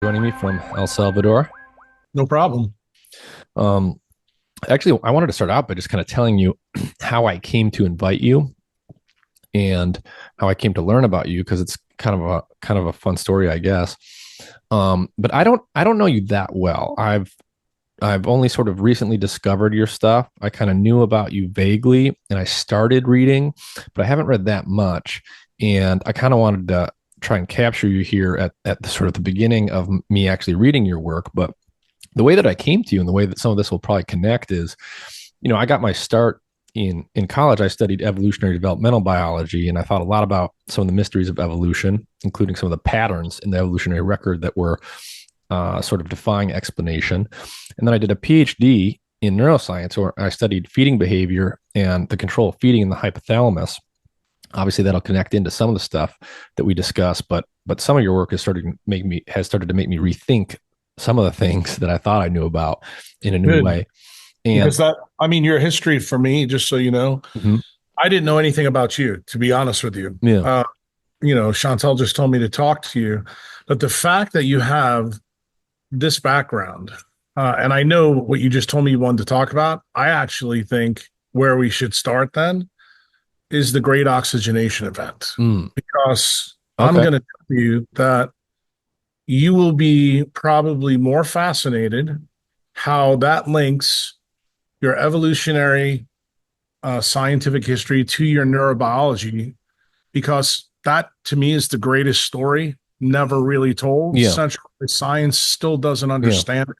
Joining me from El Salvador. No problem. Um, Actually, I wanted to start out by just kind of telling you how I came to invite you and how I came to learn about you because it's kind of a fun story, I guess. But I don't know you that well. I've only sort of recently discovered your stuff. I kind of knew about you vaguely, and I started reading, but I haven't read that much. And I kind of wanted to try and capture you here at the sort of the beginning of me actually reading your work. But the way that I came to you and the way that some of this will probably connect is, I got my start in college. I studied evolutionary developmental biology, and I thought a lot about some of the mysteries of evolution, including some of the patterns in the evolutionary record that were sort of defying explanation. And then I did a PhD in neuroscience, where I studied feeding behavior and the control of feeding in the hypothalamus. Obviously, that'll connect into some of the stuff that we discuss, but some of your work has started to make me rethink some of the things that I thought I knew about in a new Good. way. And Because your history for me, just so you know, mhm, I didn't know anything about you, to be honest with you. yeah, Chantel just told me to talk to you. But the fact that you have this background, and I know what you just told me you wanted to talk about, I actually think where we should start then is the Great Oxygenation Event. mm, Because I'm okay, going to tell you that you will be probably more fascinated how that links your evolutionary scientific history to your neurobiology, because that to me is the greatest story never really told. yeah, Central science still doesn't yeah. understand it.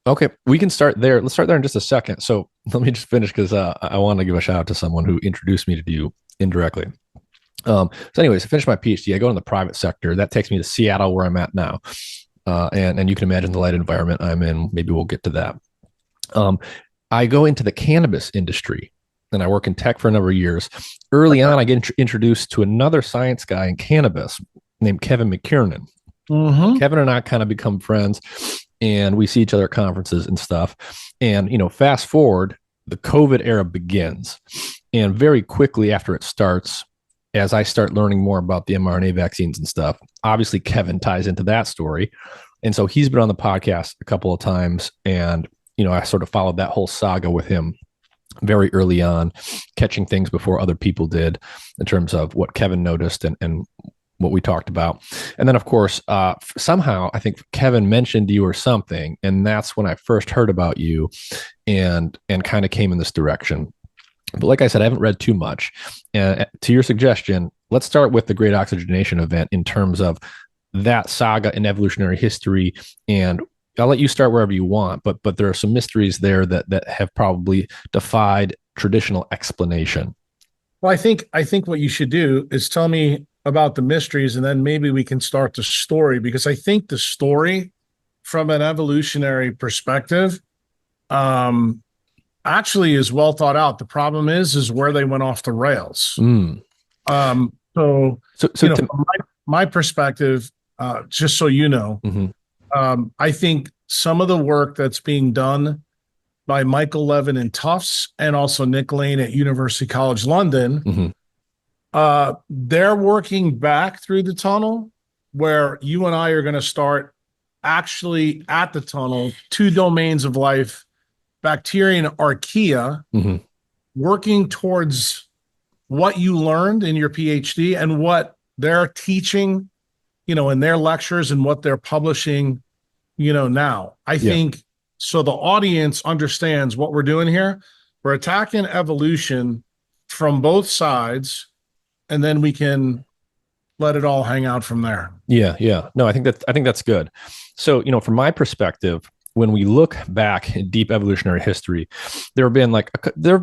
Okay, we can start there. Let's start there in just a second. So let me just finish because I want to give a shout out to someone who introduced me to you indirectly. So, anyways, I finished my PhD. I go in the private sector. That takes me to Seattle, where I'm at now, and you can imagine the light environment I'm in. Maybe we'll get to that. Um, I go into the cannabis industry, and I work in tech for a number of years. Early on, I get introduced to another science guy in cannabis named Kevin McKiernan. Mm-hmm. Kevin and I kind of become friends, and we see each other at conferences and stuff. And fast forward, the COVID era begins, and very quickly after it starts, as I start learning more about the mRNA vaccines and stuff, obviously Kevin ties into that story. And so he's been on the podcast a couple of times. And, I sort of followed that whole saga with him very early on, catching things before other people did in terms of what Kevin noticed and what we talked about. And then, of course, somehow I think Kevin mentioned you or something. And that's when I first heard about you and kind of came in this direction. But like I said, I haven't read too much. And to your suggestion, let's start with the Great Oxygenation Event in terms of that saga in evolutionary history. And I'll let you start wherever you want, but there are some mysteries there that have probably defied traditional explanation. Well, I think what you should do is tell me about the mysteries, and then maybe we can start the story, because I think the story from an evolutionary perspective um actually is well thought out. The problem is where they went off the rails. Mm. So So to, from my perspective, just so you know, mhm, I think some of the work that's being done by Michael Levin in Tufts and also Nick Lane at University College London, mhm, they're working back through the tunnel, where you and I are going to start actually at the tunnel, two domains of life, bacteria and archaea, mhm. working towards what you learned in your PhD and what they're teaching, in their lectures and what they're publishing, now. I Yeah. think so the audience understands what we're doing here. We're attacking evolution from both sides, and then we can let it all hang out from there. Yeah, yeah. No, I think that's good. So, from my perspective, when we look back in deep evolutionary history, there have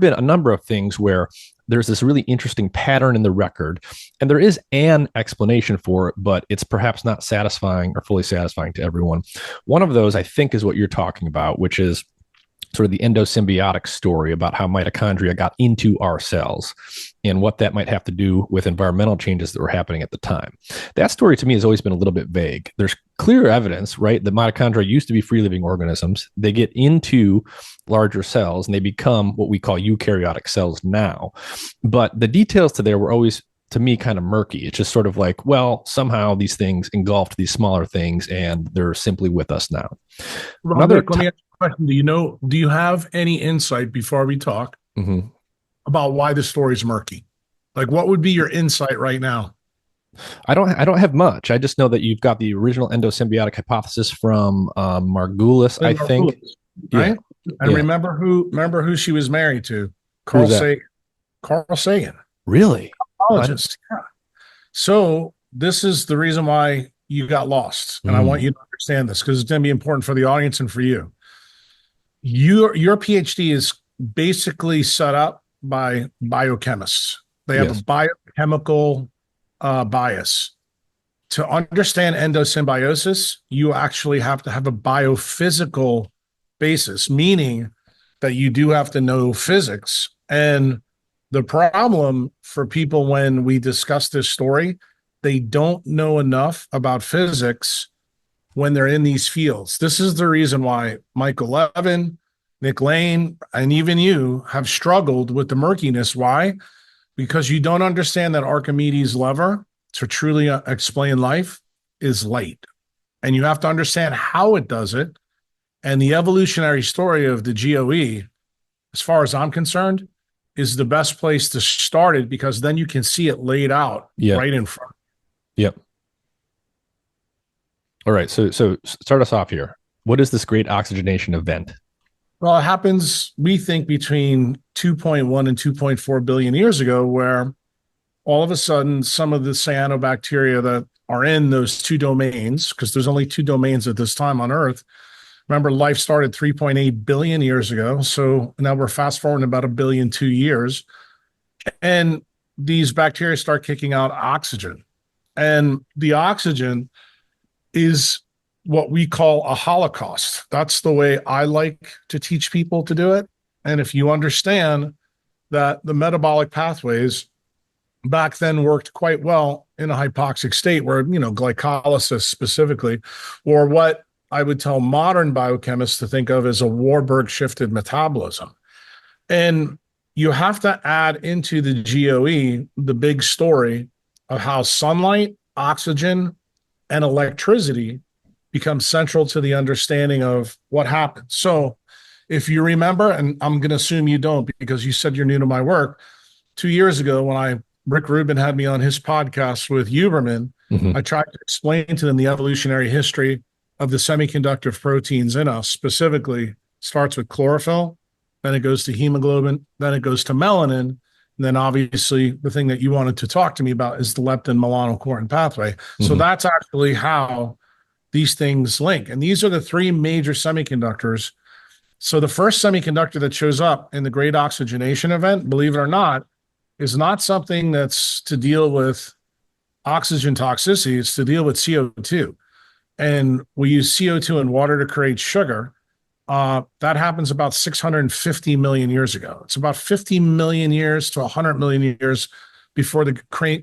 been a number of things where there's this really interesting pattern in the record, and there is an explanation for it, but it's perhaps not satisfying or fully satisfying to everyone. One of those, I think, is what you're talking about, which is sort of the endosymbiotic story about how mitochondria got into our cells and what that might have to do with environmental changes that were happening at the time. That story to me has always been a little bit vague. There's clear evidence, right? The mitochondria used to be free living organisms. They get into larger cells and they become what we call eukaryotic cells now. But the details to there were always to me kind of murky. It's just sort of like, well, somehow these things engulfed these smaller things and they're simply with us now. Well, Another Nick, let me ask you a question. Do you have any insight before we talk Mhm. about why the story's murky? Like, what would be your insight right now? I don't have much. I just know that you've got the original endosymbiotic hypothesis from Margulis, I Then think. Margulis, Yeah, right? And yeah. remember who she was married to? Carl Who's that? Sagan. Carl Sagan, Really? I didn't. biologist. Yeah. So this is the reason why you got lost, and I want Mm, you to understand this because it's going to be important for the audience and for you. Your PhD is basically set up by biochemists. They have a yes. biochemical bias. To understand endosymbiosis, you actually have to have a biophysical basis, meaning that you do have to know physics. And the problem for people when we discuss this story, they don't know enough about physics when they're in these fields. This is the reason why Michael Levin, Nick Lane, and even you have struggled with the murkiness. Why? Because you don't understand that Archimedes' lever to truly explain life is light. And you have to understand how it does it. And the evolutionary story of the GOE, as far as I'm concerned, is the best place to start it because then you can see it laid out Yeah. right in front. Yep. All right. So start us off here. What is this great oxygenation event? Well, it happens, we think, between 2.1 and 2.4 billion years ago, where all of a sudden some of the cyanobacteria that are in those two domains, because there's only two domains at this time on Earth. Remember, life started 3.8 billion years ago. So now we're fast forwarding about 1,000,000,002 years. And these bacteria start kicking out oxygen. And the oxygen is what we call a holocaust. That's the way I like to teach people to do it. And if you understand that the metabolic pathways back then worked quite well in a hypoxic state where, glycolysis specifically, or what I would tell modern biochemists to think of as a Warburg shifted metabolism. And you have to add into the GOE the big story of how sunlight, oxygen, and electricity become central to the understanding of what happens. So if you remember, and I'm going to assume you don't because you said you're new to my work, 2 years ago when Rick Rubin had me on his podcast with Huberman, Mm-hmm. I tried to explain to them the evolutionary history of the semiconductor proteins in us. Specifically, starts with chlorophyll, then it goes to hemoglobin, then it goes to melanin, and then obviously the thing that you wanted to talk to me about is the leptin-melanocortin pathway. So Mm-hmm. that's actually how these things link. And these are the three major semiconductors. So the first semiconductor that shows up in the Great Oxygenation Event, believe it or not, is not something that's to deal with oxygen toxicity. It's to deal with CO2. And we use CO2 and water to create sugar. That happens about 650 million years ago. It's about 50 million years to 100 million years before the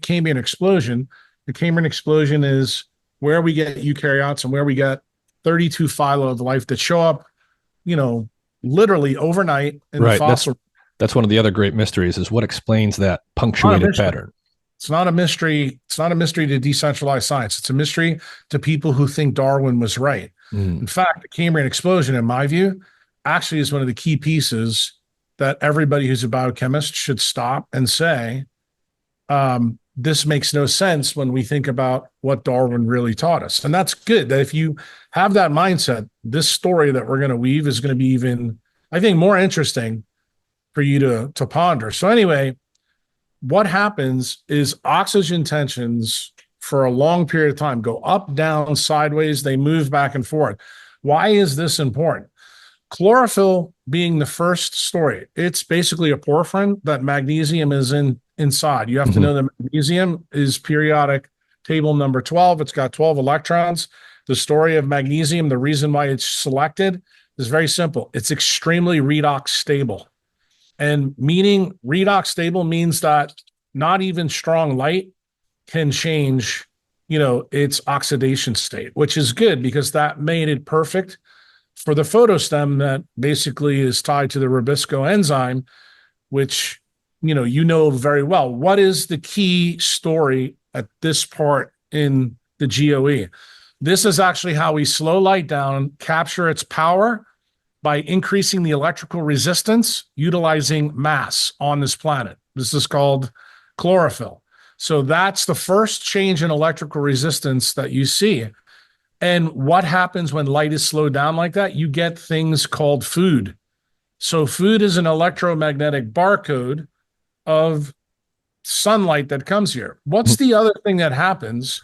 Cambrian Explosion. The Cambrian Explosion is where we get eukaryotes and where we get 32 phyla of life that show up, literally overnight in the Right. fossil. That's one of the other great mysteries is what explains that punctuated pattern. It's not a mystery. It's not a mystery to decentralized science. It's a mystery to people who think Darwin was right. Mm. In fact, the Cambrian Explosion, in my view, actually is one of the key pieces that everybody who's a biochemist should stop and say, this makes no sense when we think about what Darwin really taught us. And that's good that if you have that mindset, this story that we're going to weave is going to be even, I think, more interesting for you to ponder. So anyway, what happens is oxygen tensions for a long period of time go up, down, sideways. They move back and forth. Why is this important? Chlorophyll being the first story, it's basically a porphyrin that magnesium is inside. You have to know that magnesium is periodic table number 12. It's got 12 electrons. The story of magnesium, the reason why it's selected is very simple. It's extremely redox stable. And meaning redox stable means that not even strong light can change, its oxidation state, which is good because that made it perfect for the photostem that basically is tied to the Rubisco enzyme, which you know very well. What is the key story at this part in the GOE? This is actually how we slow light down, capture its power by increasing the electrical resistance, utilizing mass on this planet. This is called chlorophyll. So that's the first change in electrical resistance that you see. And what happens when light is slowed down like that? You get things called food. So food is an electromagnetic barcode of sunlight that comes here. What's the other thing that happens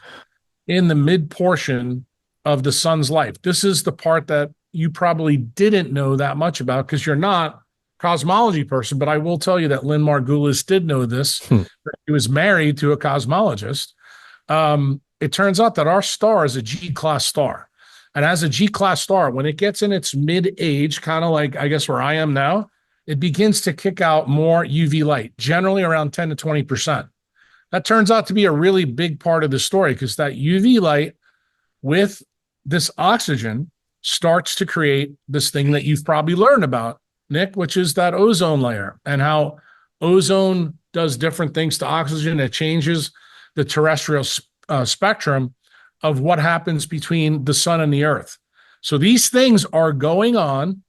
in the mid portion of the sun's life? This is the part that you probably didn't know that much about because you're not a cosmology person, but I will tell you that Lynn Margulis did know this. He was married to a cosmologist. It turns out that our star is a G-class star. And as a G-class star, when it gets in its mid-age, kind of like, I guess, where I am now, it begins to kick out more UV light, generally around 10 to 20%. That turns out to be a really big part of the story because that UV light with this oxygen starts to create this thing that you've probably learned about, Nick, which is that ozone layer and how ozone does different things to oxygen. It changes the terrestrial spectrum of what happens between the sun and the earth. So these things are going on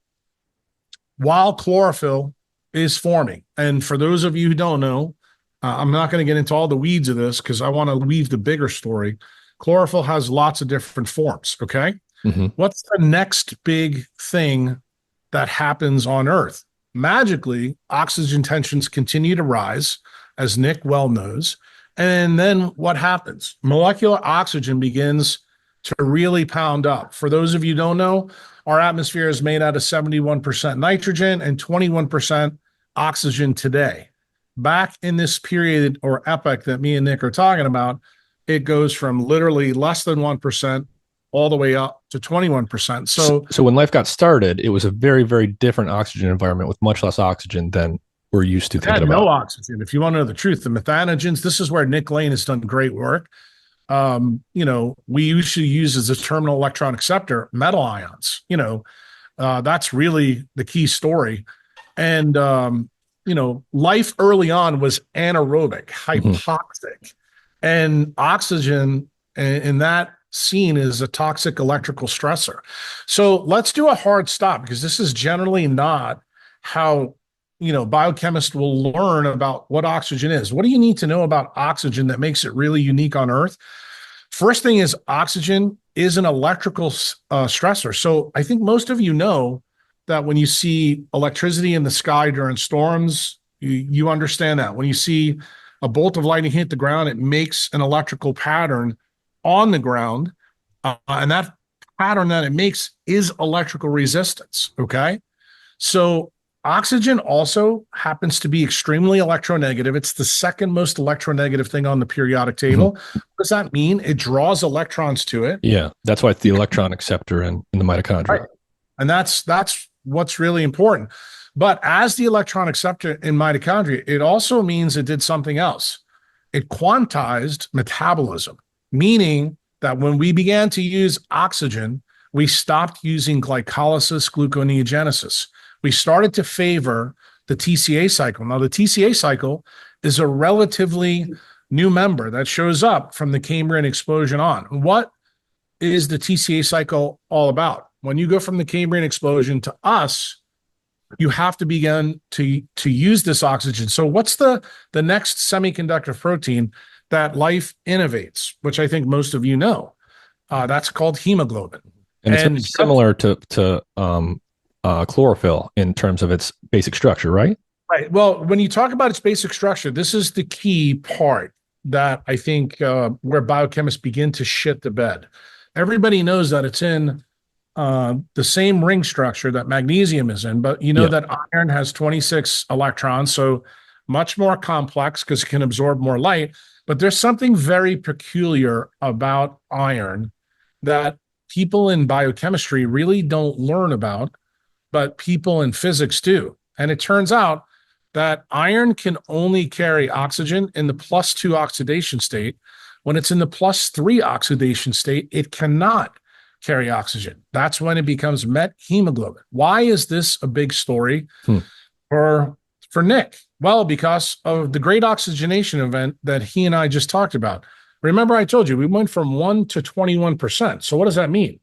while chlorophyll is forming. And for those of you who don't know, I'm not going to get into all the weeds of this because I want to weave the bigger story. Chlorophyll has lots of different forms, okay? Mm-hmm. What's the next big thing that happens on Earth? Magically, oxygen tensions continue to rise, as Nick well knows. And then what happens? Molecular oxygen begins to really pound up. For those of you who don't know, our atmosphere is made out of 71% nitrogen and 21% oxygen today. Back in this period or epoch that me and Nick are talking about, it goes from literally less than 1% all the way up to 21%. So when life got started, it was a very, very different oxygen environment with much less oxygen than we're used to thinking about. No oxygen. If you want to know the truth, the methanogens, this is where Nick Lane has done great work. We usually use as a terminal electron acceptor metal ions. That's really the key story. And, life early on was anaerobic, hypoxic, and oxygen in that scene is a toxic electrical stressor. So let's do a hard stop because this is generally not how biochemists will learn about what oxygen is. What do you need to know about oxygen that makes it really unique on Earth? First thing is oxygen is an electrical stressor. So I think most of you know that when you see electricity in the sky during storms, you understand that. When you see a bolt of lightning hit the ground, it makes an electrical pattern on the ground. And that pattern that it makes is electrical resistance, okay? So oxygen also happens to be extremely electronegative. It's the second most electronegative thing on the periodic table. What does that mean? It draws electrons to it. Yeah, that's why it's the electron acceptor in the mitochondria. Right. And that's what's really important. But as the electron acceptor in mitochondria, it also means it did something else. It quantized metabolism, meaning that when we began to use oxygen, we stopped using glycolysis, gluconeogenesis. We started to favor the TCA cycle. Now, the TCA cycle is a relatively new member that shows up from the Cambrian Explosion on. What is the TCA cycle all about? When you go from the Cambrian Explosion to us, you have to begin to use this oxygen. So what's the next semiconductor protein that life innovates, which I think most of you know? That's called hemoglobin. And it's very similar to chlorophyll in terms of its basic structure, right? Right. Well, when you talk about its basic structure, this is the key part that I think where biochemists begin to shit the bed. Everybody knows that it's in the same ring structure that magnesium is in, but that iron has 26 electrons, so much more complex because it can absorb more light. But there's something very peculiar about iron that people in biochemistry really don't learn about, but people in physics do. And it turns out that iron can only carry oxygen in the +2 oxidation state. When it's in the +3 oxidation state, it cannot carry oxygen. That's when it becomes met hemoglobin. Why is this a big story for Nick? Well, because of the Great Oxygenation Event that he and I just talked about. Remember, I told you we went from 1 to 21%. So, what does that mean?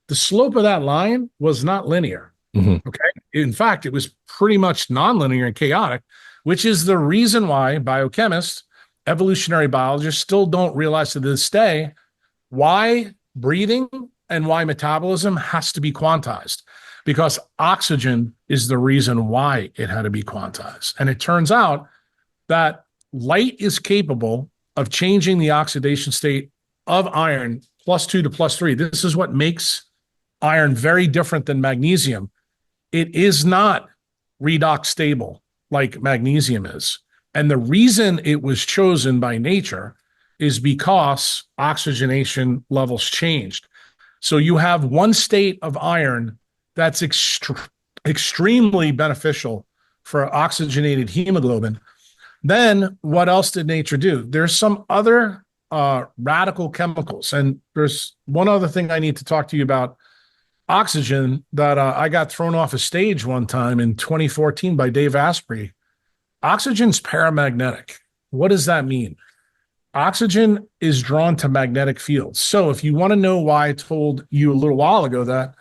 The slope of that line was not linear. Mm-hmm. Okay. In fact, it was pretty much nonlinear and chaotic, which is the reason why biochemists, evolutionary biologists still don't realize to this day why breathing and why metabolism has to be quantized, because oxygen is the reason why it had to be quantized. And it turns out that light is capable of changing the oxidation state of iron +2 to +3. This is what makes iron very different than magnesium. It is not redox stable like magnesium is. And the reason it was chosen by nature is because oxygenation levels changed. So you have one state of iron that's extremely beneficial for oxygenated hemoglobin. Then what else did nature do? There's some other radical chemicals. And there's one other thing I need to talk to you about oxygen that I got thrown off a stage one time in 2014 by Dave Asprey. Oxygen's paramagnetic. What does that mean? Oxygen is drawn to magnetic fields. So if you want to know why I told you a little while ago that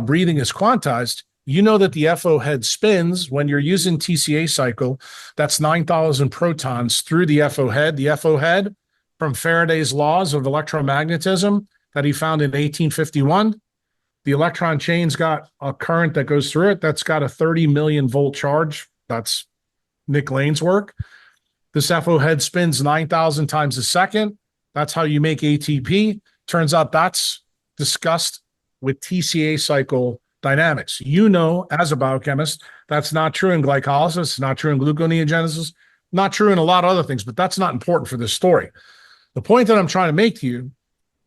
breathing is quantized, you know that the FO head spins when you're using TCA cycle. That's 9,000 protons through the FO head. The FO head, from Faraday's laws of electromagnetism that he found in 1851, the electron chain's got a current that goes through it. That's got a 30 million volt charge. That's Nick Lane's work. This FO head spins 9,000 times a second. That's how you make ATP. Turns out that's discussed with TCA cycle dynamics. You know, as a biochemist, that's not true in glycolysis, not true in gluconeogenesis, not true in a lot of other things, but that's not important for this story. The point that I'm trying to make to you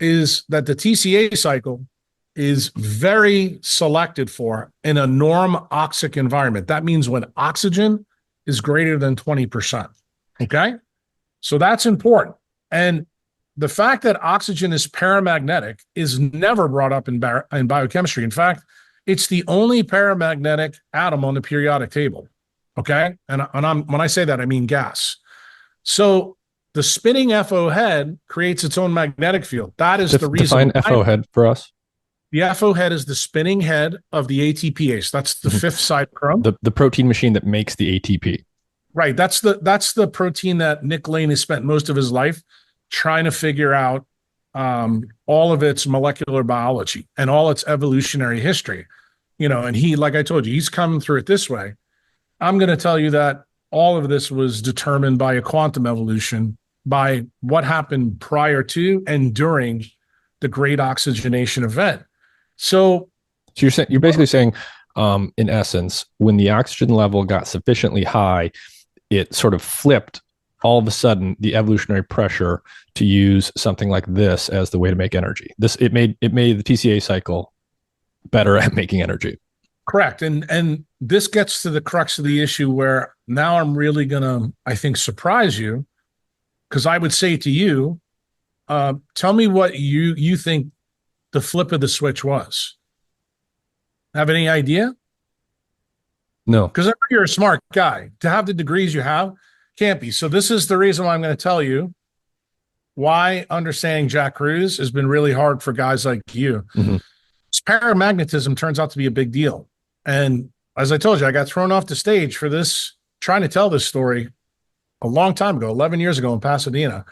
is that the TCA cycle is very selected for in a norm oxic environment. That means when oxygen is greater than 20%. Okay? So that's important. And the fact that oxygen is paramagnetic is never brought up in biochemistry. In fact, it's the only paramagnetic atom on the periodic table. Okay? And when I say that, I mean gas. So the spinning FO head creates its own magnetic field. That is the reason. Define FO head for us. The FO head is the spinning head of the ATPase. That's the fifth cytochrome. The protein machine that makes the ATP. Right. That's the protein that Nick Lane has spent most of his life trying to figure out all of its molecular biology and all its evolutionary history. You know, and he, like I told you, he's coming through it this way. I'm going to tell you that all of this was determined by a quantum evolution, by what happened prior to and during the Great Oxygenation Event. So you're basically saying, in essence, when the oxygen level got sufficiently high, it sort of flipped all of a sudden the evolutionary pressure to use something like this as the way to make energy. It made the TCA cycle better at making energy. Correct. And this gets to the crux of the issue where now I'm really gonna, I think, surprise you, because I would say to you, tell me what you think the flip of the switch was. Have any idea? No. Because I know you're a smart guy. To have the degrees you have, can't be. So this is the reason why I'm going to tell you why understanding Jack Kruse has been really hard for guys like you. Mm-hmm. Paramagnetism turns out to be a big deal. And as I told you, I got thrown off the stage for this, trying to tell this story a long time ago, 11 years ago in Pasadena.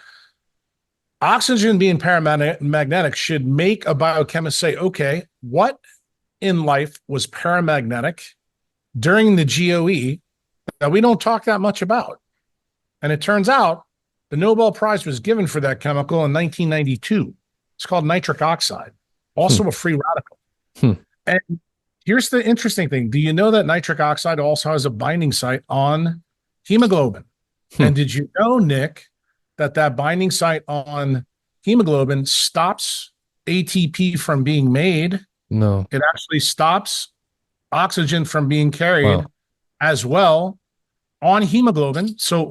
Oxygen being paramagnetic should make a biochemist say, okay, what in life was paramagnetic during the GOE that we don't talk that much about? And it turns out the Nobel Prize was given for that chemical in 1992. It's called nitric oxide, also a free radical. And here's the interesting thing. Do you know that nitric oxide also has a binding site on hemoglobin? And did you know, Nick, that binding site on hemoglobin stops ATP from being made? No. It actually stops oxygen from being carried as well on hemoglobin. So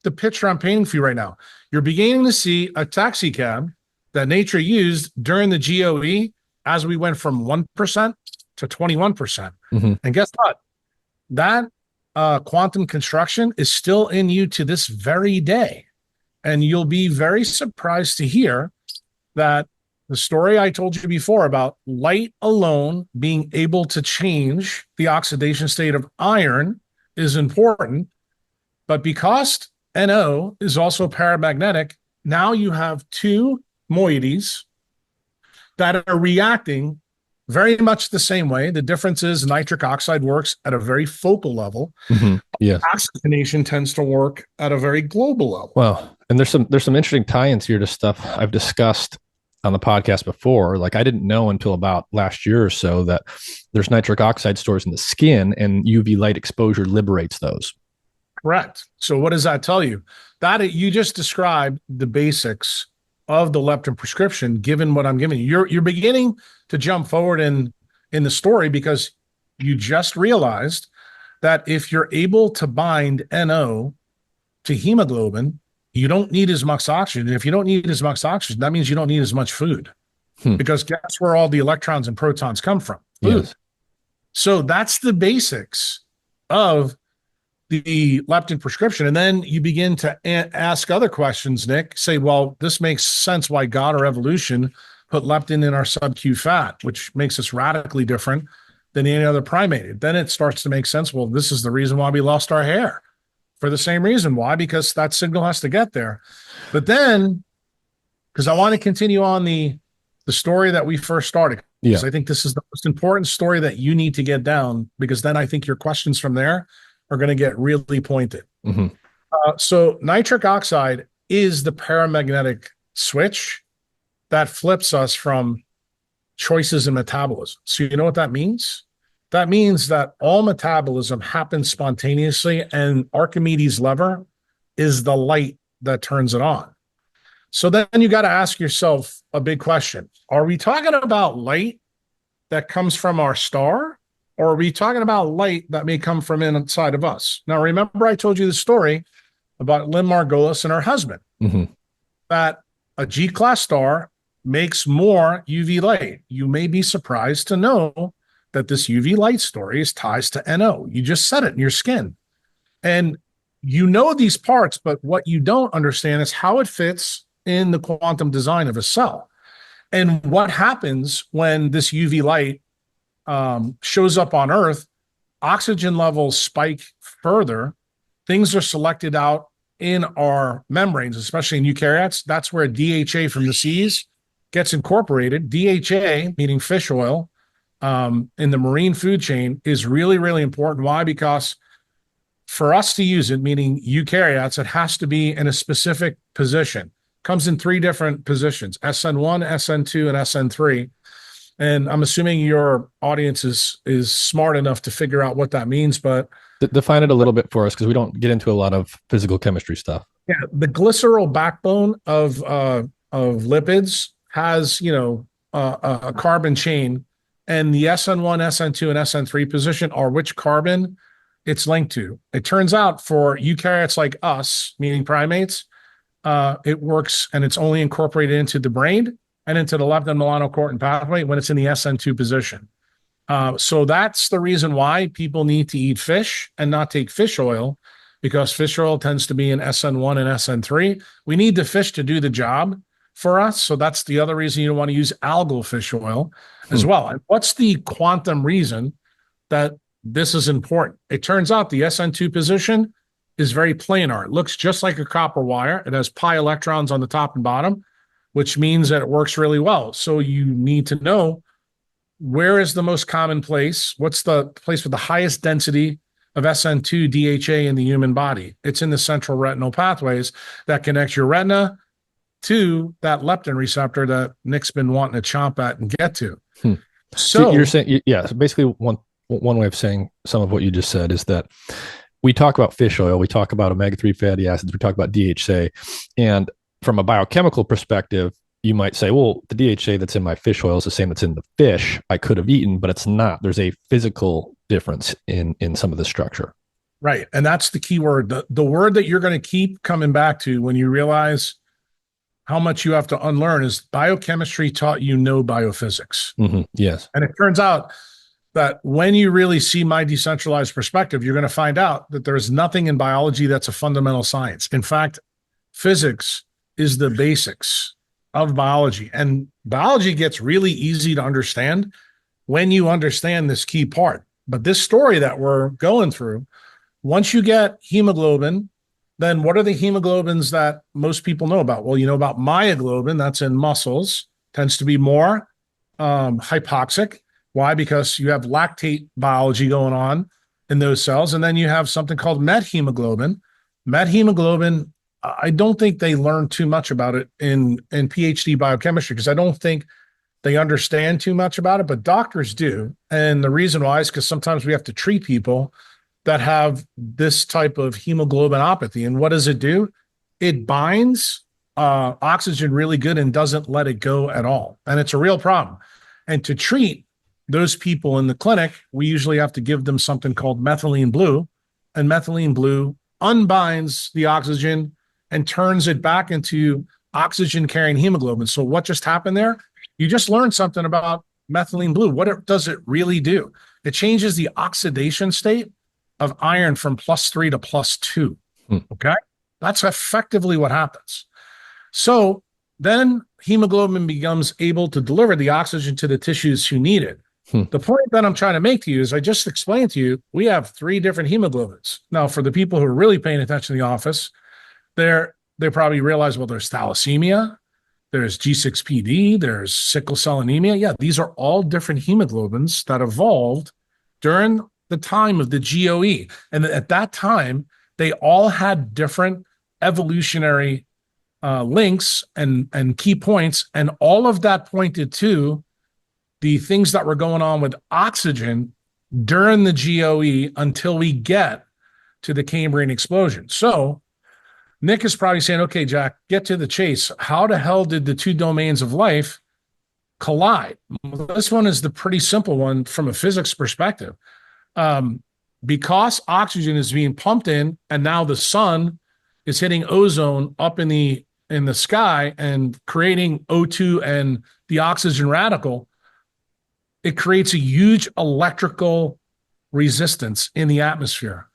the picture I'm painting for you right now, you're beginning to see a taxi cab that nature used during the GOE as we went from 1% to 21%. Mm-hmm. And guess what? That quantum construction is still in you to this very day. And you'll be very surprised to hear that the story I told you before about light alone being able to change the oxidation state of iron is important. But because NO is also paramagnetic, now you have two moieties that are reacting very much the same way. The difference is nitric oxide works at a very focal level. Mm-hmm. Yeah. Oxygenation tends to work at a very global level. Well, and there's some interesting tie-ins here to stuff I've discussed on the podcast before. Like I didn't know until about last year or so that there's nitric oxide stores in the skin, and UV light exposure liberates those. Correct. So what does that tell you? That you just described the basics of the leptin prescription, given what I'm giving you. You're beginning to jump forward in the story because you just realized that if you're able to bind NO to hemoglobin, you don't need as much oxygen. And if you don't need as much oxygen, that means you don't need as much food. Because guess where all the electrons and protons come from? Food. Yes. So that's the basics of the leptin prescription. And then you begin to ask other questions, Nick. Say, well, this makes sense why God or evolution put leptin in our sub-Q fat, which makes us radically different than any other primate. Then it starts to make sense. Well, this is the reason why we lost our hair. For the same reason. Why? Because that signal has to get there. But then, because I want to continue on the story that we first started, because I think this is the most important story that you need to get down, because then I think your questions from there are going to get really pointed. Mm-hmm. So nitric oxide is the paramagnetic switch that flips us from choices in metabolism. So you know what that means? That means that all metabolism happens spontaneously, and Archimedes' lever is the light that turns it on. So then you got to ask yourself a big question. Are we talking about light that comes from our star? Or are we talking about light that may come from inside of us? Now, remember I told you the story about Lynn Margolis and her husband, that a G-class star makes more UV light. You may be surprised to know that this UV light story is ties to NO. You just said it in your skin. And you know these parts, but what you don't understand is how it fits in the quantum design of a cell. And what happens when this UV light shows up on Earth, oxygen levels spike further. Things are selected out in our membranes, especially in eukaryotes. That's where DHA from the seas gets incorporated. DHA, meaning fish oil, in the marine food chain is really, really important. Why? Because for us to use it, meaning eukaryotes, it has to be in a specific position. Comes in three different positions, SN1, SN2, and SN3. And I'm assuming your audience is smart enough to figure out what that means, but define it a little bit for us, because we don't get into a lot of physical chemistry stuff. Yeah, the glycerol backbone of lipids has, a carbon chain, and the SN1, SN2, and SN3 position are which carbon it's linked to. It turns out for eukaryotes like us, meaning primates, it works, and it's only incorporated into the brain and into the leptin-melanocortin pathway when it's in the SN2 position. So that's the reason why people need to eat fish and not take fish oil, because fish oil tends to be in SN1 and SN3. We need the fish to do the job for us. So that's the other reason you don't want to use algal fish oil as well. And what's the quantum reason that this is important? It turns out the SN2 position is very planar. It looks just like a copper wire. It has pi electrons on the top and bottom, which means that it works really well. So you need to know, where is the most common place? What's the place with the highest density of SN2 DHA in the human body? It's in the central retinal pathways that connect your retina to that leptin receptor that Nick's been wanting to chomp at and get to. So you're saying, yeah, so basically one way of saying some of what you just said is that we talk about fish oil, we talk about omega-3 fatty acids, we talk about DHA, and from a biochemical perspective, you might say, well, the DHA that's in my fish oil is the same that's in the fish I could have eaten, but it's not. There's a physical difference in some of the structure. Right. And that's the key word. The word that you're going to keep coming back to when you realize how much you have to unlearn is biochemistry taught you no biophysics. Yes. And it turns out that when you really see my decentralized perspective, you're going to find out that there's nothing in biology that's a fundamental science. In fact, physics is the basics of biology. And biology gets really easy to understand when you understand this key part. But this story that we're going through, once you get hemoglobin, then what are the hemoglobins that most people know about? Well, you know about myoglobin, that's in muscles, tends to be more hypoxic. Why? Because you have lactate biology going on in those cells. And then you have something called methemoglobin. Methemoglobin, I don't think they learn too much about it in PhD biochemistry because I don't think they understand too much about it, but doctors do. And the reason why is because sometimes we have to treat people that have this type of hemoglobinopathy. And what does it do? It binds oxygen really good and doesn't let it go at all. And it's a real problem. And to treat those people in the clinic, we usually have to give them something called methylene blue. And methylene blue unbinds the oxygen and turns it back into oxygen-carrying hemoglobin. So what just happened there? You just learned something about methylene blue. What does it really do? It changes the oxidation state of iron from +3 to +2. Okay? That's effectively what happens. So then hemoglobin becomes able to deliver the oxygen to the tissues who need it. The point that I'm trying to make to you is I just explained to you, we have 3 different hemoglobins. Now, for the people who are really paying attention in the office, they probably realize, well, there's thalassemia, there's G6PD, there's sickle cell anemia. Yeah, these are all different hemoglobins that evolved during the time of the GOE. And at that time, they all had different evolutionary links and key points. And all of that pointed to the things that were going on with oxygen during the GOE until we get to the Cambrian explosion. So Nick is probably saying, okay, Jack, get to the chase. How the hell did the 2 domains of life collide? Well, this one is the pretty simple one from a physics perspective. Because oxygen is being pumped in and now the sun is hitting ozone up in the sky and creating O2 and the oxygen radical, it creates a huge electrical resistance in the atmosphere.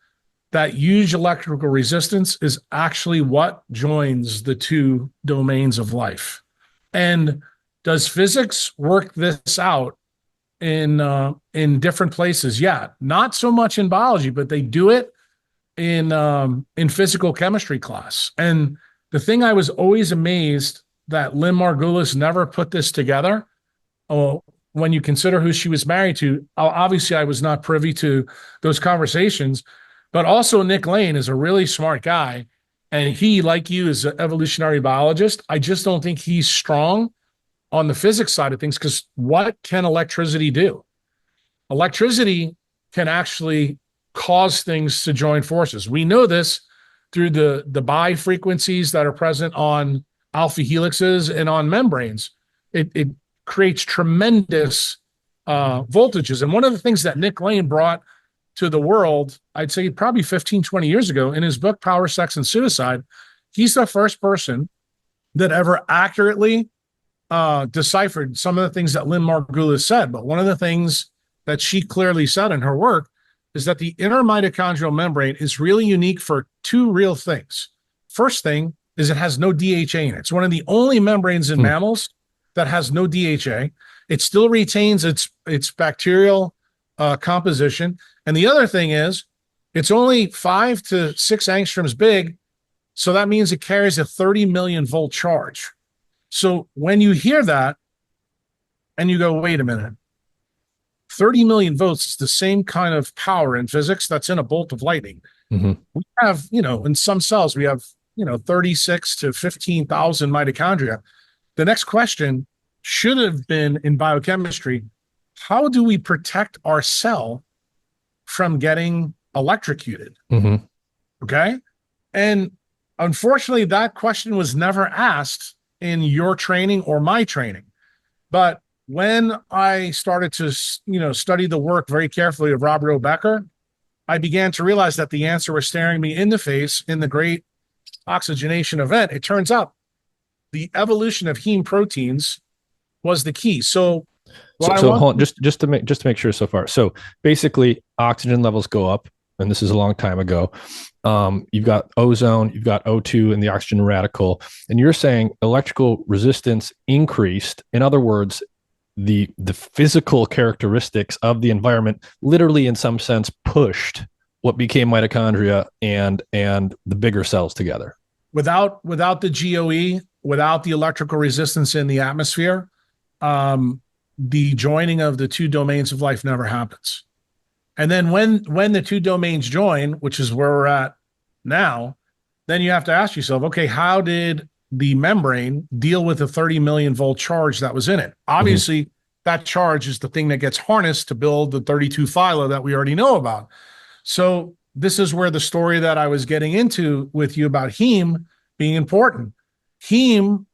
That huge electrical resistance is actually what joins the 2 domains of life. And does physics work this out in different places? Yeah, not so much in biology, but they do it in physical chemistry class. And the thing I was always amazed that Lynn Margulis never put this together. When you consider who she was married to, obviously I was not privy to those conversations, but also Nick Lane is a really smart guy. And he, like you, is an evolutionary biologist. I just don't think he's strong on the physics side of things because what can electricity do? Electricity can actually cause things to join forces. We know this through the bi frequencies that are present on alpha helixes and on membranes. It creates tremendous voltages. And one of the things that Nick Lane brought to the world, I'd say probably 15, 20 years ago, in his book, Power, Sex, and Suicide, he's the first person that ever accurately deciphered some of the things that Lynn Margulis said. But one of the things that she clearly said in her work is that the inner mitochondrial membrane is really unique for 2 real things. First thing is it has no DHA in it. It's one of the only membranes in mammals that has no DHA. It still retains its bacterial composition. And the other thing is it's only 5 to 6 angstroms big. So that means it carries a 30 million volt charge. So when you hear that and you go, wait a minute, 30 million volts is the same kind of power in physics that's in a bolt of lightning. We have, in some cells, we have, 36 to 15,000 mitochondria. The next question should have been in biochemistry, how do we protect our cell from getting electrocuted? Okay. And unfortunately, that question was never asked in your training or my training. But when I started to, study the work very carefully of Robert O. Becker, I began to realize that the answer was staring me in the face in the Great Oxygenation Event. It turns out the evolution of heme proteins was the key. So What I So want, hold on, just to make sure so far. So basically, oxygen levels go up, and this is a long time ago. You've got ozone, you've got O2 and the oxygen radical, and you're saying electrical resistance increased. In other words, the physical characteristics of the environment literally in some sense pushed what became mitochondria and the bigger cells together. without the GOE, without the electrical resistance in the atmosphere, the joining of the two domains of life never happens. And then when the two domains join, which is where we're at now, then you have to ask yourself, okay, how did the membrane deal with the 30 million volt charge that was in it? Obviously, that charge is the thing that gets harnessed to build the 32 phyla that we already know about. So this is where the story that I was getting into with you about heme being important. Heme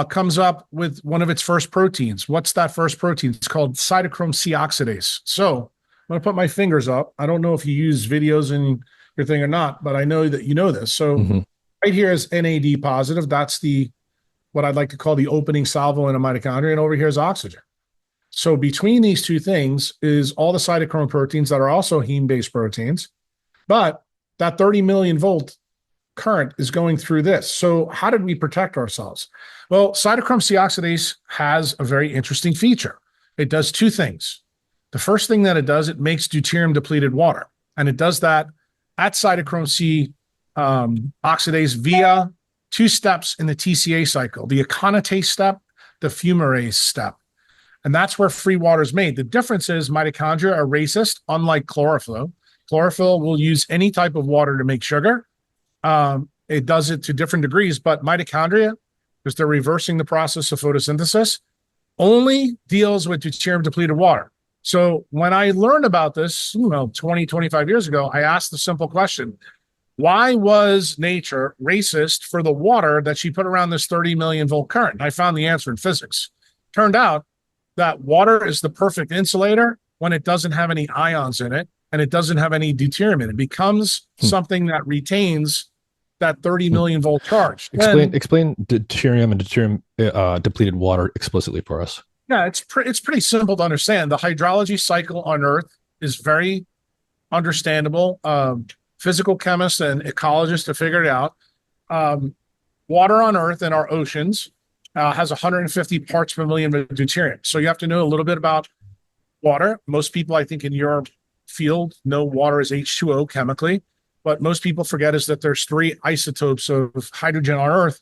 comes up with one of its first proteins. What's that first protein? It's called cytochrome C oxidase. So I'm going to put my fingers up. I don't know if you use videos in your thing or not, but I know that you know this. So right here is NAD positive. That's what I'd like to call the opening salvo in a mitochondria. And over here is oxygen. So between these two things is all the cytochrome proteins that are also heme-based proteins. But that 30 million volt current is going through this. So how did we protect ourselves? Well, cytochrome C oxidase has a very interesting feature. It does two things. The first thing that it does, it makes deuterium-depleted water. And it does that at cytochrome C oxidase via two steps in the TCA cycle, the aconitase step, the fumarase step. And that's where free water is made. The difference is mitochondria are racist, unlike chlorophyll. Chlorophyll will use any type of water to make sugar. It does it to different degrees, but mitochondria, because they're reversing the process of photosynthesis, only deals with deuterium-depleted water. So when I learned about this, 20, 25 years ago, I asked the simple question, why was nature racist for the water that she put around this 30 million volt current? And I found the answer in physics. Turned out that water is the perfect insulator when it doesn't have any ions in it and it doesn't have any deuterium in it. It becomes something that retains that 30 million volt charge. Explain deuterium and deuterium depleted water explicitly for us. Yeah, it's pretty simple to understand. The hydrology cycle on Earth is very understandable. Physical chemists and ecologists have figured it out. Water on Earth in our oceans has 150 parts per million of deuterium. So you have to know a little bit about water. Most people, I think, in your field know water is H2O chemically, but most people forget is that there's three isotopes of hydrogen on Earth.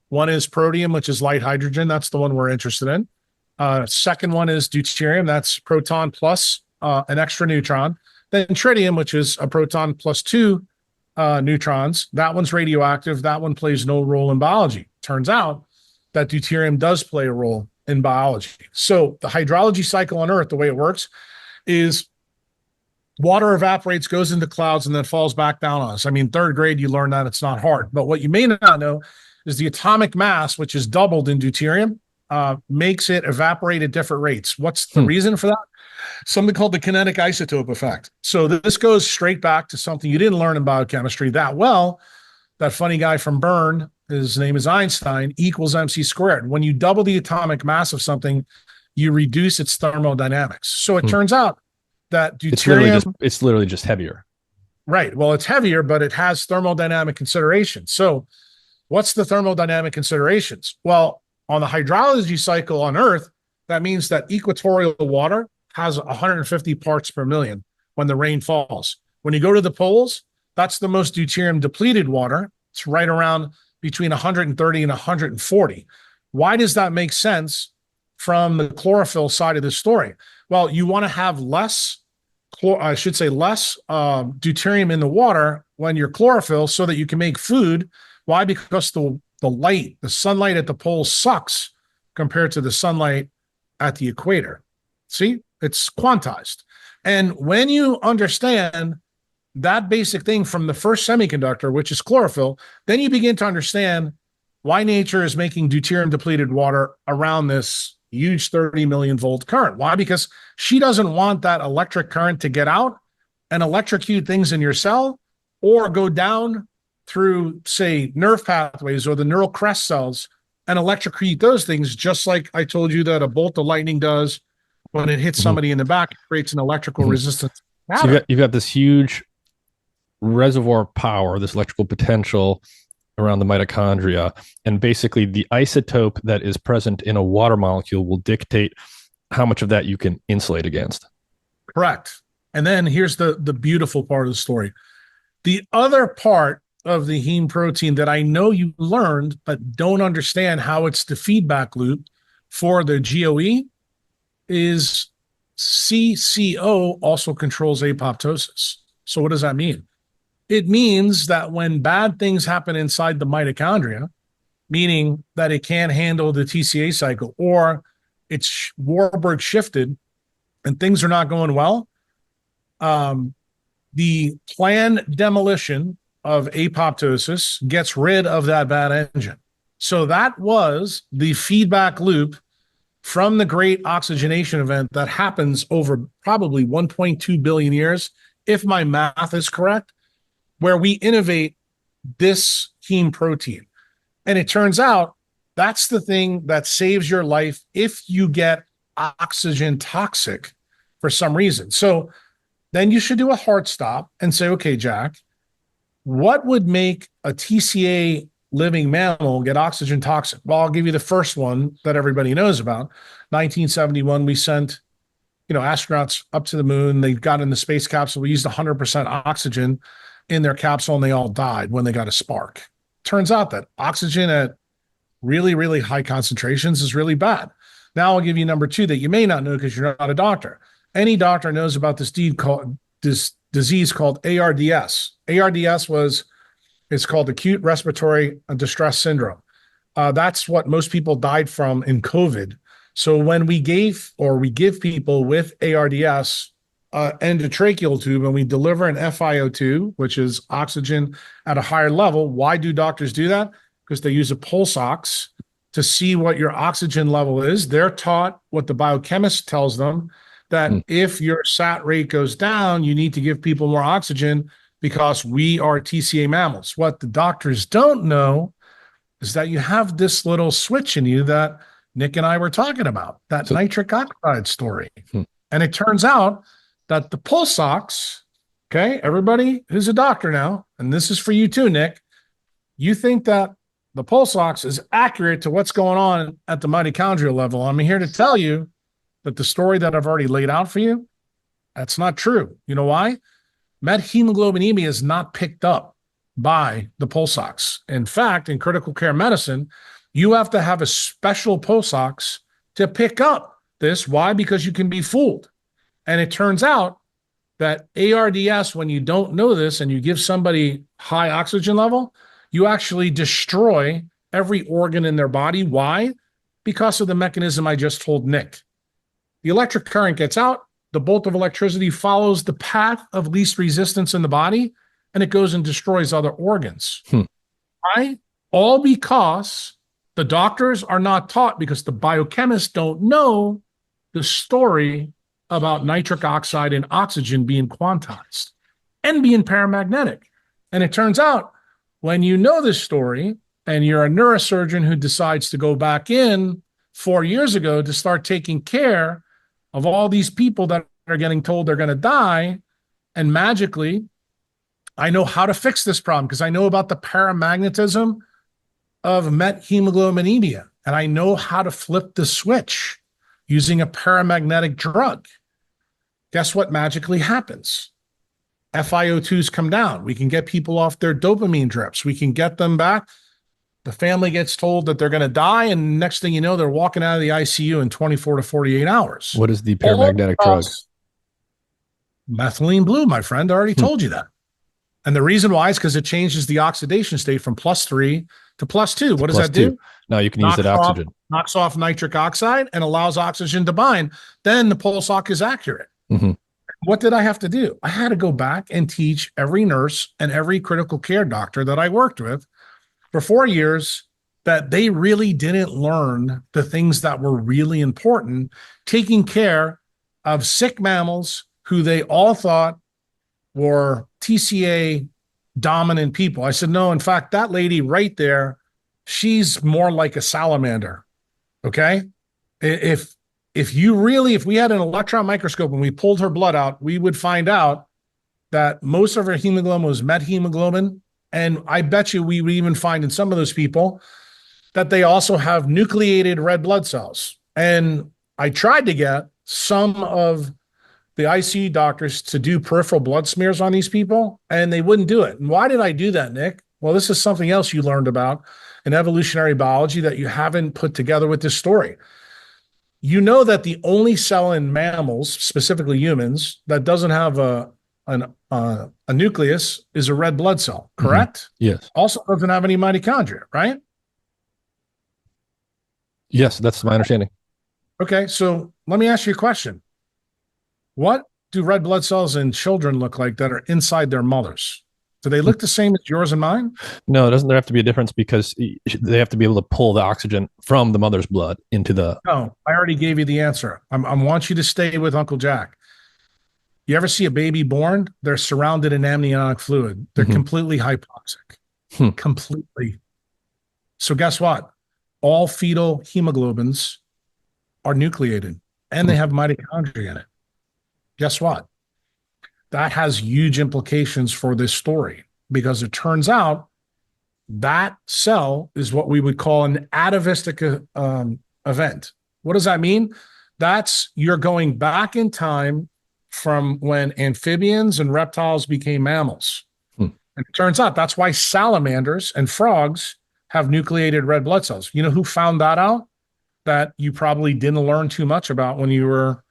One is protium, which is light hydrogen. That's the one we're interested in. Second one is deuterium. That's proton plus an extra neutron. Then tritium, which is a proton plus two neutrons. That one's radioactive. That one plays no role in biology. Turns out that deuterium does play a role in biology. So the hydrology cycle on Earth, the way it works is water evaporates, goes into clouds, and then falls back down on us. I mean, third grade, you learn that. It's not hard. But what you may not know is the atomic mass, which is doubled in deuterium, makes it evaporate at different rates. What's the reason for that? Something called the kinetic isotope effect. So this goes straight back to something you didn't learn in biochemistry that well. That funny guy from Bern, his name is Einstein, equals mc squared. When you double the atomic mass of something, you reduce its thermodynamics. So it turns out that deuterium... It's literally just heavier. Right. Well, it's heavier, but it has thermodynamic considerations. So what's the thermodynamic considerations? Well, on the hydrology cycle on Earth, that means that equatorial water has 150 parts per million when the rain falls. When you go to the poles, that's the most deuterium depleted water. It's right around between 130 and 140. Why does that make sense from the chlorophyll side of the story? Well, you want to have less deuterium in the water when you're chlorophyll so that you can make food. Why? Because the sunlight at the poles sucks compared to the sunlight at the equator. See, it's quantized. And when you understand that basic thing from the first semiconductor, which is chlorophyll, then you begin to understand why nature is making deuterium depleted water around this huge 30 million volt current. Why? Because she doesn't want that electric current to get out and electrocute things in your cell or go down through, say, nerve pathways or the neural crest cells and electrocute those things, just like I told you that a bolt of lightning does When it hits somebody in the back, it creates an electrical resistance. So you've got this huge reservoir power, this electrical potential around the mitochondria. And basically, the isotope that is present in a water molecule will dictate how much of that you can insulate against. Correct. And then here's the beautiful part of the story. The other part of the heme protein that I know you learned, but don't understand how it's the feedback loop for the GOE is CCO also controls apoptosis. So what does that mean? It means that when bad things happen inside the mitochondria, meaning that it can't handle the TCA cycle or it's Warburg shifted and things are not going well, the planned demolition of apoptosis gets rid of that bad engine. So that was the feedback loop from the Great Oxygenation Event that happens over probably 1.2 billion years, if my math is correct, where we innovate this heme protein. And it turns out that's the thing that saves your life if you get oxygen toxic for some reason. So then you should do a hard stop and say, okay, Jack, what would make a TCA living mammal get oxygen toxic? Well, I'll give you the first one that everybody knows about. 1971, we sent, astronauts up to the moon. They got in the space capsule. We used 100% oxygen in their capsule, and they all died when they got a spark. Turns out that oxygen at really, really high concentrations is really bad. Now I'll give you number two that you may not know because you're not a doctor. Any doctor knows about this disease called ARDS. ARDS it's called acute respiratory distress syndrome. That's what most people died from in COVID. So when we give people with ARDS endotracheal tube and we deliver an FiO2, which is oxygen at a higher level, why do doctors do that? Because they use a pulse ox to see what your oxygen level is. They're taught what the biochemist tells them, that if your sat rate goes down, you need to give people more oxygen because we are TCA mammals. What the doctors don't know is that you have this little switch in you that Nick and I were talking about, that nitric oxide story. And it turns out that the pulse ox, okay, everybody who's a doctor now, and this is for you too, Nick, you think that the pulse ox is accurate to what's going on at the mitochondrial level. I'm here to tell you that the story that I've already laid out for you, that's not true. You know why? Methemoglobinemia is not picked up by the pulse ox. In fact, in critical care medicine, you have to have a special pulse ox to pick up this. Why? Because you can be fooled. And it turns out that ARDS, when you don't know this and you give somebody high oxygen level, you actually destroy every organ in their body. Why? Because of the mechanism I just told Nick. The electric current gets out, the bolt of electricity follows the path of least resistance in the body, and it goes and destroys other organs. Why? All because the doctors are not taught, because the biochemists don't know the story about nitric oxide and oxygen being quantized and being paramagnetic. And it turns out when you know this story and you're a neurosurgeon who decides to go back in 4 years ago to start taking care of all these people that are getting told they're going to die, and magically, I know how to fix this problem because I know about the paramagnetism of methemoglobinemia, and I know how to flip the switch using a paramagnetic drug. Guess what magically happens? FiO2s come down. We can get people off their dopamine drips. We can get them back. The family gets told that they're going to die, and next thing you know, they're walking out of the ICU in 24 to 48 hours. What is the paramagnetic drug? Methylene blue, my friend. I already told you that. And the reason why is because it changes the oxidation state from +3 to +2. What does that do? Now you can use that oxygen. Knocks off nitric oxide and allows oxygen to bind. Then the pulse ox is accurate. What did I have to do? I had to go back and teach every nurse and every critical care doctor that I worked with for 4 years that they really didn't learn the things that were really important, taking care of sick mammals who they all thought were TCA dominant people. I said, no, in fact, that lady right there, she's more like a salamander. Okay. If if we had an electron microscope and we pulled her blood out, we would find out that most of her hemoglobin was methemoglobin. And I bet you we would even find in some of those people that they also have nucleated red blood cells. And I tried to get some of the ICU doctors to do peripheral blood smears on these people, and they wouldn't do it. And why did I do that, Nick? Well, this is something else you learned about in evolutionary biology that you haven't put together with this story. You know that the only cell in mammals, specifically humans, that doesn't have a nucleus is a red blood cell, correct? Mm-hmm. Yes. Also doesn't have any mitochondria, right? Yes, that's my understanding. Okay, so let me ask you a question. What do red blood cells in children look like that are inside their mothers? Do they look the same as yours and mine? No, doesn't there have to be a difference because they have to be able to pull the oxygen from the mother's blood into the... No, I already gave you the answer. I want you to stay with Uncle Jack. You ever see a baby born? They're surrounded in amniotic fluid. They're completely hypoxic. Completely. So guess what? All fetal hemoglobins are nucleated and they have mitochondria in it. Guess what? That has huge implications for this story because it turns out that cell is what we would call an atavistic event. What does that mean? That's you're going back in time from when amphibians and reptiles became mammals. And it turns out that's why salamanders and frogs have nucleated red blood cells. You know who found that out? That you probably didn't learn too much about when you were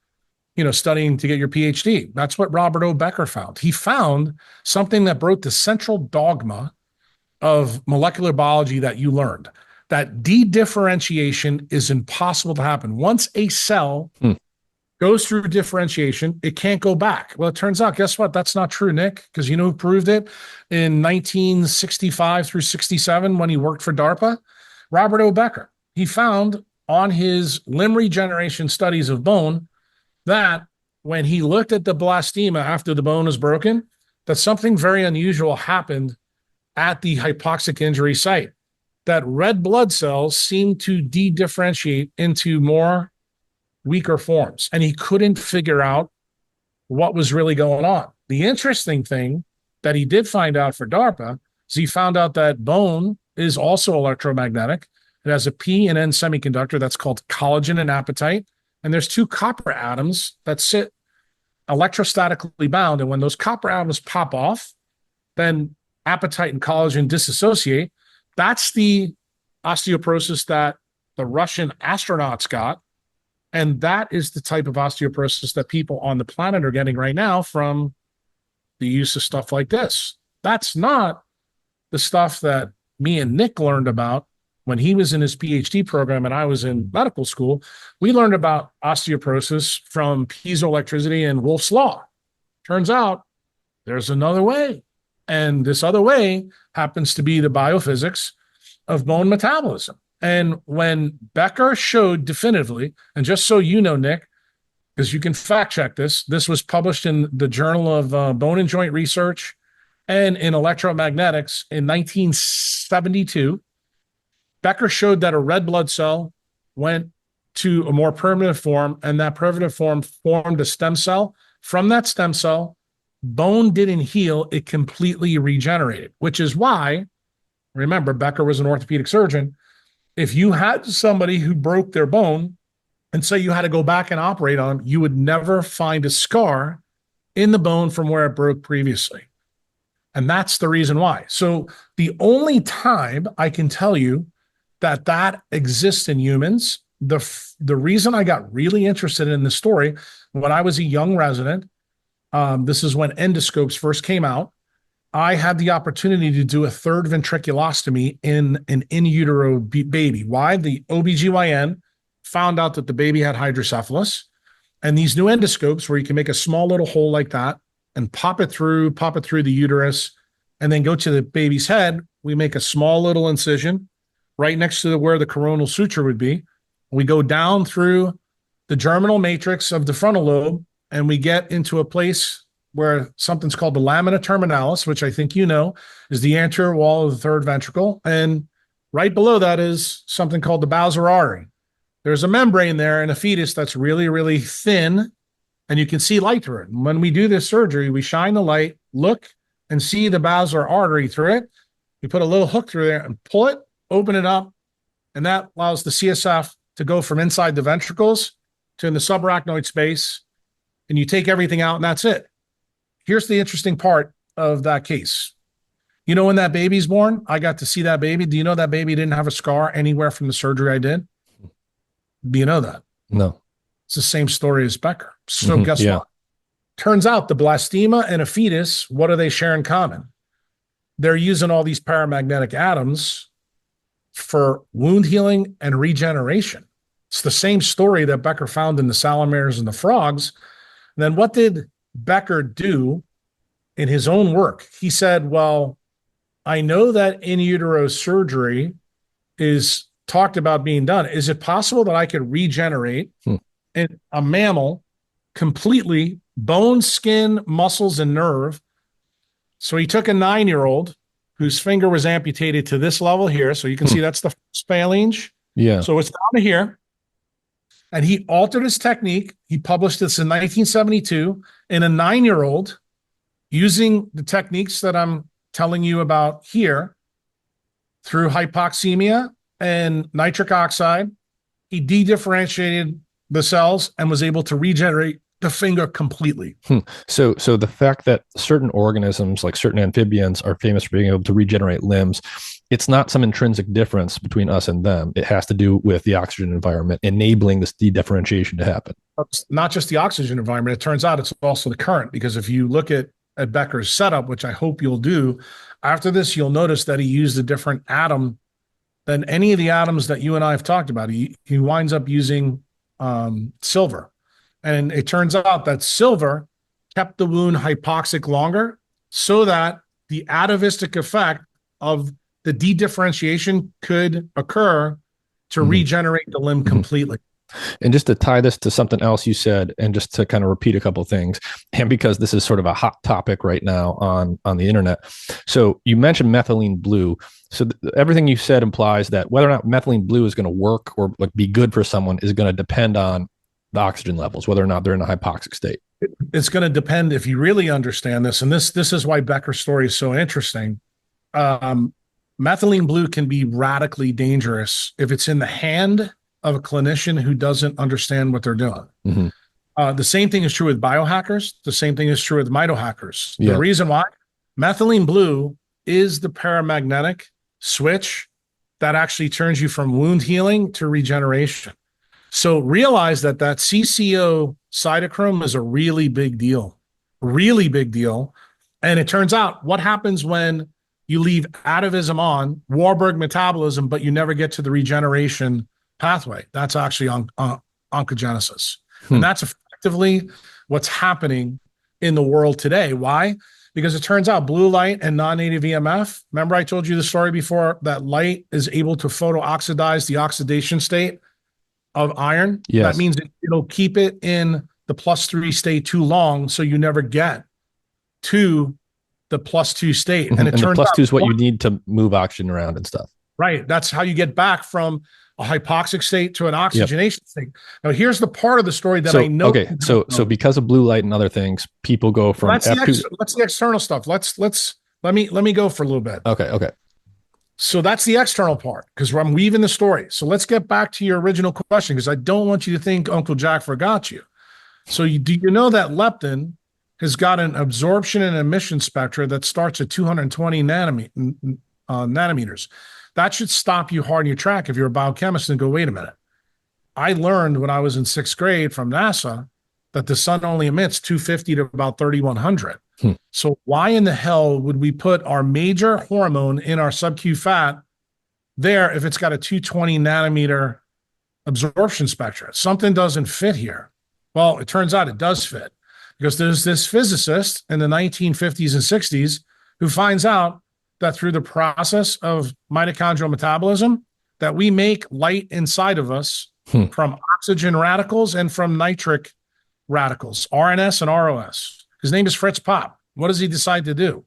studying to get your PhD. That's what Robert O. Becker found. He found something that broke the central dogma of molecular biology that you learned, that dedifferentiation is impossible to happen. Once a cell goes through differentiation, it can't go back. Well, it turns out, guess what? That's not true, Nick, because you know who proved it in 1965 through 67 when he worked for DARPA? Robert O. Becker. He found on his limb regeneration studies of bone that when he looked at the blastema after the bone was broken, that something very unusual happened at the hypoxic injury site, that red blood cells seemed to de-differentiate into more weaker forms. And he couldn't figure out what was really going on. The interesting thing that he did find out for DARPA is he found out that bone is also electromagnetic. It has a P and N semiconductor that's called collagen and apatite. And there's two copper atoms that sit electrostatically bound. And when those copper atoms pop off, then apatite and collagen disassociate. That's the osteoporosis that the Russian astronauts got. And that is the type of osteoporosis that people on the planet are getting right now from the use of stuff like this. That's not the stuff that me and Nick learned about when he was in his PhD program and I was in medical school. We learned about osteoporosis from piezoelectricity and Wolff's Law. Turns out there's another way. And this other way happens to be the biophysics of bone metabolism. And when Becker showed definitively, and just so you know, Nick, because you can fact check this, this was published in the Journal of Bone and Joint Research and in Electromagnetics in 1972. Becker showed that a red blood cell went to a more primitive form, and that primitive form formed a stem cell. From that stem cell, bone didn't heal, it completely regenerated, which is why, remember, Becker was an orthopedic surgeon. If you had somebody who broke their bone and say you had to go back and operate on them, you would never find a scar in the bone from where it broke previously. And that's the reason why. So the only time I can tell you that exists in humans, the reason I got really interested in this story, when I was a young resident, this is when endoscopes first came out, I had the opportunity to do a third ventriculostomy in an in utero baby. Why? The OBGYN found out that the baby had hydrocephalus, and these new endoscopes where you can make a small little hole like that and pop it through the uterus, and then go to the baby's head. We make a small little incision right next to where the coronal suture would be. We go down through the germinal matrix of the frontal lobe, and we get into a place where something's called the lamina terminalis, which I think you know is the anterior wall of the third ventricle. And right below that is something called the bowser artery. there's a membrane there in a fetus that's really, really thin, and you can see light through it. And when we do this surgery, we shine the light, look, and see the basilar artery through it. We put a little hook through there and pull it, open it up, and that allows the CSF to go from inside the ventricles to in the subarachnoid space, and you take everything out, and that's it. Here's the interesting part of that case. You know, when that baby's born, I got to see that baby. Do you know that baby didn't have a scar anywhere from the surgery I did? Do you know that? No. It's the same story as Becker. So guess what? Turns out the blastema and a fetus, what do they share in common? They're using all these paramagnetic atoms for wound healing and regeneration. It's the same story that Becker found in the salamanders and the frogs. And then what did Becker do in his own work? He said, well, I know that in utero surgery is talked about being done. Is it possible that I could regenerate in a mammal completely, bone, skin, muscles, and nerve? So he took a 9-year-old whose finger was amputated to this level here. So you can see that's the first phalange. Yeah. So it's down to here. And he altered his technique. He published this in 1972 in a 9-year-old using the techniques that I'm telling you about here through hypoxemia and nitric oxide. He de-differentiated the cells and was able to regenerate the finger completely. So the fact that certain organisms, like certain amphibians, are famous for being able to regenerate limbs, it's not some intrinsic difference between us and them. It has to do with the oxygen environment enabling this de-differentiation to happen. It's not just the oxygen environment. It turns out it's also the current, because if you look at Becker's setup, which I hope you'll do, after this, you'll notice that he used a different atom than any of the atoms that you and I have talked about. He winds up using silver. And it turns out that silver kept the wound hypoxic longer so that the atavistic effect of the de-differentiation could occur to regenerate the limb completely. And just to tie this to something else you said, and just to kind of repeat a couple of things, and because this is sort of a hot topic right now on the internet. So you mentioned methylene blue. So everything you said implies that whether or not methylene blue is going to work or like be good for someone is going to depend on the oxygen levels, whether or not they're in a hypoxic state. It's going to depend if you really understand this. And this is why Becker's story is so interesting. Methylene blue can be radically dangerous if it's in the hand of a clinician who doesn't understand what they're doing. The same thing is true with biohackers. The same thing is true with mitohackers. The reason why methylene blue is the paramagnetic switch that actually turns you from wound healing to regeneration. So realize that CCO cytochrome is a really big deal, And it turns out what happens when you leave atavism on, Warburg metabolism, but you never get to the regeneration pathway. That's actually oncogenesis. And that's effectively what's happening in the world today. Why? Because it turns out blue light and non-native EMF, remember I told you the story before that light is able to photo-oxidize the oxidation state of iron. Yes. That means it'll keep it in the +3 state too long, so you never get to the +2 state. And it turns out the +2 is what you need to move oxygen around and stuff. Right. That's how you get back from a hypoxic state to an oxygenation state. Now, here's the part of the story that I know. Okay. So because of blue light and other things, people go from that's the external stuff. Let me go for a little bit. Okay. So that's the external part, because I'm weaving the story. So let's get back to your original question, because I don't want you to think Uncle Jack forgot you. So do you know that leptin has got an absorption and emission spectra that starts at 220 nanometers? That should stop you hard in your track if you're a biochemist and go, wait a minute. I learned when I was in 6th grade from NASA that the sun only emits 250 to about 3100. So why in the hell would we put our major hormone in our sub-Q fat there if it's got a 220 nanometer absorption spectra? Something doesn't fit here. Well, it turns out it does fit, because there's this physicist in the 1950s and 60s who finds out that through the process of mitochondrial metabolism, that we make light inside of us from oxygen radicals and from nitric radicals, RNS and ROS. His name is Fritz Popp. What does he decide to do?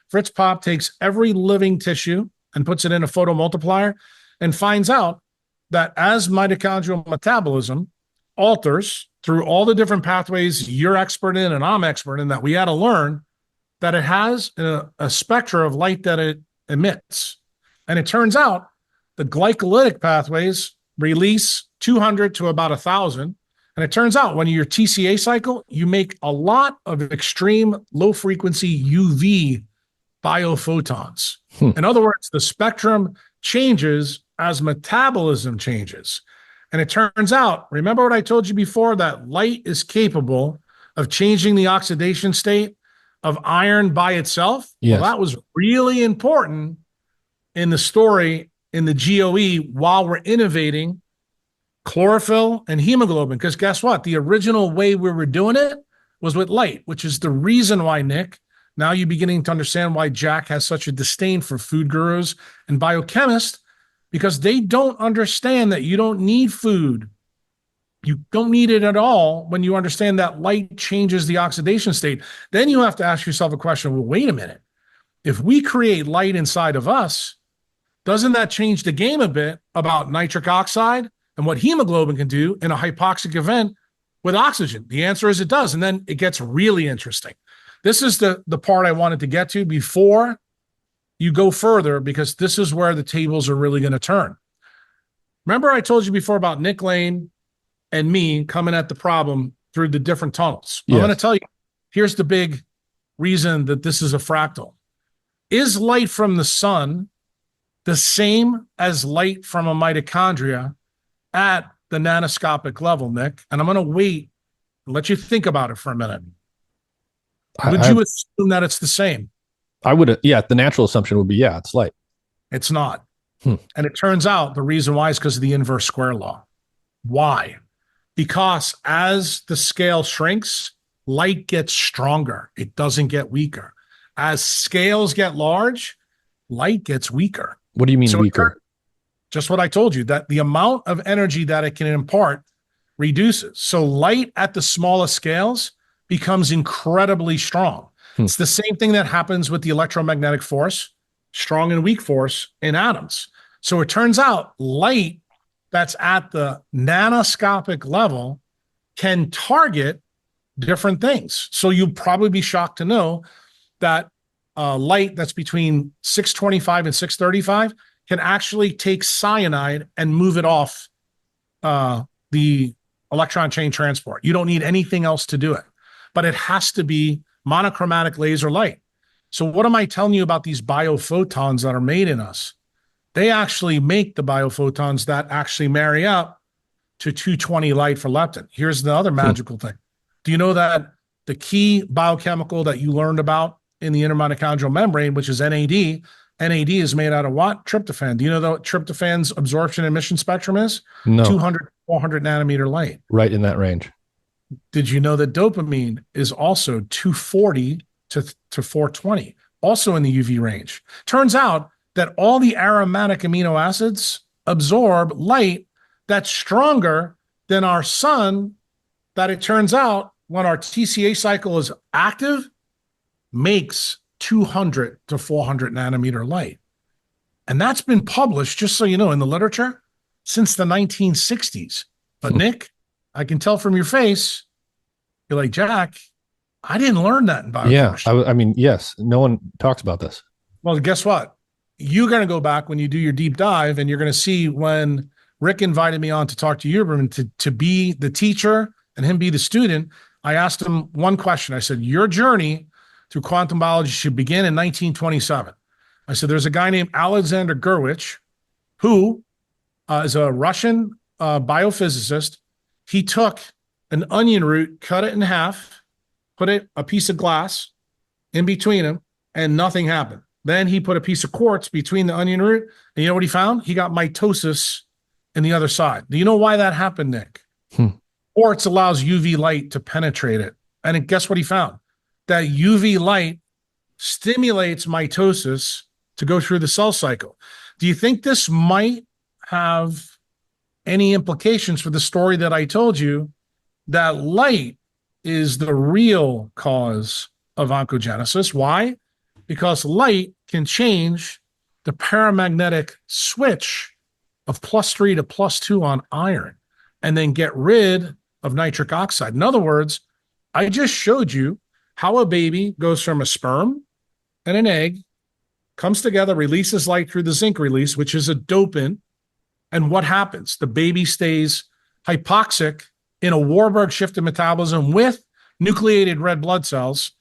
Fritz Popp takes every living tissue and puts it in a photomultiplier and finds out that as mitochondrial metabolism alters through all the different pathways you're expert in and I'm expert in, that we had to learn that it has a spectra of light that it emits. And it turns out the glycolytic pathways release 200 to about 1,000. And it turns out when your TCA cycle, you make a lot of extreme low frequency UV biophotons. In other words, the spectrum changes as metabolism changes. And it turns out, remember what I told you before, that light is capable of changing the oxidation state of iron by itself? Yes. Well, that was really important in the story in the GOE while we're innovating chlorophyll and hemoglobin. Because guess what? The original way we were doing it was with light, which is the reason why, Nick, now you're beginning to understand why Jack has such a disdain for food gurus and biochemists, because they don't understand that you don't need food. You don't need it at all when you understand that light changes the oxidation state. Then you have to ask yourself a question. Well, wait a minute. If we create light inside of us, doesn't that change the game a bit about nitric oxide and what hemoglobin can do in a hypoxic event with oxygen? The answer is it does. And then it gets really interesting. This is the part I wanted to get to before you go further, because this is where the tables are really going to turn. Remember I told you before about Nick Lane and me coming at the problem through the different tunnels. Yes. I'm going to tell you, here's the big reason that this is a fractal. Is light from the sun the same as light from a mitochondria at the nanoscopic level, Nick? And I'm going to wait and let you think about it for a minute. Would you assume that it's the same? I would, yeah. The natural assumption would be, yeah, it's light. It's not. And it turns out the reason why is because of the inverse square law. Why? Because as the scale shrinks, light gets stronger. It doesn't get weaker. As scales get large, light gets weaker. What do you mean weaker? Just what I told you, that the amount of energy that it can impart reduces. So light at the smallest scales becomes incredibly strong. It's the same thing that happens with the electromagnetic force, strong and weak force in atoms. So it turns out light that's at the nanoscopic level can target different things. So you'll probably be shocked to know that light that's between 625 and 635 can actually take cyanide and move it off the electron chain transport. You don't need anything else to do it, but it has to be monochromatic laser light. So what am I telling you about these biophotons that are made in us? They actually make the biophotons that actually marry up to 220 light for leptin. Here's the other magical thing. Do you know that the key biochemical that you learned about in the intermitochondrial membrane, which is NAD, NAD is made out of what? Tryptophan. Do you know what tryptophan's absorption emission spectrum is? No. 200, 400 nanometer light. Right in that range. Did you know that dopamine is also 240 to 420, also in the UV range? Turns out that all the aromatic amino acids absorb light that's stronger than our sun, that it turns out when our TCA cycle is active, makes 200 to 400 nanometer light. And that's been published, just so you know, in the literature since the 1960s. But Nick, I can tell from your face, you're like, Jack, I didn't learn that in biochemistry. Yeah, I mean, yes, no one talks about this. Well, guess what? You're going to go back when you do your deep dive, and you're going to see when Rick invited me on to talk to Huberman to be the teacher and him be the student. I asked him one question. I said, your journey through quantum biology should begin in 1927. I said, there's a guy named Alexander Gurwitch who is a Russian biophysicist. He took an onion root, cut it in half, put a piece of glass in between them, and nothing happened. Then he put a piece of quartz between the onion root, and you know what he found? He got mitosis in the other side. Do you know why that happened, Nick? Quartz allows UV light to penetrate it. And guess what he found? That UV light stimulates mitosis to go through the cell cycle. Do you think this might have any implications for the story that I told you, that light is the real cause of oncogenesis? Why? Because light can change the paramagnetic switch of +3 to +2 on iron and then get rid of nitric oxide. In other words, I just showed you how a baby goes from a sperm and an egg, comes together, releases light through the zinc release, which is a dopant. And what happens? The baby stays hypoxic in a Warburg shifted metabolism with nucleated red blood cells.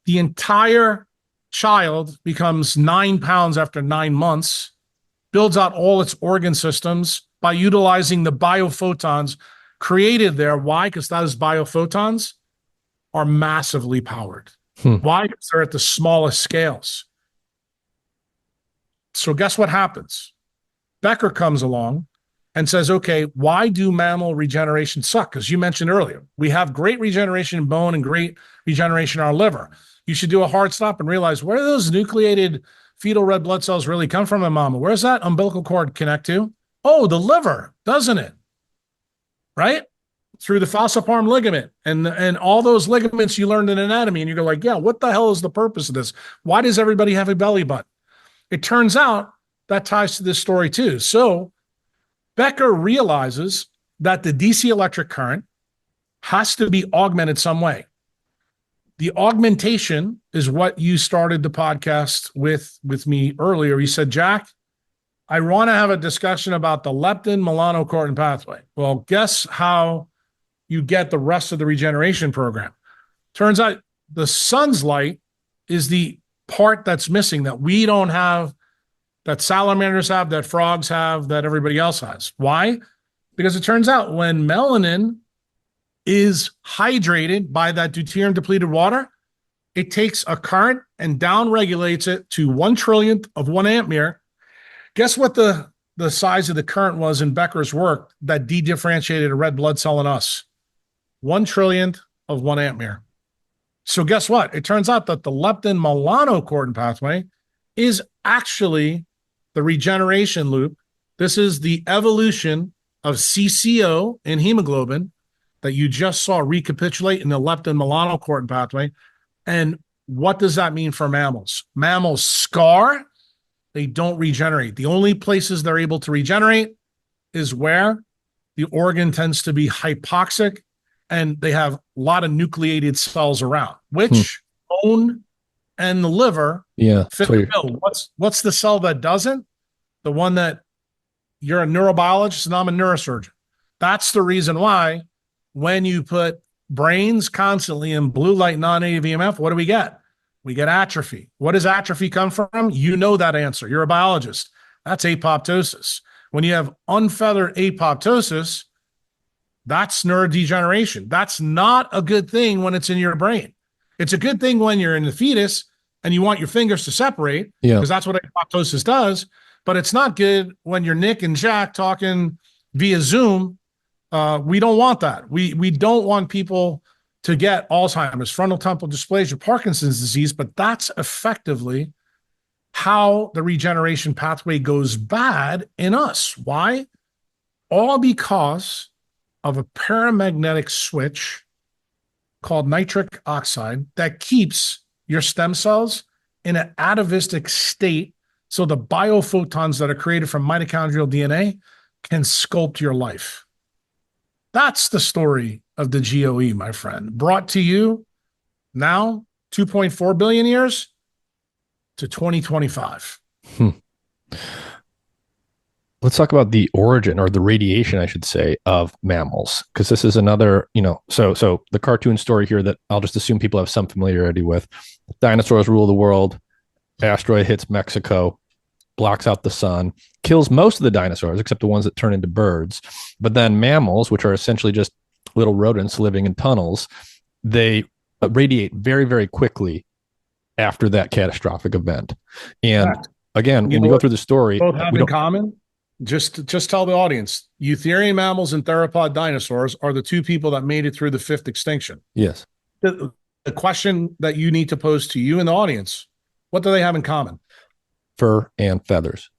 The entire child becomes 9 pounds after 9 months, builds out all its organ systems by utilizing the biophotons created there. Why? Because those biophotons are massively powered. Why? Because they're at the smallest scales. So guess what happens? Becker comes along and says, okay, why do mammal regeneration suck? Because you mentioned earlier, we have great regeneration in bone and great regeneration in our liver. You should do a hard stop and realize, where do those nucleated fetal red blood cells really come from in mama? Where's that umbilical cord connect to? Oh, the liver, doesn't it? Right? Through the falciparum ligament and all those ligaments you learned in anatomy. And you go like, yeah, what the hell is the purpose of this? Why does everybody have a belly button? It turns out that ties to this story too. So Becker realizes that the DC electric current has to be augmented some way. The augmentation is what you started the podcast with me earlier. You said, Jack, I want to have a discussion about the leptin-melanocortin pathway. Well, guess how you get the rest of the regeneration program. Turns out the sun's light is the part that's missing that we don't have, that salamanders have, that frogs have, that everybody else has. Why? Because it turns out when melanin is hydrated by that deuterium-depleted water, it takes a current and down-regulates it to 1/1,000,000th of 1 ampere. Guess what the size of the current was in Becker's work that dedifferentiated a red blood cell in us? 1/1,000,000th of 1 ampere. So guess what? It turns out that the leptin-melanocortin pathway is actually the regeneration loop. This is the evolution of CCO in hemoglobin that you just saw recapitulate in the leptin-melanocortin pathway. And what does that mean for mammals? Mammals scar, they don't regenerate. The only places they're able to regenerate is where the organ tends to be hypoxic and they have a lot of nucleated cells around, which bone and the liver fit the bill. What's the cell that doesn't? The one that you're a neurobiologist and I'm a neurosurgeon. That's the reason why when you put brains constantly in blue light non-native EMF, what do we get? We get atrophy. What does atrophy come from? You know that answer. You're a biologist. That's apoptosis. When you have unfeathered apoptosis, that's neurodegeneration. That's not a good thing when it's in your brain. It's a good thing when you're in the fetus and you want your fingers to separate, because that's what apoptosis does. But it's not good when you're Nick and Jack talking via Zoom. We don't want that. We don't want people to get Alzheimer's, frontal temporal dysplasia, Parkinson's disease, but that's effectively how the regeneration pathway goes bad in us. Why? All because of a paramagnetic switch called nitric oxide that keeps your stem cells in an atavistic state so the biophotons that are created from mitochondrial DNA can sculpt your life. That's the story of the GOE, my friend. Brought to you now, 2.4 billion years to 2025. Let's talk about the origin, or the radiation, I should say, of mammals, because this is another, so the cartoon story here that I'll just assume people have some familiarity with. Dinosaurs rule the world. Asteroid hits Mexico, blocks out the sun, kills most of the dinosaurs except the ones that turn into birds. But then mammals, which are essentially just little rodents living in tunnels, they radiate very, very quickly after that catastrophic event. And again, when we go through the story, both have in common. Just tell the audience, eutherian mammals and theropod dinosaurs are the two people that made it through the 5th extinction. Yes. The question that you need to pose to you and the audience, what do they have in common? Fur and feathers.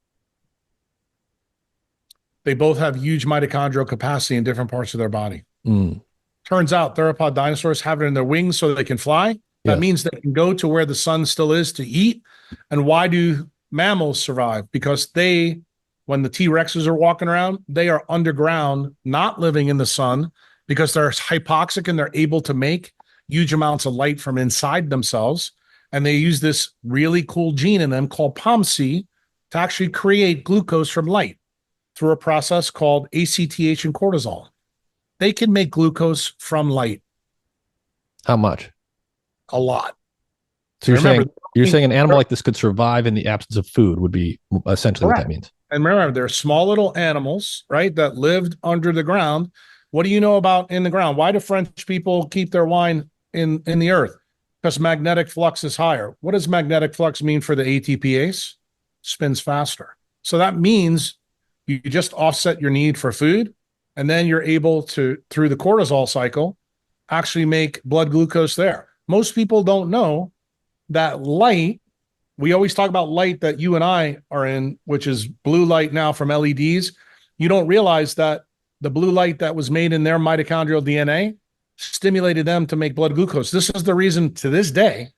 They both have huge mitochondrial capacity in different parts of their body. Turns out theropod dinosaurs have it in their wings so that they can fly. That means they can go to where the sun still is to eat. And why do mammals survive? Because they when the T-Rexes are walking around, they are underground, not living in the sun because they're hypoxic and they're able to make huge amounts of light from inside themselves. And they use this really cool gene in them called POMC to actually create glucose from light through a process called ACTH and cortisol. They can make glucose from light. How much? A lot. So you're saying an animal like this could survive in the absence of food would be essentially Correct. what that means. And remember, they're small little animals, right, that lived under the ground. What do you know about in the ground? Why do French people keep their wine in the earth? Because magnetic flux is higher. What does magnetic flux mean for the ATPase? Spins faster. So that means you just offset your need for food, and then you're able to, through the cortisol cycle, actually make blood glucose there. Most people don't know that light, we always talk about light that you and I are in, which is blue light now from LEDs. You don't realize that the blue light that was made in their mitochondrial DNA stimulated them to make blood glucose. This is the reason to this day,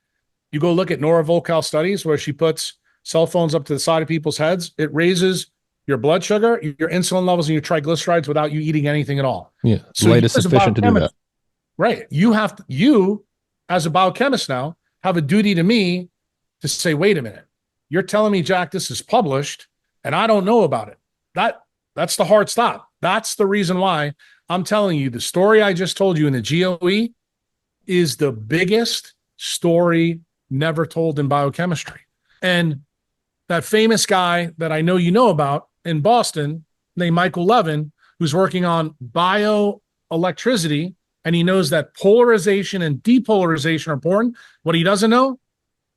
you go look at Nora Volkow studies where she puts cell phones up to the side of people's heads. It raises your blood sugar, your insulin levels, and your triglycerides without you eating anything at all. Yeah, so light is sufficient to do that. Right. You as a biochemist now have a duty to me to say, wait a minute, you're telling me, Jack, this is published and I don't know about it. That's the hard stop. That's the reason why I'm telling you the story I just told you in the GOE is the biggest story never told in biochemistry. And that famous guy that I know you know about in Boston named Michael Levin, who's working on bioelectricity, and he knows that polarization and depolarization are important. What he doesn't know,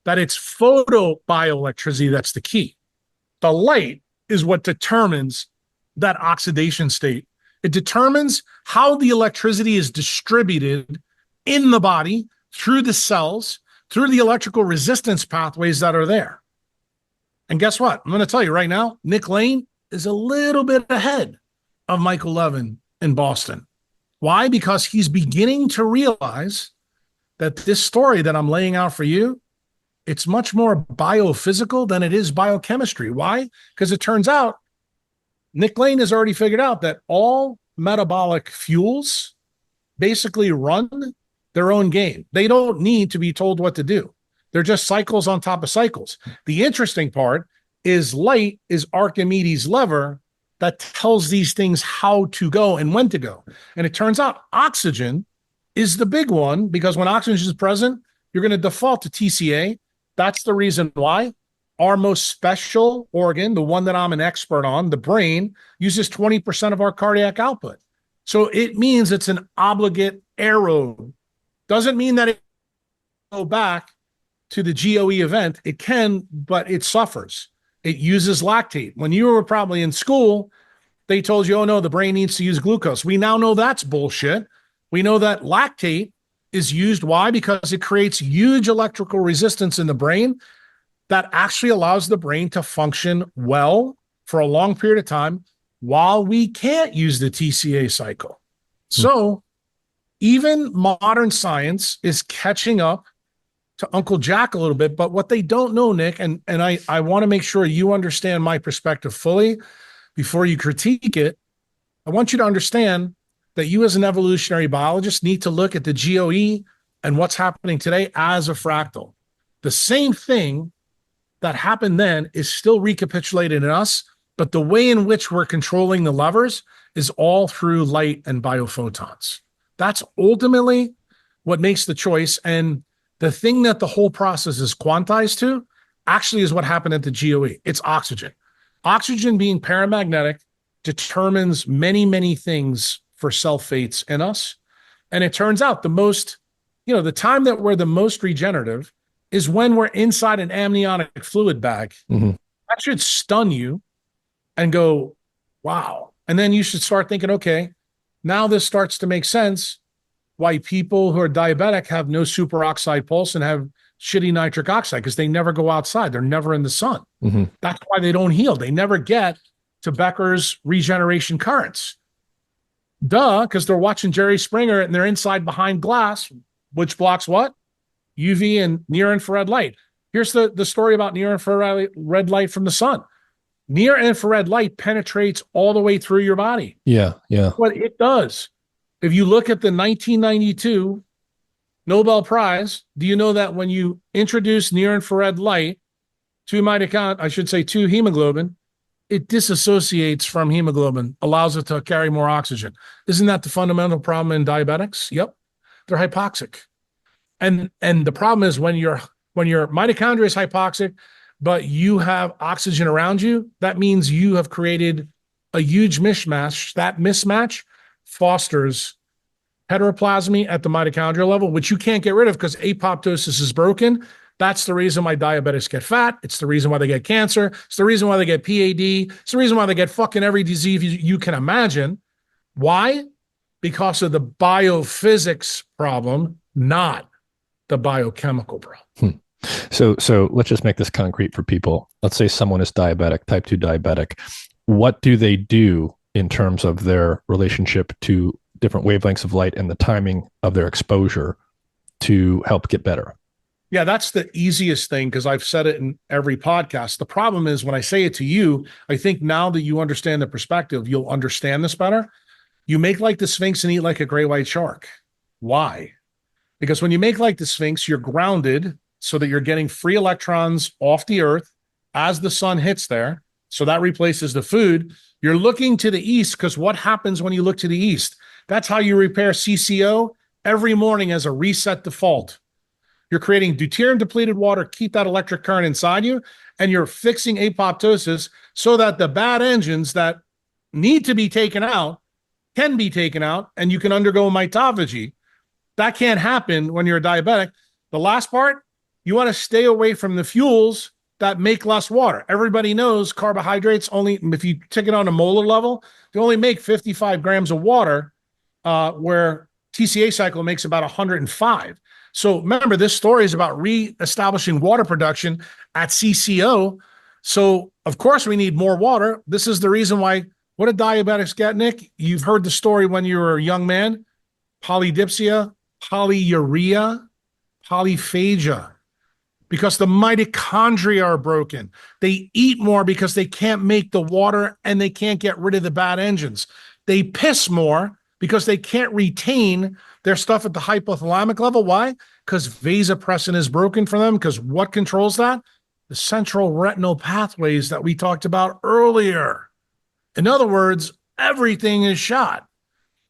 that it's photobioelectricity that's the key. The light is what determines that oxidation state. It determines how the electricity is distributed in the body through the cells, through the electrical resistance pathways that are there. And guess what? I'm going to tell you right now, Nick Lane is a little bit ahead of Michael Levin in Boston. Why? Because he's beginning to realize that this story that I'm laying out for you, it's much more biophysical than it is biochemistry. Why? Because it turns out Nick Lane has already figured out that all metabolic fuels basically run their own game. They don't need to be told what to do. They're just cycles on top of cycles. The interesting part is light is Archimedes' lever that tells these things how to go and when to go. And it turns out oxygen is the big one because when oxygen is present, you're going to default to TCA. That's the reason why our most special organ, the one that I'm an expert on, the brain, uses 20% of our cardiac output. So it means it's an obligate aerobe. Doesn't mean that it go back to the GOE event. It can, but it suffers. It uses lactate. When you were probably in school, they told you, oh no, the brain needs to use glucose. We now know that's bullshit. We know that lactate is used. Why? Because it creates huge electrical resistance in the brain that actually allows the brain to function well for a long period of time while we can't use the TCA cycle. So even modern science is catching up to Uncle Jack a little bit, but what they don't know, Nick, and I want to make sure you understand my perspective fully before you critique it. I want you to understand that you as an evolutionary biologist need to look at the GOE and what's happening today as a fractal. The same thing that happened then is still recapitulated in us, but the way in which we're controlling the levers is all through light and biophotons. That's ultimately what makes the choice. And the thing that the whole process is quantized to actually is what happened at the GOE. It's oxygen. Oxygen being paramagnetic determines many, many things for cell fates in us. And it turns out the time that we're the most regenerative is when we're inside an amniotic fluid bag. Mm-hmm. That should stun you and go, wow. And then you should start thinking, okay, now this starts to make sense why people who are diabetic have no superoxide pulse and have shitty nitric oxide because they never go outside. They're never in the sun. Mm-hmm. That's why they don't heal. They never get to Becker's regeneration currents. Because they're watching Jerry Springer and they're inside behind glass, which blocks what? UV and near infrared light. Here's the story about near infrared light from the sun. Near infrared light penetrates all the way through your body. Yeah. Yeah. What it does. If you look at the 1992 Nobel Prize, do you know that when you introduce near infrared light to to hemoglobin, it disassociates from hemoglobin, allows it to carry more oxygen. Isn't that the fundamental problem in diabetics? Yep. They're hypoxic. And the problem is when your mitochondria is hypoxic, but you have oxygen around you, that means you have created a huge mismatch. That mismatch fosters heteroplasmy at the mitochondrial level, which you can't get rid of because apoptosis is broken. That's the reason why diabetics get fat. It's the reason why they get cancer. It's the reason why they get PAD. It's the reason why they get fucking every disease you can imagine. Why? Because of the biophysics problem, not the biochemical problem. So let's just make this concrete for people. Let's say someone is diabetic, type 2 diabetic. What do they do in terms of their relationship to different wavelengths of light and the timing of their exposure to help get better? Yeah, that's the easiest thing because I've said it in every podcast. The problem is when I say it to you, I think now that you understand the perspective, you'll understand this better. You make like the Sphinx and eat like a great white shark. Why? Because when you make like the Sphinx, you're grounded so that you're getting free electrons off the earth as the sun hits there. So that replaces the food. You're looking to the east because what happens when you look to the east? That's how you repair CCO every morning as a reset default. You're creating deuterium-depleted water, keep that electric current inside you, and you're fixing apoptosis so that the bad engines that need to be taken out can be taken out, and you can undergo mitophagy. That can't happen when you're a diabetic. The last part, you want to stay away from the fuels that make less water. Everybody knows carbohydrates only, if you take it on a molar level, they only make 55 grams of water, where TCA cycle makes about 105. So remember, this story is about re-establishing water production at CCO. So of course we need more water. This is the reason why, what did diabetics get, Nick? You've heard the story when you were a young man, polydipsia, polyuria, polyphagia, because the mitochondria are broken. They eat more because they can't make the water and they can't get rid of the bad engines. They piss more because they can't retain their stuff at the hypothalamic level. Why? Because vasopressin is broken for them. Because what controls that? The central retinal pathways that we talked about earlier. In other words, everything is shot.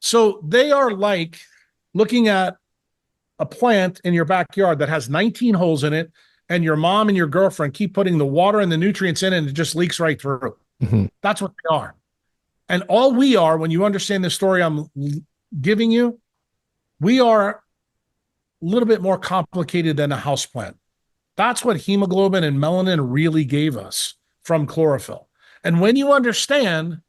So they are like looking at a plant in your backyard that has 19 holes in it, and your mom and your girlfriend keep putting the water and the nutrients in, and it just leaks right through. Mm-hmm. That's what they are. And all we are, when you understand the story I'm giving you, we are a little bit more complicated than a houseplant. That's what hemoglobin and melanin really gave us from chlorophyll. And when you understand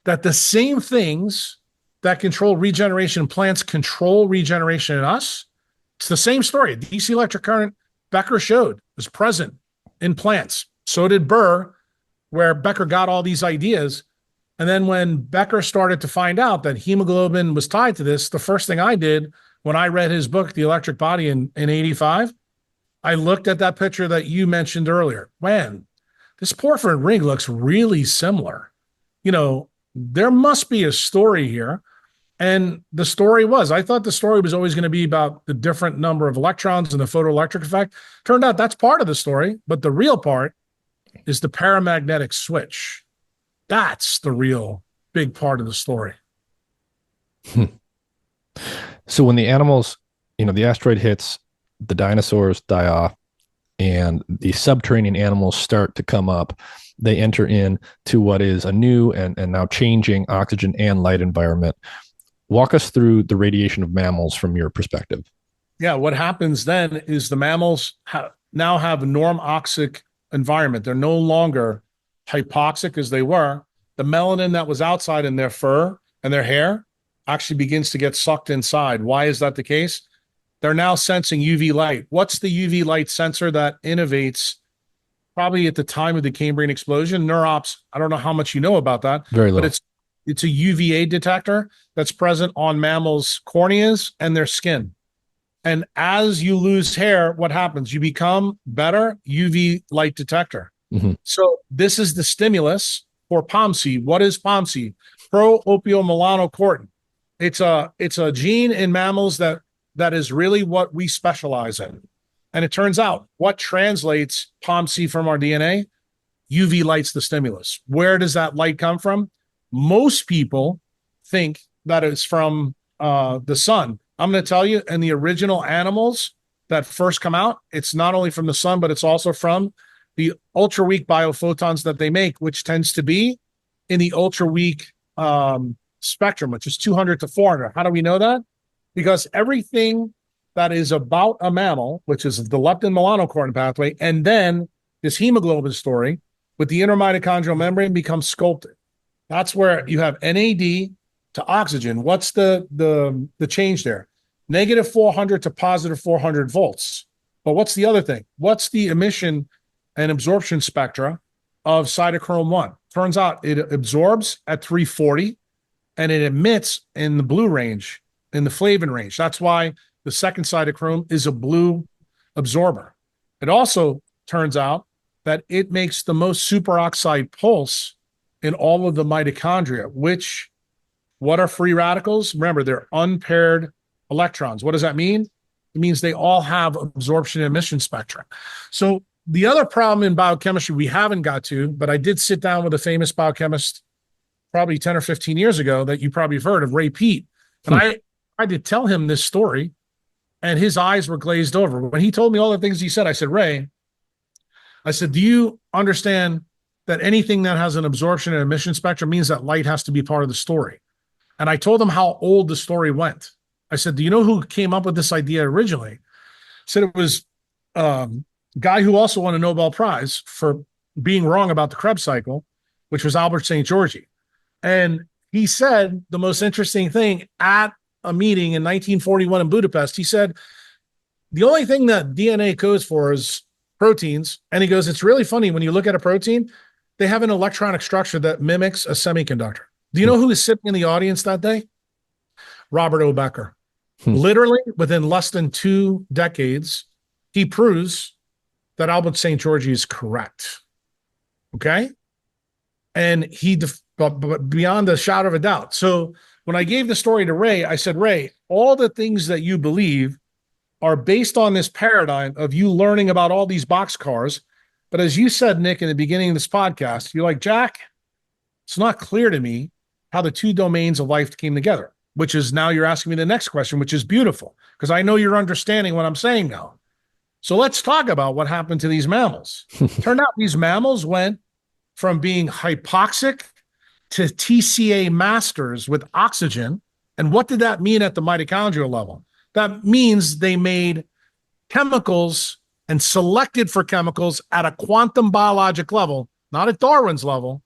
that the same things that control regeneration in plants control regeneration in us, it's the same story. DC electric current, Becker showed, was present in plants. So did Burr, where Becker got all these ideas. And then when Becker started to find out that hemoglobin was tied to this, the first thing I did when I read his book, The Electric Body, in 85, I looked at that picture that you mentioned earlier. Man, this porphyrin ring looks really similar. You know, there must be a story here. And the story was, I thought the story was always going to be about the different number of electrons and the photoelectric effect. Turned out that's part of the story, but the real part is the paramagnetic switch. That's the real big part of the story. So when the animals, the asteroid hits, the dinosaurs die off, and the subterranean animals start to come up, they enter into what is a new and now changing oxygen and light environment. Walk us through the radiation of mammals from your perspective. Yeah, what happens then is the mammals now have a normoxic environment. They're no longer hypoxic as they were. The melanin that was outside in their fur and their hair actually begins to get sucked inside. Why is that the case? They're now sensing UV light. What's the UV light sensor that innovates probably at the time of the Cambrian explosion? Neurops, I don't know how much you know about that. Very little. But it's a UVA detector that's present on mammals' corneas and their skin. And as you lose hair, what happens? You become better UV light detector. Mhm. So this is the stimulus for POMC. What is POMC? Pro-opiomelanocortin. It's a gene in mammals that is really what we specialize in. And it turns out what translates POMC from our DNA? UV light's the stimulus. Where does that light come from? Most people think that it's from the sun. I'm going to tell you, in the original animals that first come out, it's not only from the sun, but it's also from the ultra weak biophotons that they make, which tends to be in the ultra weak spectrum, which is 200 to 400. How do we know that? Because everything that is about a mammal, which is the leptin-melanocortin pathway, and then this hemoglobin story with the inner mitochondrial membrane becomes sculpted. That's where you have NAD to oxygen. What's the change there? Negative 400 to positive 400 volts. But what's the other thing? What's the emission and absorption spectra of cytochrome 1? Turns out it absorbs at 340 and it emits in the blue range, in the flavin range. That's why the second cytochrome is a blue absorber. It also turns out that it makes the most superoxide pulse in all of the mitochondria, which, what are free radicals? Remember, they're unpaired electrons. What does that mean? It means they all have absorption and emission spectra. So the other problem in biochemistry we haven't got to, but I did sit down with a famous biochemist probably 10 or 15 years ago that you probably have heard of, Ray Peat. And I tried to tell him this story, and his eyes were glazed over. When he told me all the things he said, I said, Ray, I said, do you understand that anything that has an absorption and emission spectrum means that light has to be part of the story? And I told him how old the story went. I said, do you know who came up with this idea originally? I said it was a guy who also won a Nobel Prize for being wrong about the Krebs cycle, which was Albert St. Georgi. And he said the most interesting thing at a meeting in 1941 in Budapest. He said, the only thing that DNA codes for is proteins. And he goes, it's really funny when you look at a protein, they have an electronic structure that mimics a semiconductor. Do you know who was sitting in the audience that day? Robert O. Becker. Literally within less than 2 decades, he proves that Albert St. Georgi is correct. Okay. And but beyond a shadow of a doubt. So when I gave the story to Ray, I said, Ray, all the things that you believe are based on this paradigm of you learning about all these boxcars. But as you said, Nick, in the beginning of this podcast, you're like, Jack, it's not clear to me how the two domains of life came together, which is now you're asking me the next question, which is beautiful, because I know you're understanding what I'm saying now. So let's talk about what happened to these mammals. Turned out these mammals went from being hypoxic to TCA masters with oxygen. And what did that mean at the mitochondrial level? That means they made chemicals and selected for chemicals at a quantum biologic level, not at Darwin's level,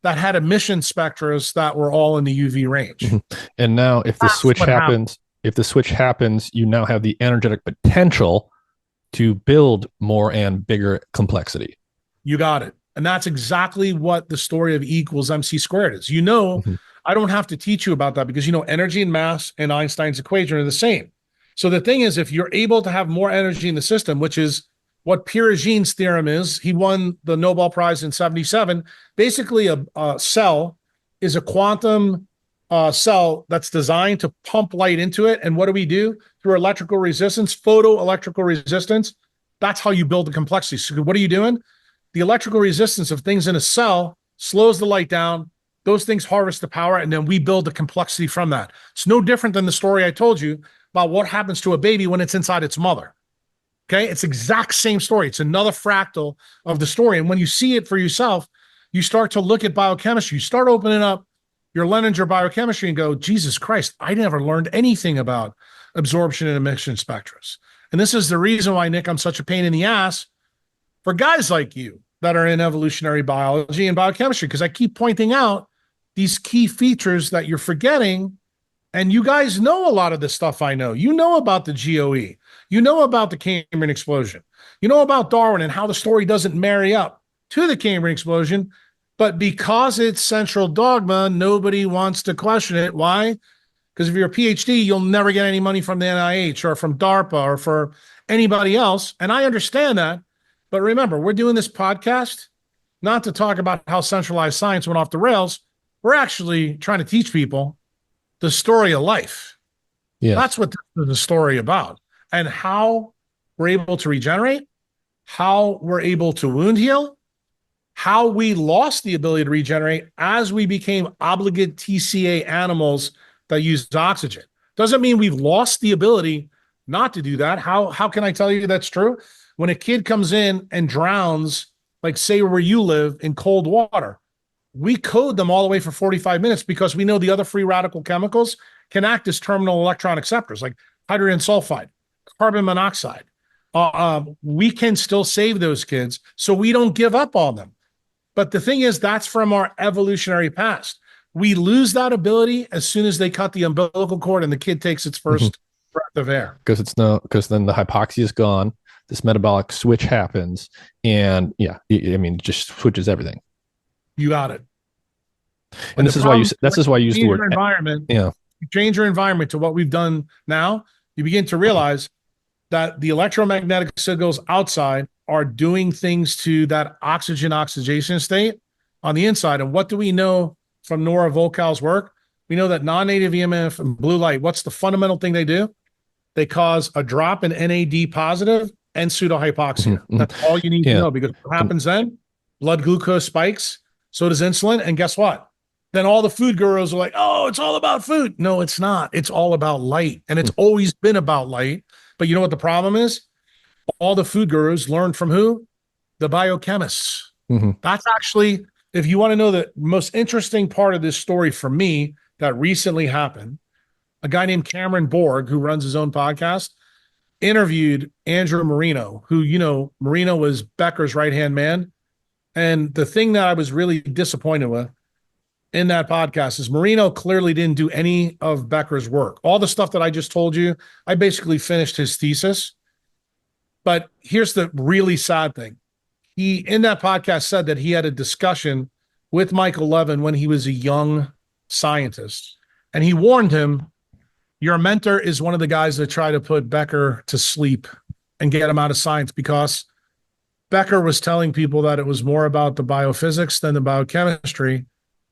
that had emission spectras that were all in the UV range. And now if the switch happens, you now have the energetic potential to build more and bigger complexity. You got it. And that's exactly what the story of E equals MC squared is. You know, I don't have to teach you about that because, you know, energy and mass and Einstein's equation are the same. So the thing is, if you're able to have more energy in the system, which is what Pirigin's theorem is, he won the Nobel Prize in 77. Basically, a cell is a quantum cell that's designed to pump light into it. And what do we do? Through electrical resistance, photoelectrical resistance, that's how you build the complexity. So what are you doing? The electrical resistance of things in a cell slows the light down. Those things harvest the power, and then we build the complexity from that. It's no different than the story I told you about what happens to a baby when it's inside its mother. Okay, it's exact same story. It's another fractal of the story. And when you see it for yourself, you start to look at biochemistry. You start opening up your Leninger biochemistry and go, Jesus Christ, I never learned anything about absorption and emission spectras. And this is the reason why, Nick, I'm such a pain in the ass for guys like you that are in evolutionary biology and biochemistry, because I keep pointing out these key features that you're forgetting. And you guys know a lot of the stuff I know. You know about the GOE. You know about the Cambrian Explosion. You know about Darwin and how the story doesn't marry up to the Cambrian Explosion. But because it's central dogma, nobody wants to question it. Why? Because if you're a PhD, you'll never get any money from the NIH or from DARPA or for anybody else. And I understand that. But remember, we're doing this podcast not to talk about how centralized science went off the rails. We're actually trying to teach people the story of life. That's Yes. what this is a story about, and how we're able to regenerate, how we're able to wound heal, how we lost the ability to regenerate as we became obligate TCA animals that used oxygen. Doesn't mean we've lost the ability not to do that. How can I tell you that's true? When a kid comes in and drowns, like say where you live, in cold water, we code them all the way for 45 minutes because we know the other free radical chemicals can act as terminal electron acceptors, like hydrogen sulfide, carbon monoxide. We can still save those kids, so we don't give up on them. But the thing is, that's from our evolutionary past. We lose that ability as soon as they cut the umbilical cord and the kid takes its first breath of air. Because then the hypoxia is gone, this metabolic switch happens, and yeah, I mean, it just switches everything. You got it. And this is why you use the word environment. Yeah. You change your environment to what we've done now, you begin to realize that the electromagnetic signals outside are doing things to that oxygenation state on the inside. And what do we know from Nora Volkow's work? We know that non-native EMF and blue light, what's the fundamental thing they do? They cause a drop in NAD positive and pseudohypoxia. That's all you need to know, because what happens then? Blood glucose spikes, so does insulin, and guess what? Then all the food gurus are like, oh, it's all about food. No, it's not. It's all about light, and it's always been about light. But you know what the problem is? All the food gurus learned from who? The biochemists. That's actually, if you want to know the most interesting part of this story for me that recently happened, a guy named Cameron Borg, who runs his own podcast, interviewed Andrew Marino, who, you know, Marino was Becker's right-hand man. And the thing that I was really disappointed with in that podcast is Marino clearly didn't do any of Becker's work. All the stuff that I just told you, I basically finished his thesis. But here's the really sad thing. He, in that podcast, said that he had a discussion with Michael Levin when he was a young scientist. And he warned him, your mentor is one of the guys that try to put Becker to sleep and get him out of science, because Becker was telling people that it was more about the biophysics than the biochemistry.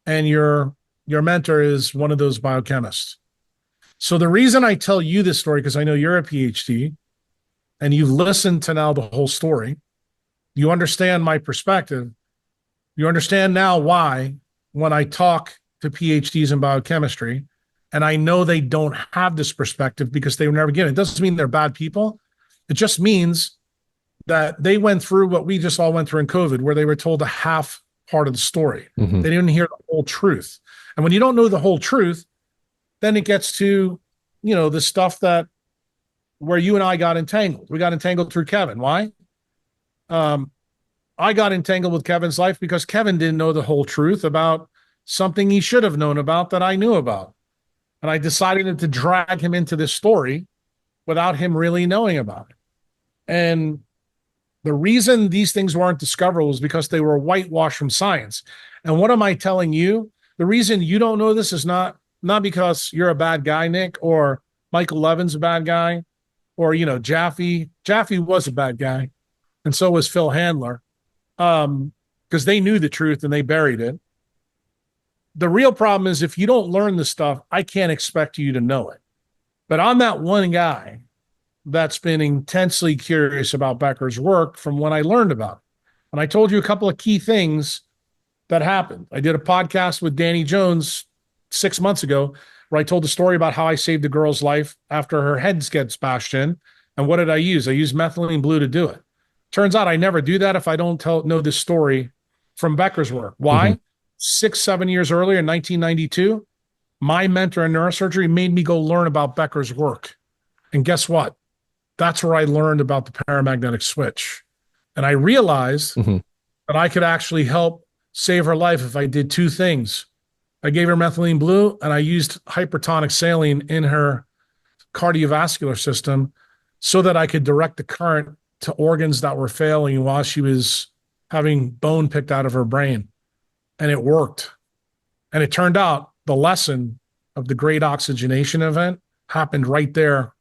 And your mentor is one of those biochemists. So the reason I tell you this story, because I know you're a PhD and you've listened to now the whole story, you understand my perspective. You understand now why, when I talk to PhDs in biochemistry, and I know they don't have this perspective because they were never given. It doesn't mean they're bad people. It just means that they went through what we just all went through in COVID, where they were told a half part of the story. They didn't hear the whole truth. And when you don't know the whole truth, then it gets to, you know, the stuff that where you and I got entangled. We got entangled through Kevin. Why? I got entangled with Kevin's life because Kevin didn't know the whole truth about something he should have known about that I knew about. And I decided to drag him into this story without him really knowing about it. And the reason these things weren't discoverable is because they were whitewashed from science. And what am I telling you? The reason you don't know this is not because you're a bad guy, Nick, or Michael Levin's a bad guy, or, you know, Jaffe. Jaffe was a bad guy, and so was Phil Handler, because they knew the truth and they buried it. The real problem is, if you don't learn the stuff, I can't expect you to know it. But I'm that one guy that's been intensely curious about Becker's work from when I learned about it. And I told you a couple of key things that happened. I did a podcast with Danny Jones 6 months ago where I told the story about how I saved a girl's life after her head gets bashed in. And what did I use? I used methylene blue to do it. Turns out I never do that if I don't know this story from Becker's work. Why? 6, 7 years earlier in 1992, my mentor in neurosurgery made me go learn about Becker's work. And guess what? That's where I learned about the paramagnetic switch. And I realized that I could actually help save her life if I did two things. I gave her methylene blue, and I used hypertonic saline in her cardiovascular system so that I could direct the current to organs that were failing while she was having bone picked out of her brain. And it worked. And it turned out the lesson of the Great Oxygenation Event happened right there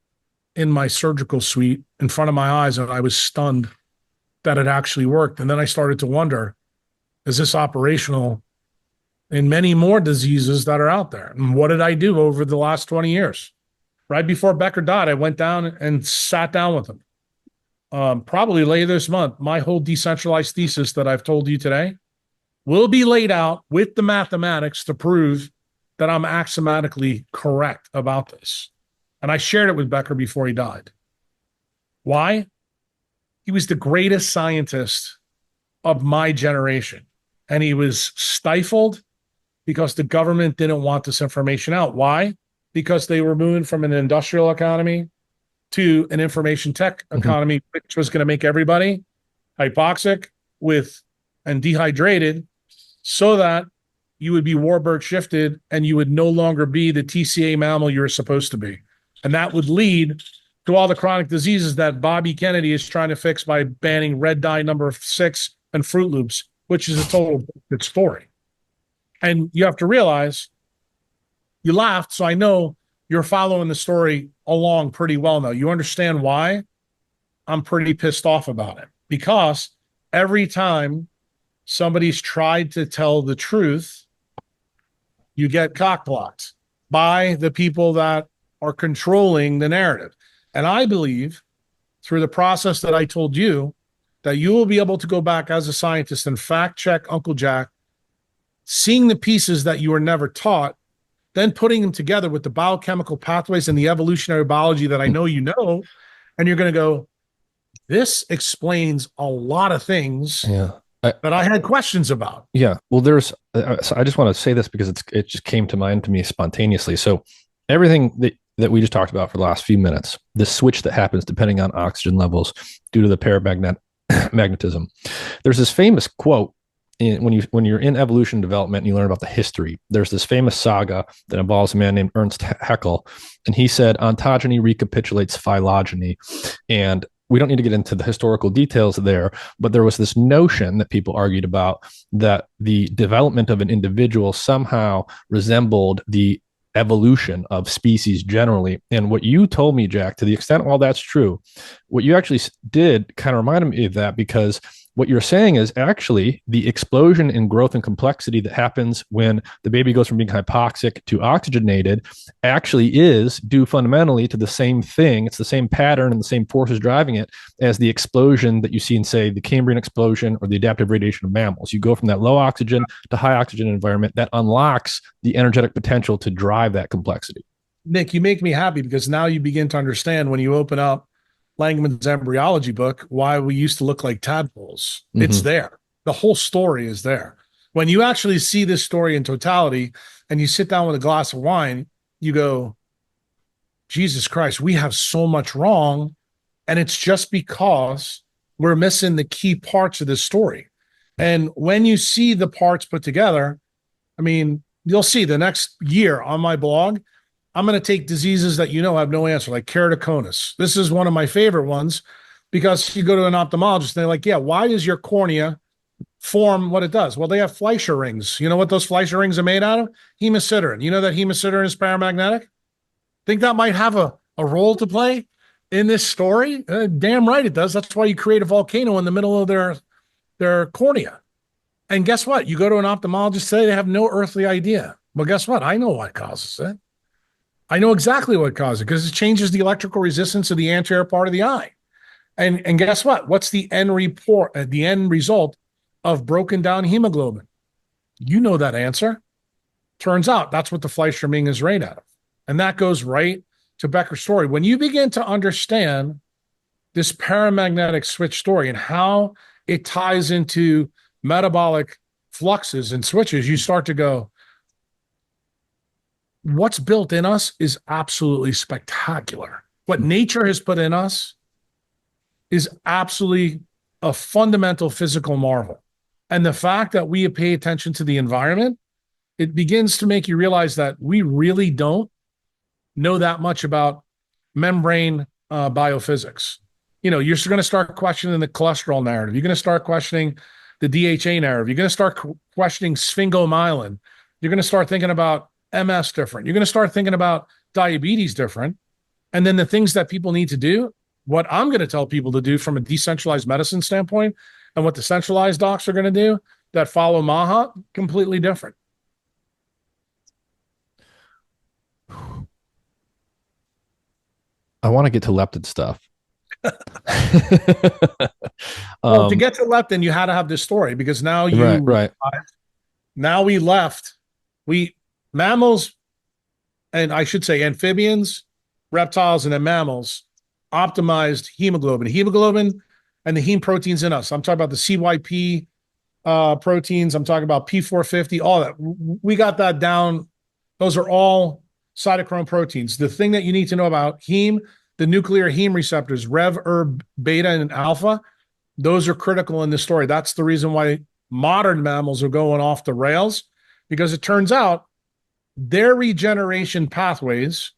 in my surgical suite in front of my eyes, and I was stunned that it actually worked. And then I started to wonder, is this operational in many more diseases that are out there? And what did I do over the last 20 years? Right before Becker died, I went down and sat down with him. Probably later this month, my whole decentralized thesis that I've told you today will be laid out with the mathematics to prove that I'm axiomatically correct about this. And I shared it with Becker before he died. Why? He was the greatest scientist of my generation. And he was stifled because the government didn't want this information out. Why? Because they were moving from an industrial economy to an information tech economy, which was going to make everybody hypoxic and dehydrated, so that you would be Warburg shifted and you would no longer be the TCA mammal you're supposed to be. And that would lead to all the chronic diseases that Bobby Kennedy is trying to fix by banning red dye number 6 and Fruit Loops, which is a total good story. And you have to realize, you laughed, so I know you're following the story along pretty well now. You understand why I'm pretty pissed off about it. Because every time somebody's tried to tell the truth, you get cockblocked by the people that are controlling the narrative. And I believe through the process that I told you, that you will be able to go back as a scientist and fact check Uncle Jack, seeing the pieces that you were never taught, then putting them together with the biochemical pathways and the evolutionary biology that I know you know, and you're going to go, this explains a lot of things that I had questions about. Yeah. Well, so I just want to say this because it just came to mind to me spontaneously. So everything that we just talked about for the last few minutes, the switch that happens depending on oxygen levels due to the paramagnetism. There's this famous quote when you're in evolution development and you learn about the history. There's this famous saga that involves a man named Ernst Haeckel, and he said ontogeny recapitulates phylogeny. And we don't need to get into the historical details there, but there was this notion that people argued about that the development of an individual somehow resembled the evolution of species generally. And what you told me, Jack, to the extent all that's true, what you actually did kind of reminded me of that, because what you're saying is actually the explosion in growth and complexity that happens when the baby goes from being hypoxic to oxygenated actually is due fundamentally to the same thing. It's the same pattern and the same forces driving it as the explosion that you see in, say, the Cambrian explosion or the adaptive radiation of mammals. You go from that low oxygen to high oxygen environment that unlocks the energetic potential to drive that complexity. Nick, you make me happy because now you begin to understand when you open up Langman's embryology book, why we used to look like tadpoles. Mm-hmm. It's there. The whole story is there. When you actually see this story in totality and you sit down with a glass of wine, you go, Jesus Christ, we have so much wrong. And it's just because we're missing the key parts of this story. And when you see the parts put together, I mean, you'll see the next year on my blog, I'm going to take diseases that have no answer, like keratoconus. This is one of my favorite ones because you go to an ophthalmologist and they're like, yeah, why does your cornea form what it does? Well, they have Fleischer rings. You know what those Fleischer rings are made out of? Hemosiderin. You know that hemosiderin is paramagnetic? Think that might have a role to play in this story? Damn right it does. That's why you create a volcano in the middle of their cornea. And guess what? You go to an ophthalmologist today, they have no earthly idea. Well, guess what? I know what causes it. I know exactly what causes it because it changes the electrical resistance of the anterior part of the eye. And guess what? What's the end result of broken down hemoglobin? You know that answer. Turns out that's what the Fleischer ring is made out of. And that goes right to Becker's story. When you begin to understand this paramagnetic switch story and how it ties into metabolic fluxes and switches, you start to go, what's built in us is absolutely spectacular. What nature has put in us is absolutely a fundamental physical marvel. And the fact that we pay attention to the environment, it begins to make you realize that we really don't know that much about membrane biophysics. You're going to start questioning the cholesterol narrative. You're going to start questioning the DHA narrative. You're going to start questioning sphingomyelin. You're going to start thinking about MS different. You're going to start thinking about diabetes different. And then the things that people need to do, what I'm going to tell people to do from a decentralized medicine standpoint and what the centralized docs are going to do, that follow MAHA, completely different. I want to get to leptin stuff. Well, to get to leptin, you had to have this story because Right. now we left, we mammals, and I should say amphibians, reptiles, and then mammals optimized hemoglobin, and the heme proteins in us. I'm talking about the CYP proteins. I'm talking about P450, all that. We got that down. Those are all cytochrome proteins. The thing that you need to know about heme, the nuclear heme receptors, Rev, Erb, Beta, and Alpha, those are critical in this story. That's the reason why modern mammals are going off the rails, because it turns out their regeneration pathways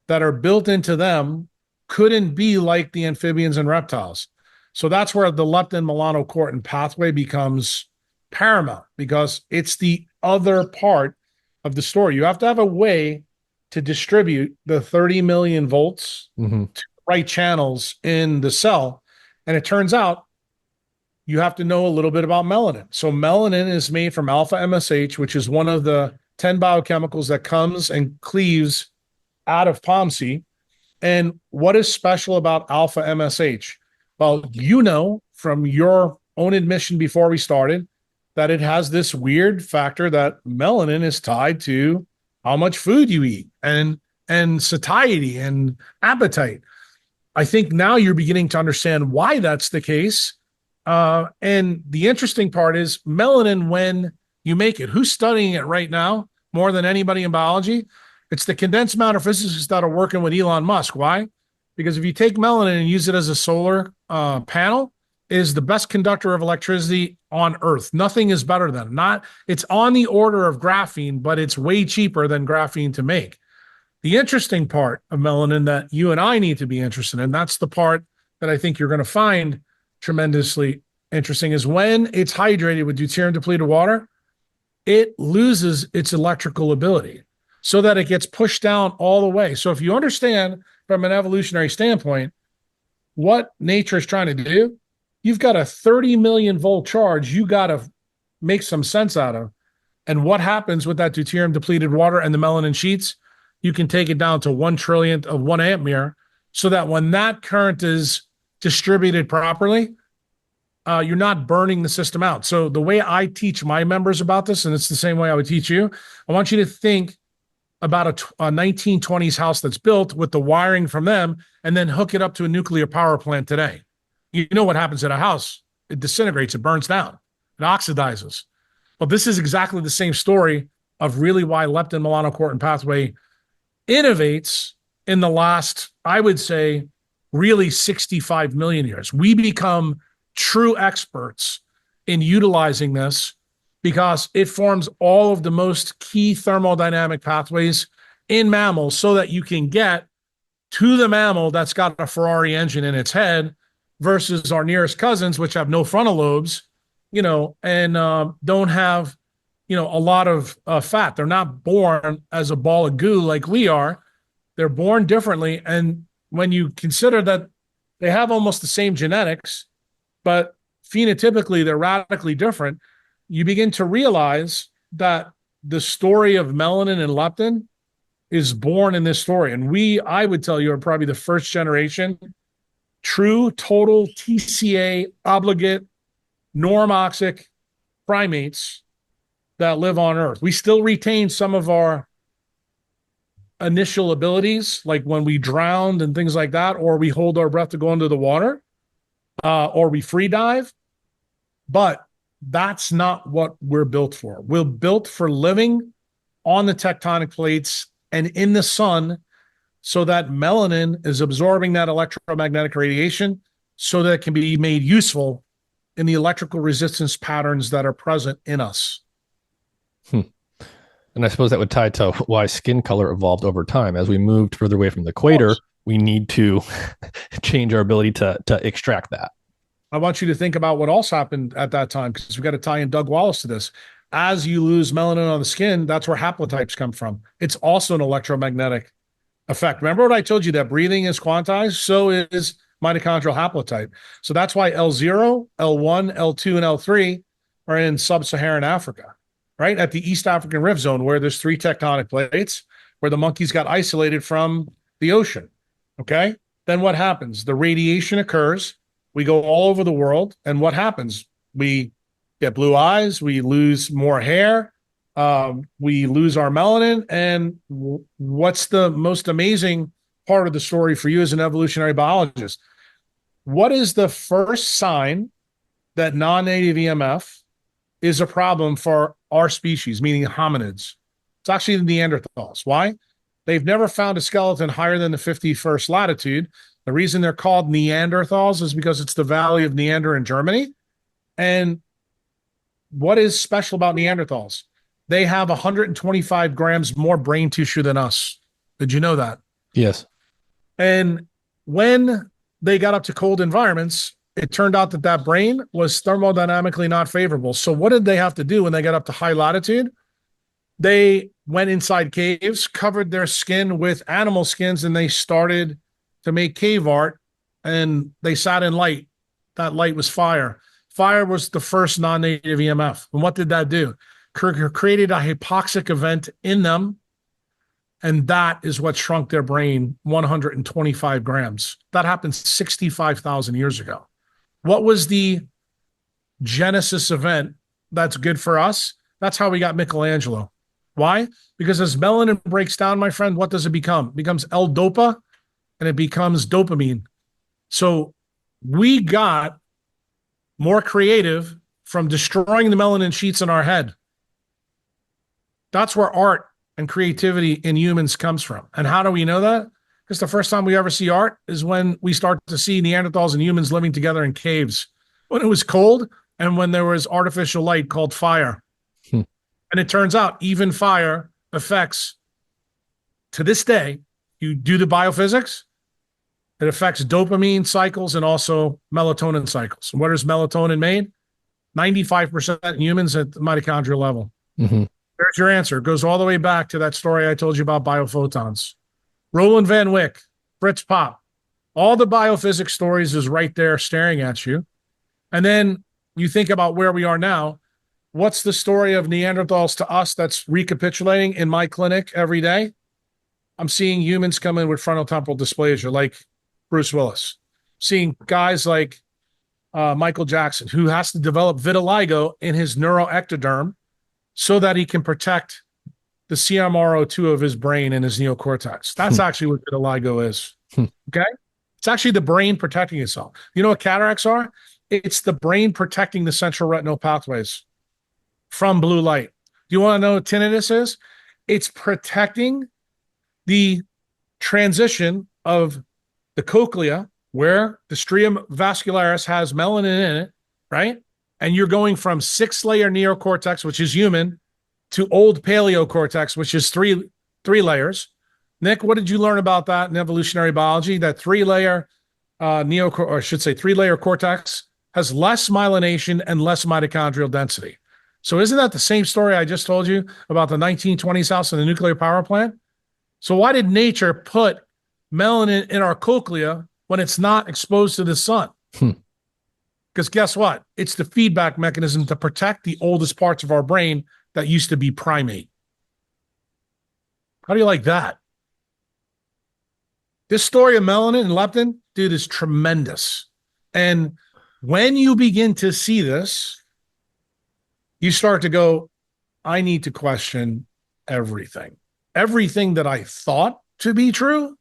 that are built into them couldn't be like the amphibians and reptiles. So that's where the leptin-melanocortin pathway becomes paramount, because it's the other part of the story. You have to have a way to distribute the 30 million volts to the right channels in the cell. And it turns out you have to know a little bit about melanin. So melanin is made from alpha MSH, which is one of the 10 biochemicals that comes and cleaves out of POMC. And what is special about alpha MSH? Well, you know from your own admission before we started that it has this weird factor that melanin is tied to how much food you eat and satiety and appetite. I think now you're beginning to understand why that's the case. And the interesting part is melanin, when you make it, who's studying it right now more than anybody in biology? It's the condensed matter physicists that are working with Elon Musk. Why? Because if you take melanin and use it as a solar panel, it is the best conductor of electricity on Earth. Nothing is better than it. Not, it's on the order of graphene, but it's way cheaper than graphene to make. The interesting part of melanin that you and I need to be interested in, that's the part that I think you're going to find tremendously interesting, is when it's hydrated with deuterium-depleted water, it loses its electrical ability so that it gets pushed down all the way. So if you understand from an evolutionary standpoint what nature is trying to do, you've got a 30 million volt charge you got to make some sense out of. And what happens with that deuterium-depleted water and the melanin sheets? You can take it down to 1/1,000,000th of 1 ampere, so that when that current is distributed properly, you're not burning the system out. So the way I teach my members about this, and it's the same way I would teach you, I want you to think about a 1920s house that's built with the wiring from them, and then hook it up to a nuclear power plant today. You know what happens at a house? It disintegrates, it burns down, it oxidizes. Well, this is exactly the same story of really why leptin-melanocortin pathway innovates in the last, I would say, really 65 million years. We become true experts in utilizing this because it forms all of the most key thermodynamic pathways in mammals, so that you can get to the mammal that's got a Ferrari engine in its head versus our nearest cousins, which have no frontal lobes, and don't have, a lot of fat. They're not born as a ball of goo like we are. They're born differently. And when you consider that they have almost the same genetics, but phenotypically they're radically different, you begin to realize that the story of melanin and leptin is born in this story. And I would tell you, are probably the first generation true, total TCA obligate normoxic primates that live on Earth. We still retain some of our initial abilities, like when we drowned and things like that, or we hold our breath to go into the water, or we free dive. But that's not what we're built for. We're built for living on the tectonic plates and in the sun, so that melanin is absorbing that electromagnetic radiation so that it can be made useful in the electrical resistance patterns that are present in us. And I suppose that would tie to why skin color evolved over time. As we moved further away from the equator, we need to change our ability to extract that. I want you to think about what else happened at that time, because we've got to tie in Doug Wallace to this. As you lose melanin on the skin, that's where haplotypes come from. It's also an electromagnetic effect. Remember what I told you, that breathing is quantized? So is mitochondrial haplotype. So that's why L0, L1, L2, and L3 are in sub-Saharan Africa, right? At the East African Rift Zone, where there's 3 tectonic plates, where the monkeys got isolated from the ocean. Okay. Then what happens? The radiation occurs. We go all over the world. And what happens? We get blue eyes. We lose more hair. We lose our melanin. And what's the most amazing part of the story for you as an evolutionary biologist? What is the first sign that non-native EMF is a problem for our species, meaning hominids? It's actually the Neanderthals. Why? They've never found a skeleton higher than the 51st latitude. The reason they're called Neanderthals is because it's the Valley of Neander in Germany. And what is special about Neanderthals? They have 125 grams more brain tissue than us. Did you know that? Yes. And when they got up to cold environments, it turned out that that brain was thermodynamically not favorable. So what did they have to do when they got up to high latitude? They went inside caves, covered their skin with animal skins, and they started to make cave art, and they sat in light. That light was fire. Fire was the first non-native EMF. And what did that do? Created a hypoxic event in them, and that is what shrunk their brain 125 grams. That happened 65,000 years ago. What was the genesis event that's good for us? That's how we got Michelangelo. Why? Because as melanin breaks down, my friend, what does it become? It becomes L-dopa, and it becomes dopamine. So we got more creative from destroying the melanin sheets in our head. That's where art and creativity in humans comes from. And how do we know that? Because the first time we ever see art is when we start to see Neanderthals and humans living together in caves, when it was cold and when there was artificial light called fire. And it turns out even fire affects, to this day, you do the biophysics, it affects dopamine cycles and also melatonin cycles. And where is melatonin made? 95% in humans at the mitochondrial level. Mm-hmm. There's your answer. It goes all the way back to that story I told you about biophotons. Roland Van Wyck, Fritz Pop, all the biophysics stories is right there staring at you. And then you think about where we are now. What's the story of Neanderthals to us that's recapitulating in my clinic every day? I'm seeing humans come in with frontal temporal dysplasia like Bruce Willis. Seeing guys like Michael Jackson, who has to develop vitiligo in his neuroectoderm so that he can protect the CMRO2 of his brain and his neocortex. That's actually what vitiligo is. Okay? It's actually the brain protecting itself. You know what cataracts are? It's the brain protecting the central retinal pathways from blue light. Do you want to know what tinnitus is? It's protecting the transition of the cochlea, where the strium vascularis has melanin in it, right? And you're going from 6-layer neocortex, which is human, to old paleocortex, which is three layers. Nick, what did you learn about that in evolutionary biology? That 3-layer three-layer cortex has less myelination and less mitochondrial density. So isn't that the same story I just told you about the 1920s house and the nuclear power plant? So why did nature put melanin in our cochlea when it's not exposed to the sun? Because guess what? It's the feedback mechanism to protect the oldest parts of our brain that used to be primate. How do you like that? This story of melanin and leptin, dude, is tremendous. And when you begin to see this, you start to go, I need to question everything. Everything that I thought to be true.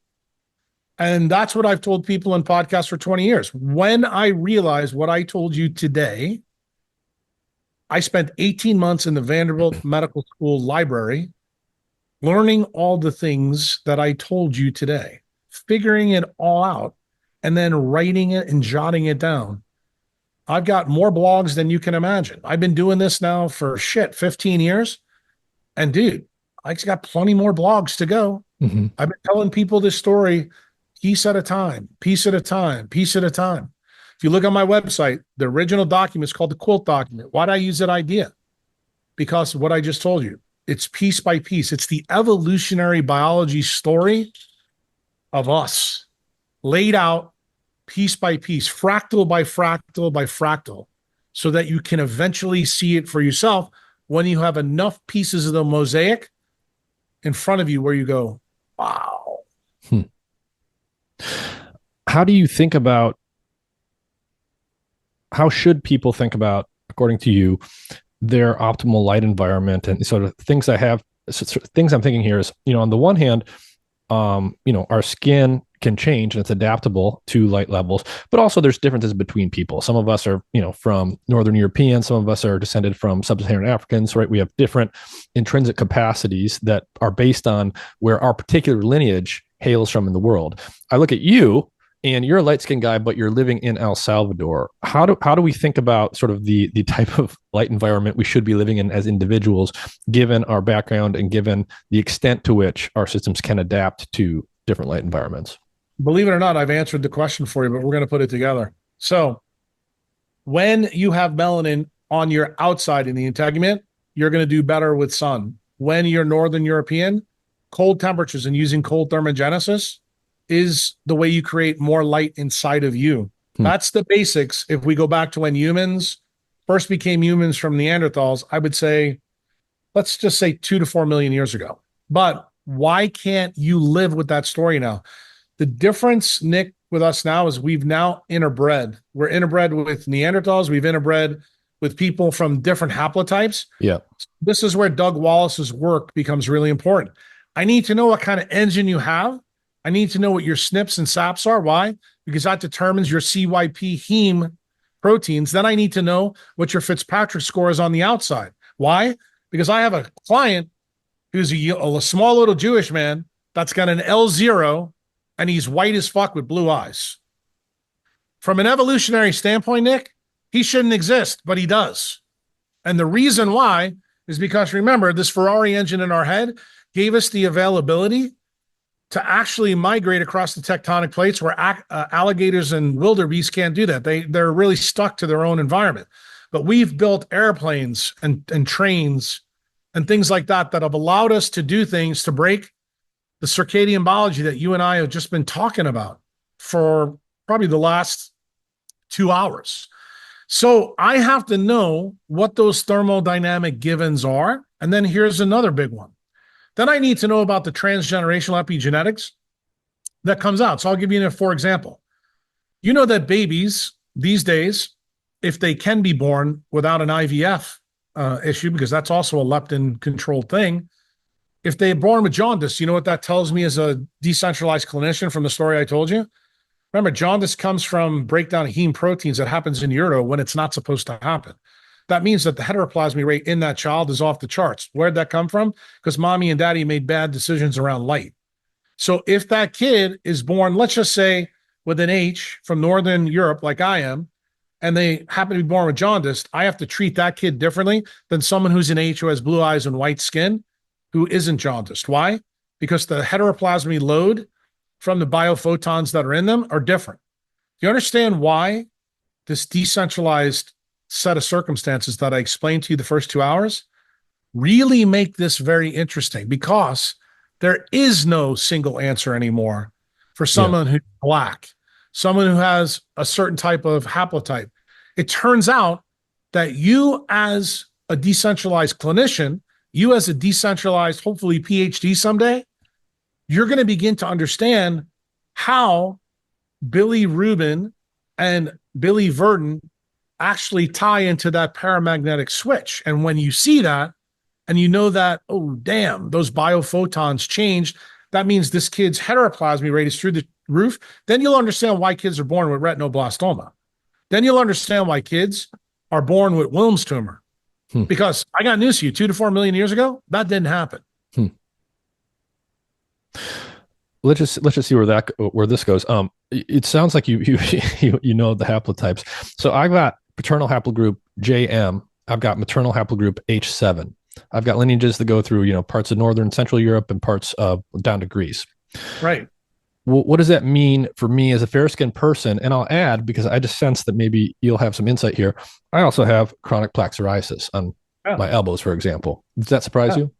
And that's what I've told people in podcasts for 20 years. When I realized what I told you today, I spent 18 months in the Vanderbilt Medical School library learning all the things that I told you today, figuring it all out, and then writing it and jotting it down. I've got more blogs than you can imagine. I've been doing this now for 15 years. And dude, I just got plenty more blogs to go. Mm-hmm. I've been telling people this story piece at a time, piece at a time, piece at a time. If you look on my website, the original document is called the quilt document. Why did I use that idea? Because of what I just told you. It's piece by piece. It's the evolutionary biology story of us laid out piece by piece, fractal by fractal by fractal. so that you can eventually see it for yourself when you have enough pieces of the mosaic in front of you where you go, wow. Hmm. How do you think about, how should people think about, according to you, their optimal light environment? And sort of things things I'm thinking here is, on the one hand, our skin can change and it's adaptable to light levels, but also there's differences between people. Some of us are, from Northern Europeans, some of us are descended from Sub-Saharan Africans, right? We have different intrinsic capacities that are based on where our particular lineage hails from in the world. I look at you, and you're a light skinned guy, but you're living in El Salvador. How do we think about sort of the type of light environment we should be living in as individuals, given our background and given the extent to which our systems can adapt to different light environments? Believe it or not, I've answered the question for you, but we're going to put it together. So when you have melanin on your outside in the integument, you're going to do better with sun. When you're Northern European, cold temperatures and using cold thermogenesis is the way you create more light inside of you. That's the basics. If we go back to when humans first became humans from Neanderthals, I would say, let's just say 2 to 4 million years ago. But why can't you live with that story now? The difference, Nick, with us now is we've now interbred. We're interbred with Neanderthals. We've interbred with people from different haplotypes. Yeah. This is where Doug Wallace's work becomes really important. I need to know what kind of engine you have. I need to know what your SNPs and SAPs are. Why? Because that determines your CYP heme proteins. Then I need to know what your Fitzpatrick score is on the outside. Why? Because I have a client who's a small little Jewish man that's got an L0 and he's white as fuck with blue eyes. From an evolutionary standpoint, Nick, he shouldn't exist, but he does. And the reason why is because, remember, this Ferrari engine in our head gave us the availability to actually migrate across the tectonic plates where alligators and wildebeests can't do that. They're really stuck to their own environment. But we've built airplanes and trains and things like that have allowed us to do things to break the circadian biology that you and I have just been talking about for probably the last 2 hours. So I have to know what those thermodynamic givens are. And then here's another big one. Then I need to know about the transgenerational epigenetics that comes out. So I'll give you for example. You know that babies these days, if they can be born without an IVF issue, because that's also a leptin-controlled thing, if they're born with jaundice, you know what that tells me as a decentralized clinician from the story I told you? Remember, jaundice comes from breakdown of heme proteins that happens in utero when it's not supposed to happen. That means that the heteroplasmy rate in that child is off the charts. Where'd that come from? Because mommy and daddy made bad decisions around light. So if that kid is born, let's just say with an H from Northern Europe, like I am, and they happen to be born with jaundice, I have to treat that kid differently than someone who's an H who has blue eyes and white skin who isn't jaundiced. Why? Because the heteroplasmy load from the biophotons that are in them are different. Do you understand why this decentralized set of circumstances that I explained to you the first 2 hours really make this very interesting? Because there is no single answer anymore for someone who's black, someone who has a certain type of haplotype. It turns out that you as a decentralized clinician, you as a decentralized, hopefully PhD someday, you're going to begin to understand how Billy Rubin and Billy Verdon actually tie into that paramagnetic switch. And when you see that, and you know that, oh, damn, those biophotons changed, that means this kid's heteroplasmy rate is through the roof, then you'll understand why kids are born with retinoblastoma. Then you'll understand why kids are born with Wilms tumor. Because I got news for you, 2 to 4 million years ago, that didn't happen. Let's just see where this goes. It sounds like you know the haplotypes. So I've got paternal haplogroup JM. I've got maternal haplogroup H7. I've got lineages that go through parts of Northern Central Europe and parts down to Greece. Right. What does that mean for me as a fair-skinned person? And I'll add, because I just sense that maybe you'll have some insight here, I also have chronic plaque psoriasis on my elbows, for example. Does that surprise you?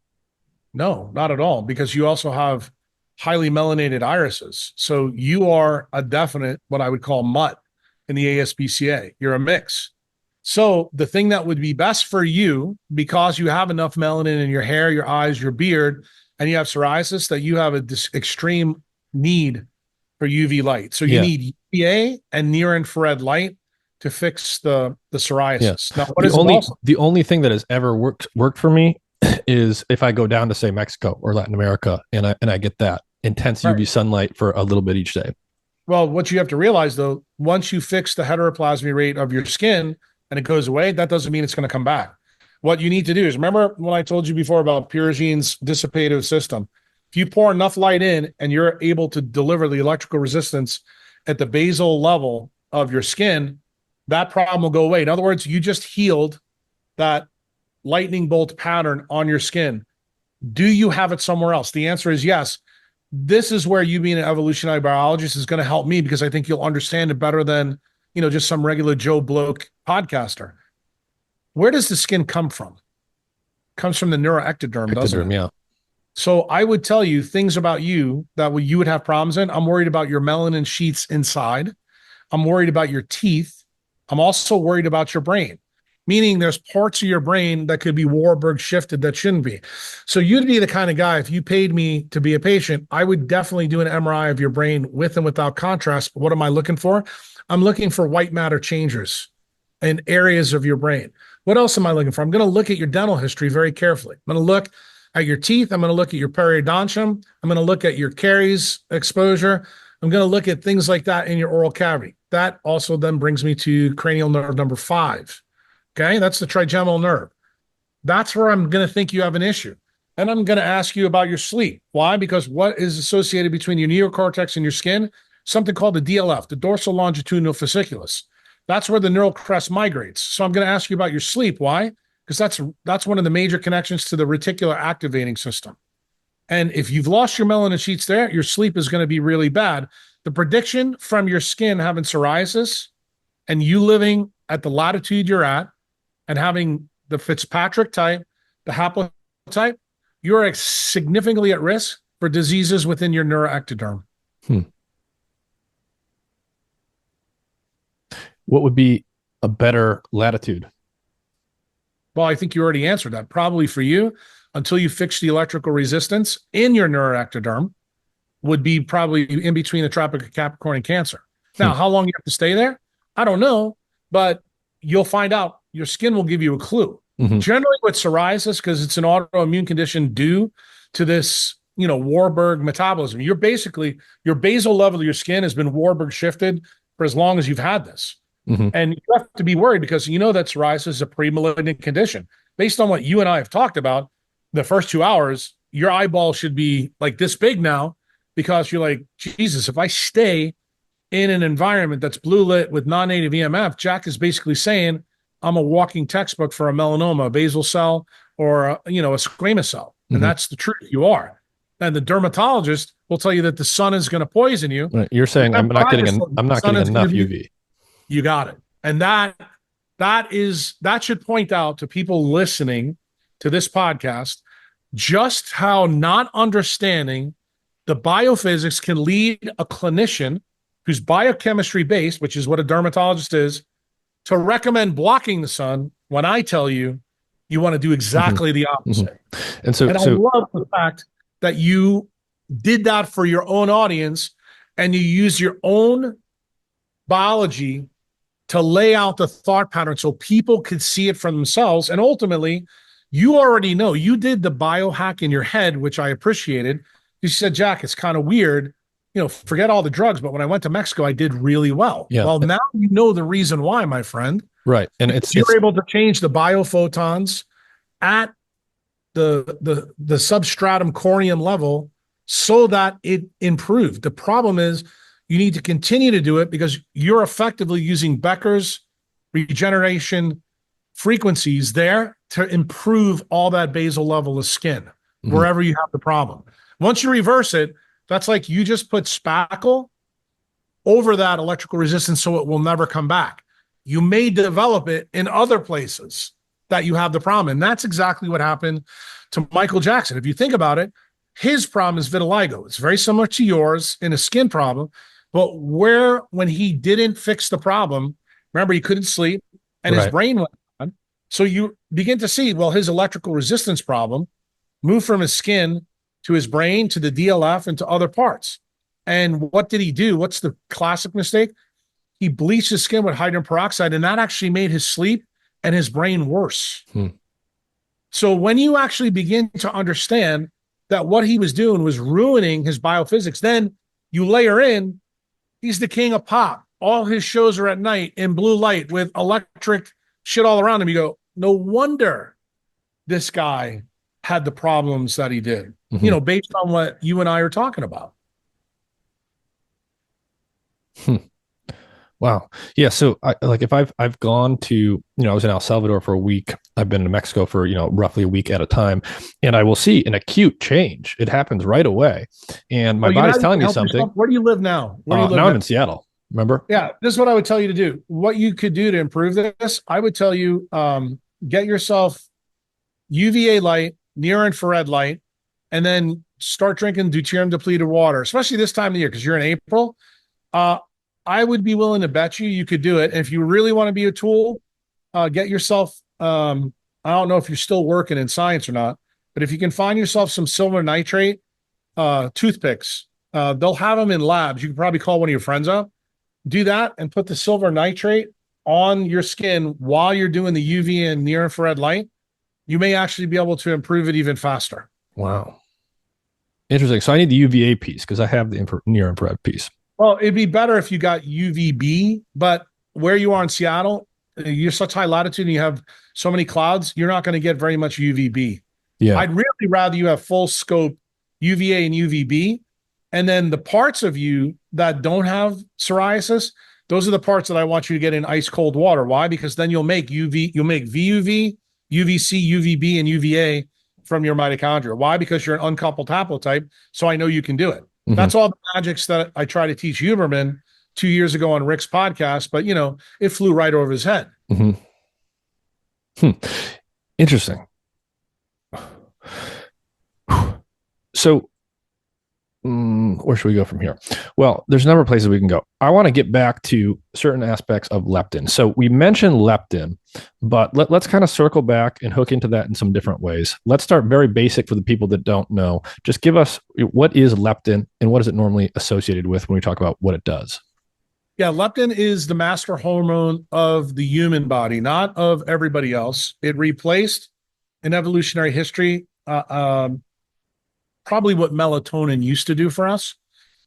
No, not at all, because you also have highly melanated irises. So you are a definite, what I would call mutt in the ASPCA. You're a mix. So the thing that would be best for you, because you have enough melanin in your hair, your eyes, your beard, and you have psoriasis, that you have this extreme need for UV light. So you need UVA and near infrared light to fix the psoriasis. Now, what is the only thing that has ever worked for me is if I go down to say Mexico or Latin America and I get that intense UV sunlight for a little bit each day. Well, what you have to realize though, once you fix the heteroplasmy rate of your skin and it goes away, that doesn't mean it's going to come back. What you need to do is, remember when I told you before about pyrogene's dissipative system? If you pour enough light in and you're able to deliver the electrical resistance at the basal level of your skin, that problem will go away. In other words, you just healed that lightning bolt pattern on your skin. Do you have it somewhere else? The answer is yes. This is where you being an evolutionary biologist is going to help me, because I think you'll understand it better than, just some regular Joe Bloke podcaster. Where does the skin come from? It comes from the neuroectoderm, doesn't it? Yeah. So I would tell you things about you that you would have problems in. I'm worried about your melanin sheets inside. I'm worried about your teeth. I'm also worried about your brain, meaning there's parts of your brain that could be Warburg shifted that shouldn't be. So you'd be the kind of guy, if you paid me to be a patient, I would definitely do an MRI of your brain with and without contrast. What am I looking for? I'm looking for white matter changers in areas of your brain. What else am I looking for? I'm going to look at your dental history very carefully. I'm going to look at your teeth. I'm going to look at your periodontium. I'm going to look at your caries exposure. I'm going to look at things like that in your oral cavity. That also then brings me to cranial nerve number 5. Okay, that's the trigeminal nerve. That's where I'm going to think you have an issue. And I'm going to ask you about your sleep. Why? Because what is associated between your neocortex and your skin? Something called the DLF, the dorsal longitudinal fasciculus. That's where the neural crest migrates. So I'm going to ask you about your sleep. Why? Because that's one of the major connections to the reticular activating system. And if you've lost your melanin sheets there, your sleep is going to be really bad. The prediction from your skin having psoriasis and you living at the latitude you're at and having the Fitzpatrick type, the haplotype, you're significantly at risk for diseases within your neuroectoderm. What would be a better latitude? Well, I think you already answered that. Probably for you, until you fix the electrical resistance in your neuroectoderm, would be probably in between the Tropic of Capricorn and Cancer. Now, how long you have to stay there? I don't know, but you'll find out. Your skin will give you a clue. Generally with psoriasis, because it's an autoimmune condition due to this, Warburg metabolism, your basal level of your skin has been Warburg shifted for as long as you've had this. And you have to be worried because you know that psoriasis is a pre-malignant condition. Based on what you and I have talked about, the first 2 hours, your eyeball should be like this big now, because you're like, Jesus, if I stay in an environment that's blue lit with non-native EMF, Jack is basically saying I'm a walking textbook for a melanoma, a basal cell, or a squamous cell. And that's the truth. You are. And the dermatologist will tell you that the sun is going to poison you. You're saying I'm not getting enough UV. You got it. And that should point out to people listening to this podcast just how not understanding the biophysics can lead a clinician who's biochemistry based, which is what a dermatologist is, to recommend blocking the sun when I tell you you want to do exactly the opposite. And I love the fact that you did that for your own audience and you use your own biology to lay out the thought pattern so people could see it for themselves. And ultimately, you already know. You did the biohack in your head, which I appreciated. You said, Jack, it's kind of weird. Forget all the drugs, but when I went to Mexico, I did really well. Yeah. Well, now you know the reason why, my friend. Right. And you're able to change the biophotons at the substratum corneum level so that it improved. The problem is you need to continue to do it because you're effectively using Becker's regeneration frequencies there to improve all that basal level of skin wherever you have the problem. Once you reverse it, that's like you just put spackle over that electrical resistance so it will never come back. You may develop it in other places that you have the problem. And that's exactly what happened to Michael Jackson. If you think about it, his problem is vitiligo. It's very similar to yours in a skin problem, but when he didn't fix the problem, remember, he couldn't sleep. and his Right. brain went on. So you begin to see, well, his electrical resistance problem moved from his skin to his brain to the DLF and to other parts. And what did he do? What's the classic mistake? He bleached his skin with hydrogen peroxide, and that actually made his sleep and his brain worse. So when you actually begin to understand that what he was doing was ruining his biophysics, then you layer in, he's the king of pop. All his shows are at night in blue light with electric shit all around him. You go, no wonder this guy had the problems that he did, based on what you and I are talking about. Wow. Yeah. So if I've gone to, I was in El Salvador for a week. I've been to Mexico for, roughly a week at a time, and I will see an acute change. It happens right away. And my body's telling me something. Yourself. Where do you live now? Now I'm in Seattle. Remember? Yeah. This is what I would tell you to do. What you could do to improve this, I would tell you, get yourself UVA light, near infrared light, and then start drinking deuterium-depleted water, especially this time of the year, because you're in April. I would be willing to bet you could do it. And if you really want to be a tool, get yourself, I don't know if you're still working in science or not, but if you can find yourself some silver nitrate toothpicks, they'll have them in labs. You can probably call one of your friends up, do that, and put the silver nitrate on your skin while you're doing the UV and near infrared light. You may actually be able to improve it even faster. Wow. Interesting. So I need the UVA piece because I have the near infrared piece. Well, it'd be better if you got UVB, but where you are in Seattle, you're such high latitude and you have so many clouds, you're not going to get very much UVB. Yeah. I'd really rather you have full scope UVA and UVB. And then the parts of you that don't have psoriasis, those are the parts that I want you to get in ice cold water. Why? Because then you'll make VUV, UVC, UVB, and UVA from your mitochondria. Why? Because you're an uncoupled haplotype. So I know you can do it. Mm-hmm. That's all the magics that I try to teach Huberman 2 years ago on Rick's podcast, but it flew right over his head. Mm-hmm. Interesting. So where should we go from here? Well, there's a number of places we can go. I want to get back to certain aspects of leptin. So we mentioned leptin, but let's kind of circle back and hook into that in some different ways. Let's start very basic for the people that don't know. Just give us, what is leptin and what is it normally associated with when we talk about what it does? Yeah, leptin is the master hormone of the human body, not of everybody else. It replaced in evolutionary history probably what melatonin used to do for us.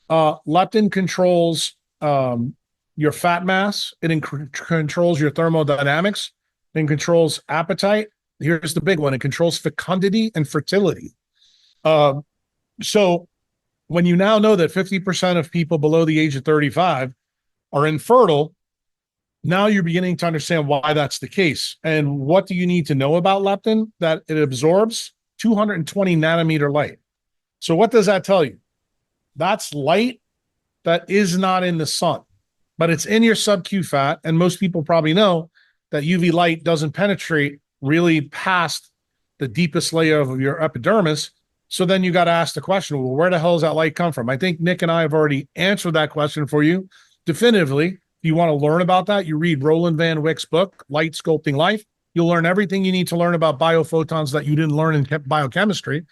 Leptin controls your fat mass. It controls your thermodynamics. It controls appetite. Here's the big one. It controls fecundity and fertility. So when you now know that 50% of people below the age of 35 are infertile, now you're beginning to understand why that's the case. And what do you need to know about leptin? That it absorbs 220 nanometer light. So what does that tell you? That's light that is not in the sun, but it's in your sub-Q fat. And most people probably know that UV light doesn't penetrate really past the deepest layer of your epidermis. So then you got to ask the question, well, where the hell does that light come from? I think Nick and I have already answered that question for you definitively. If you want to learn about that, you read Roland Van Wyck's book, Light Sculpting Life. You'll learn everything you need to learn about biophotons that you didn't learn in biochemistry.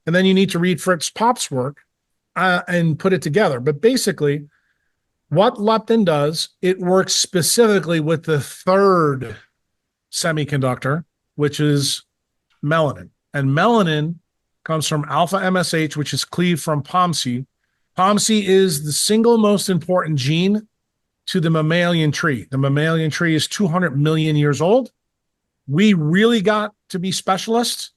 And then you need to read Fritz Pop's work and put it together. But basically, what leptin does, it works specifically with the third semiconductor, which is melanin. And melanin comes from alpha MSH, which is cleaved from POMC. POMC is the single most important gene to the mammalian tree. The mammalian tree is 200 million years old. We really got to be specialists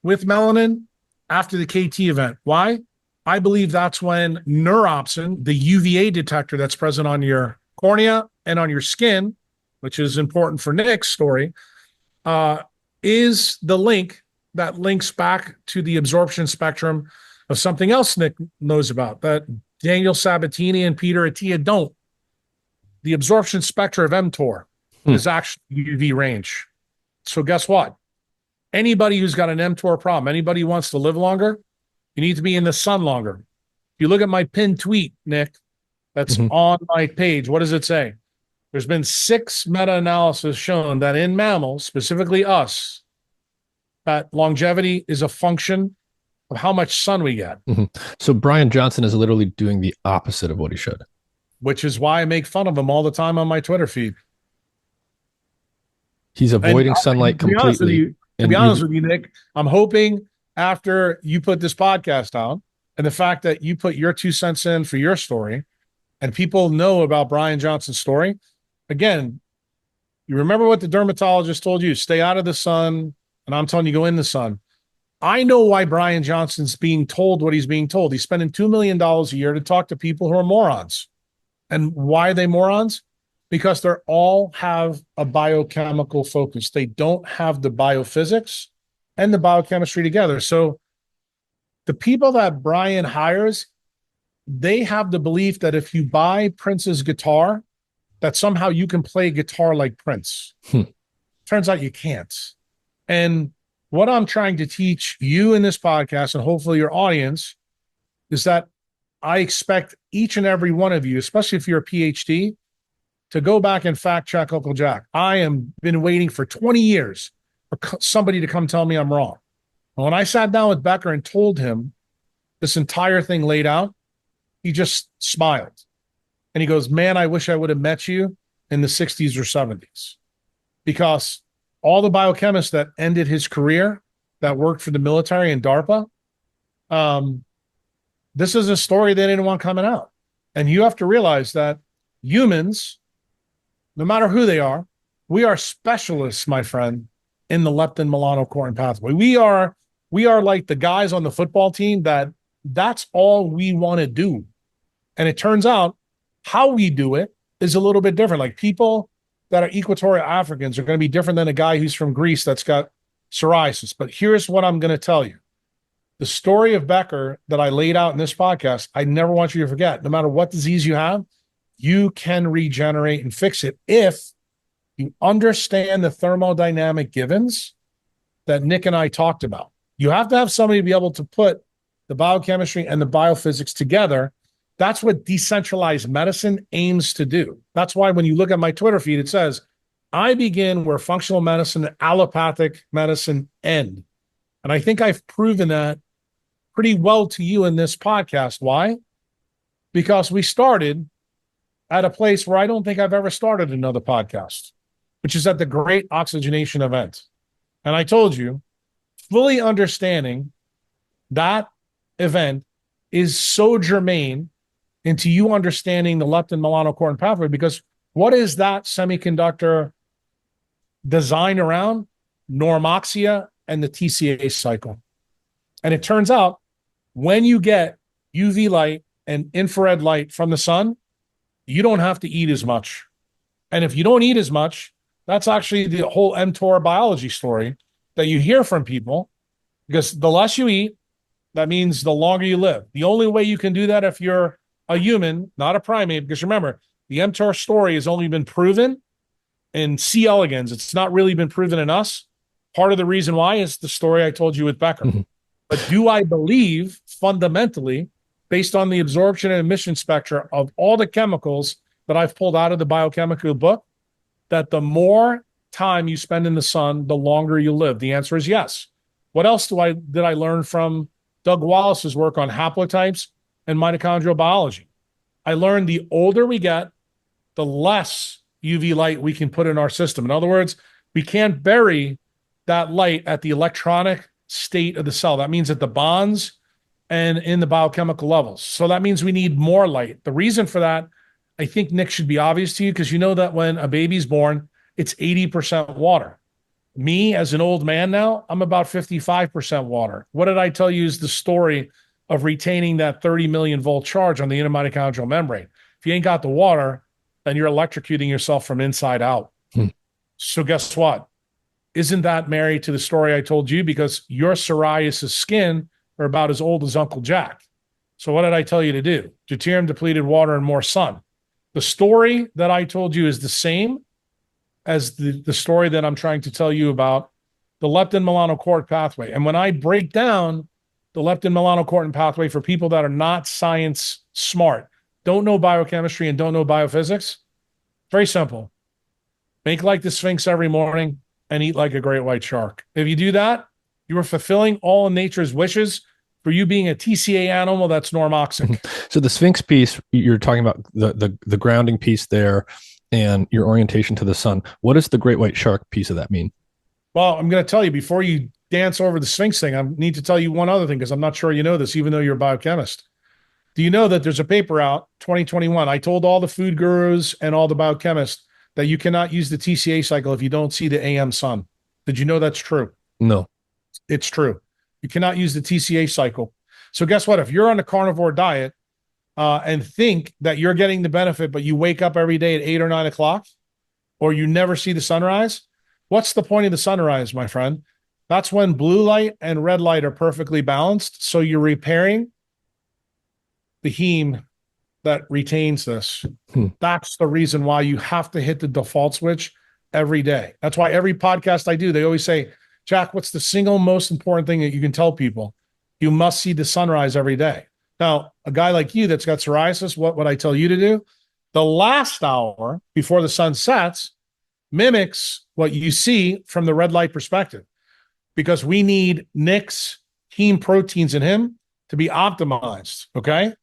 with melanin after the KT event. Why? I believe that's when neuropsin, the UVA detector that's present on your cornea and on your skin, which is important for Nick's story, is the link that links back to the absorption spectrum of something else Nick knows about, that Daniel Sabatini and Peter Attia don't. The absorption spectrum of mTOR is actually UV range. So guess what? Anybody who's got an mTOR problem, anybody who wants to live longer, you need to be in the sun longer. If you look at my pinned tweet, Nick, that's on my page, what does it say? There's been 6 meta-analyses shown that in mammals, specifically us, that longevity is a function of how much sun we get. Mm-hmm. So Brian Johnson is literally doing the opposite of what he should. Which is why I make fun of him all the time on my Twitter feed. He's avoiding sunlight completely. To be honest with you, Nick, I'm hoping after you put this podcast out and the fact that you put your 2 cents in for your story and people know about Brian Johnson's story, again, you remember what the dermatologist told you, stay out of the sun, and I'm telling you, go in the sun. I know why Brian Johnson's being told what he's being told. He's spending $2 million a year to talk to people who are morons. And why are they morons? Because they all have a biochemical focus. They don't have the biophysics and the biochemistry together. So the people that Brian hires, they have the belief that if you buy Prince's guitar, that somehow you can play guitar like Prince. Turns out you can't. And what I'm trying to teach you in this podcast and hopefully your audience is that I expect each and every one of you, especially if you're a PhD, to go back and fact check Uncle Jack. I am been waiting for 20 years for somebody to come tell me I'm wrong. And when I sat down with Becker and told him this entire thing laid out, he just smiled. And he goes, man, I wish I would have met you in the 60s or 70s. Because all the biochemists that ended his career, that worked for the military and DARPA, this is a story they didn't want coming out. And you have to realize that humans, no matter who they are, we are specialists, my friend, in the leptin-melanocortin pathway. We are like the guys on the football team that's all we want to do. And it turns out how we do it is a little bit different. Like people that are Equatorial Africans are going to be different than a guy who's from Greece that's got psoriasis. But here's what I'm going to tell you. The story of Becker that I laid out in this podcast, I never want you to forget. No matter what disease you have, you can regenerate and fix it if you understand the thermodynamic givens that Nick and I talked about. You have to have somebody to be able to put the biochemistry and the biophysics together. That's what decentralized medicine aims to do. That's why when you look at my Twitter feed, it says, I begin where functional medicine and allopathic medicine end. And I think I've proven that pretty well to you in this podcast. Why? Because we started at a place where I don't think I've ever started another podcast, which is at the Great Oxygenation Event. And I told you, fully understanding that event is so germane into you understanding the leptin-melanocortin pathway, because what is that semiconductor designed around? Normoxia and the TCA cycle. And it turns out when you get UV light and infrared light from the sun, you don't have to eat as much. And if you don't eat as much, that's actually the whole mTOR biology story that you hear from people, because the less you eat, that means the longer you live. The only way you can do that if you're a human, not a primate, because remember, the mTOR story has only been proven in C. elegans. It's not really been proven in us. Part of the reason why is the story I told you with Becker. Mm-hmm. But do I believe fundamentally, based on the absorption and emission spectra of all the chemicals that I've pulled out of the biochemical book, that the more time you spend in the sun, the longer you live? The answer is yes. What else did I learn from Doug Wallace's work on haplotypes and mitochondrial biology? I learned the older we get, the less UV light we can put in our system. In other words, we can't bury that light at the electronic state of the cell. That means at the bonds and in the biochemical levels. So that means we need more light. The reason for that, I think, Nick, should be obvious to you, because you know that when a baby's born, it's 80% water. Me, as an old man now, I'm about 55% water. What did I tell you is the story of retaining that 30 million volt charge on the inner mitochondrial membrane? If you ain't got the water, then you're electrocuting yourself from inside out. So guess what? Isn't that married to the story I told you? Because your psoriasis skin are about as old as Uncle Jack. So what did I tell you to do? Deuterium-depleted water and more sun. The story that I told you is the same as the story that I'm trying to tell you about the leptin-melanocortin pathway. And when I break down the leptin-melanocortin pathway for people that are not science smart, don't know biochemistry and don't know biophysics, Very simple. Make like the Sphinx every morning and eat like a great white shark. If you do that, you are fulfilling all of nature's wishes for you being a TCA animal that's normoxic. So the Sphinx piece, you're talking about the grounding piece there and your orientation to the sun. What does the great white shark piece of that mean? Well, I'm going to tell you before you dance over the Sphinx thing, I need to tell you one other thing because I'm not sure you know this, even though you're a biochemist. Do you know that there's a paper out, 2021? I told all the food gurus and all the biochemists that you cannot use the TCA cycle if you don't see the AM sun. Did you know that's true? No. It's true. You cannot use the TCA cycle. So guess what? If you're on a carnivore diet and think that you're getting the benefit, but you wake up every day at 8 or 9 o'clock, or you never see the sunrise, what's the point of the sunrise, my friend? That's when blue light and red light are perfectly balanced. So you're repairing the heme that retains this. That's the reason why you have to hit the default switch every day. That's why every podcast I do, they always say, Jack, what's the single most important thing that you can tell people? You must see the sunrise every day. Now, a guy like you that's got psoriasis, what would I tell you to do? The last hour before the sun sets mimics what you see from the red light perspective, because we need Nick's heme proteins in him to be optimized, okay?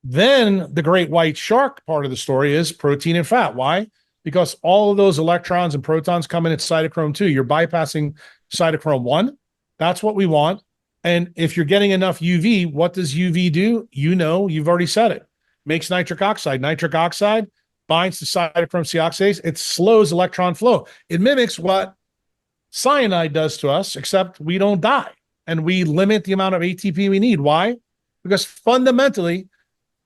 Then the great white shark part of the story is protein and fat. Why? Because all of those electrons and protons come in at cytochrome 2. You're bypassing cytochrome 1. That's what we want. And if you're getting enough UV, what does UV do? You know, you've already said it. Makes nitric oxide. Nitric oxide binds to cytochrome C oxidase. It slows electron flow. It mimics what cyanide does to us, except we don't die. And we limit the amount of ATP we need. Why? Because fundamentally,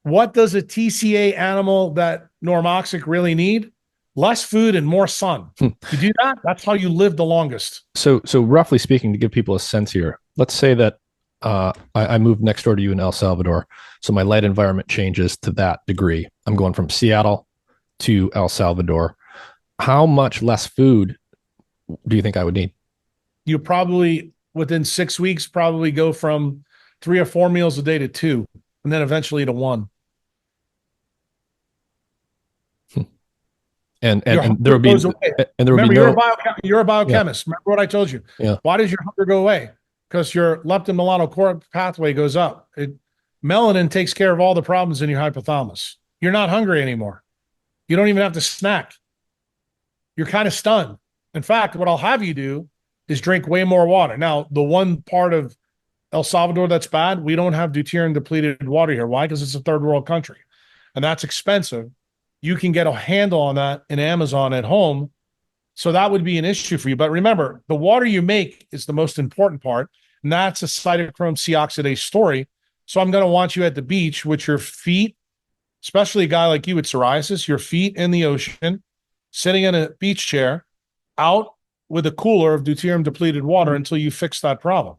what does a TCA animal that normoxic really need? Less food and more sun. You do that, that's how you live the longest. So roughly speaking, to give people a sense here, let's say that I moved next door to you in El Salvador. So my light environment changes to that degree. I'm going from Seattle to El Salvador. How much less food do you think I would need? You probably, within 6 weeks, probably go from 3 or 4 meals a day to 2, and then eventually to 1. And there would be remember, you're a biochemist. Yeah. Remember what I told you. Yeah. Why does your hunger go away? Because your leptin-melanocortin pathway goes up. Melanin takes care of all the problems in your hypothalamus. You're not hungry anymore. You don't even have to snack. You're kind of stunned. In fact, what I'll have you do is drink way more water. Now, the one part of El Salvador that's bad, we don't have deuterium-depleted water here. Why? Because it's a third world country, and that's expensive. You can get a handle on that in Amazon at home. So that would be an issue for you. But remember, the water you make is the most important part, and that's a cytochrome C oxidase story. So I'm going to want you at the beach with your feet, especially a guy like you with psoriasis, your feet in the ocean, sitting in a beach chair, out with a cooler of deuterium-depleted water until you fix that problem.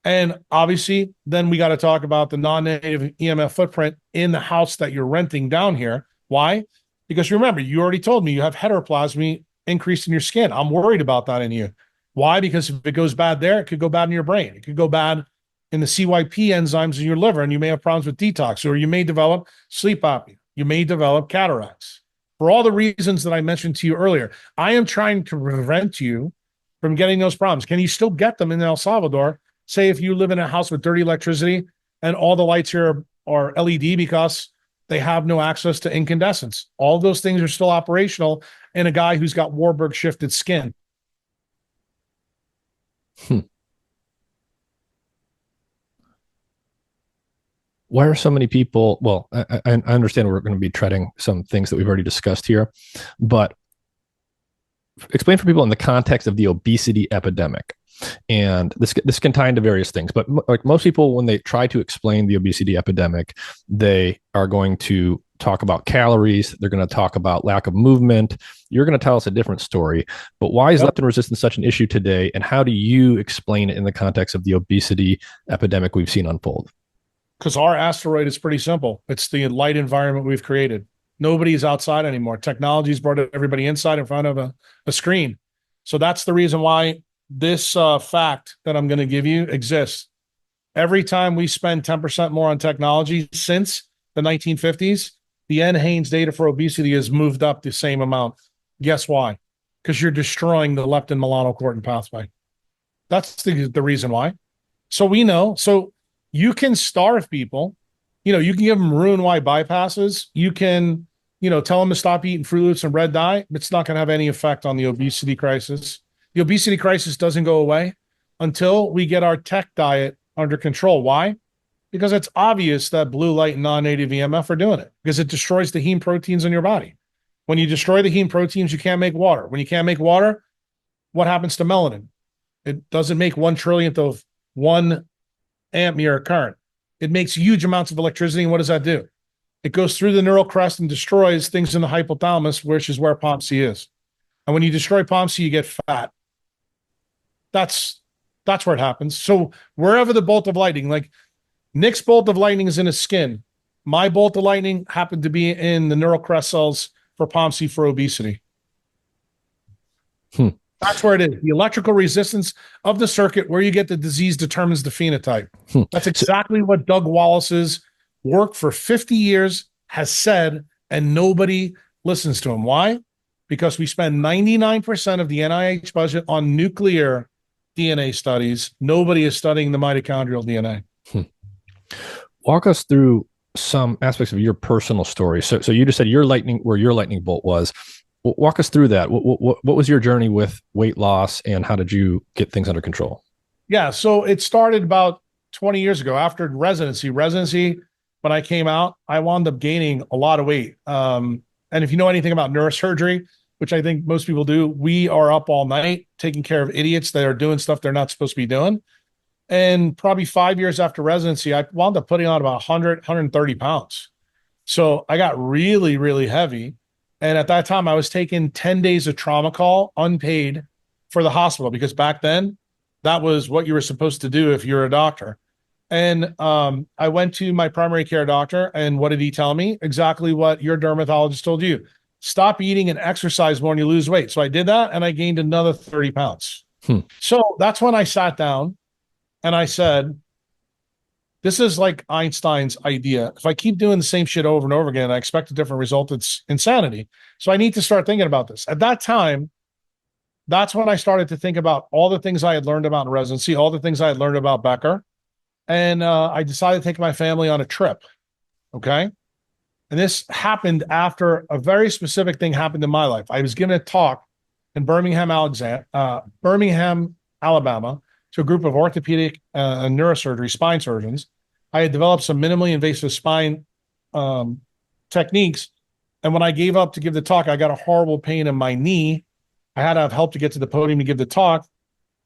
And obviously, then we got to talk about the non-native EMF footprint in the house that you're renting down here. Why? Because remember, you already told me you have heteroplasmy increase in your skin. I'm worried about that in you. Why? Because if it goes bad there, it could go bad in your brain. It could go bad in the CYP enzymes in your liver, and you may have problems with detox, or you may develop sleep apnea. You may develop cataracts. For all the reasons that I mentioned to you earlier, I am trying to prevent you from getting those problems. Can you still get them in El Salvador? Say if you live in a house with dirty electricity and all the lights here are LED because they have no access to incandescence. All those things are still operational in a guy who's got Warburg shifted skin. Why are so many people? Well, I understand we're going to be treading some things that we've already discussed here, but explain for people in the context of the obesity epidemic. And this can tie into various things, but like most people, when they try to explain the obesity epidemic, they are going to talk about calories. They're going to talk about lack of movement. You're going to tell us a different story. But why is leptin resistance such an issue today? And how do you explain it in the context of the obesity epidemic we've seen unfold? Because our asteroid is pretty simple. It's the light environment we've created. Nobody's outside anymore. Technology's brought everybody inside in front of a screen. So that's the reason why this fact that I'm going to give you exists. Every time we spend 10% more on technology since the 1950s, the NHANES data for obesity has moved up the same amount. Guess why? Because you're destroying the leptin-melanocortin pathway. That's the reason why. So we know. So you can starve people. You can give them Roux-en-Y bypasses. You can, tell them to stop eating Fruit Loops and red dye. It's not going to have any effect on the obesity crisis. The obesity crisis doesn't go away until we get our tech diet under control. Why? Because it's obvious that blue light and non-native EMF are doing it because it destroys the heme proteins in your body. When you destroy the heme proteins, you can't make water. When you can't make water, what happens to melanin? It doesn't make 1/1,000,000th of 1 ampere current. It makes huge amounts of electricity. And what does that do? It goes through the neural crest and destroys things in the hypothalamus, which is where POMC is. And when you destroy POMC, you get fat. That's where it happens. So wherever the bolt of lightning, like Nick's bolt of lightning is in his skin. My bolt of lightning happened to be in the neural crest cells for POMC for obesity. That's where it is. The electrical resistance of the circuit where you get the disease determines the phenotype. That's exactly what Doug Wallace's work for 50 years has said, and nobody listens to him. Why? Because we spend 99% of the NIH budget on nuclear DNA studies. Nobody is studying the mitochondrial DNA. Walk us through some aspects of your personal story. So you just said where your lightning bolt was. Walk us through that. What was your journey with weight loss and how did you get things under control? Yeah, so it started about 20 years ago after residency. When I came out, I wound up gaining a lot of weight. And if you know anything about neurosurgery, which I think most people do, we are up all night taking care of idiots that are doing stuff they're not supposed to be doing. And probably 5 years after residency, I wound up putting on about 100, 130 pounds. So I got really, really heavy. And at that time, I was taking 10 days of trauma call unpaid for the hospital because back then, that was what you were supposed to do if you're a doctor. And I went to my primary care doctor, and what did he tell me? Exactly what your dermatologist told you. Stop eating and exercise more and you lose weight. So I did that, and I gained another 30 pounds. So that's when I sat down, and I said, this is like Einstein's idea. If I keep doing the same shit over and over again, I expect a different result. It's insanity. So I need to start thinking about this. At that time, that's when I started to think about all the things I had learned about in residency, all the things I had learned about Becker. And I decided to take my family on a trip. Okay. And this happened after a very specific thing happened in my life. I was given a talk in Birmingham, Alabama, to a group of orthopedic and neurosurgery spine surgeons. I had developed some minimally invasive spine techniques. And when I gave up to give the talk, I got a horrible pain in my knee. I had to have help to get to the podium to give the talk.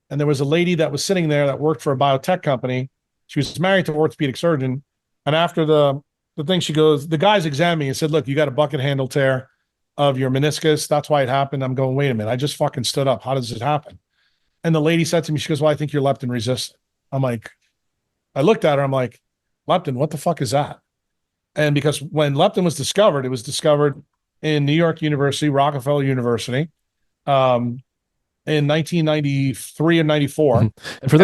And there was a lady that was sitting there that worked for a biotech company. She was married to an orthopedic surgeon. And after the thing, she goes, the guys examined me and said, look, you got a bucket handle tear of your meniscus. That's why it happened. I'm going, wait a minute. I just fucking stood up. How does it happen? And the lady said to me, she goes, well, I think you're leptin resistant. I'm like, I looked at her. I'm like, leptin, what the fuck is that? And because when leptin was discovered, it was discovered in New York University, Rockefeller University, in 1993 and 94. And for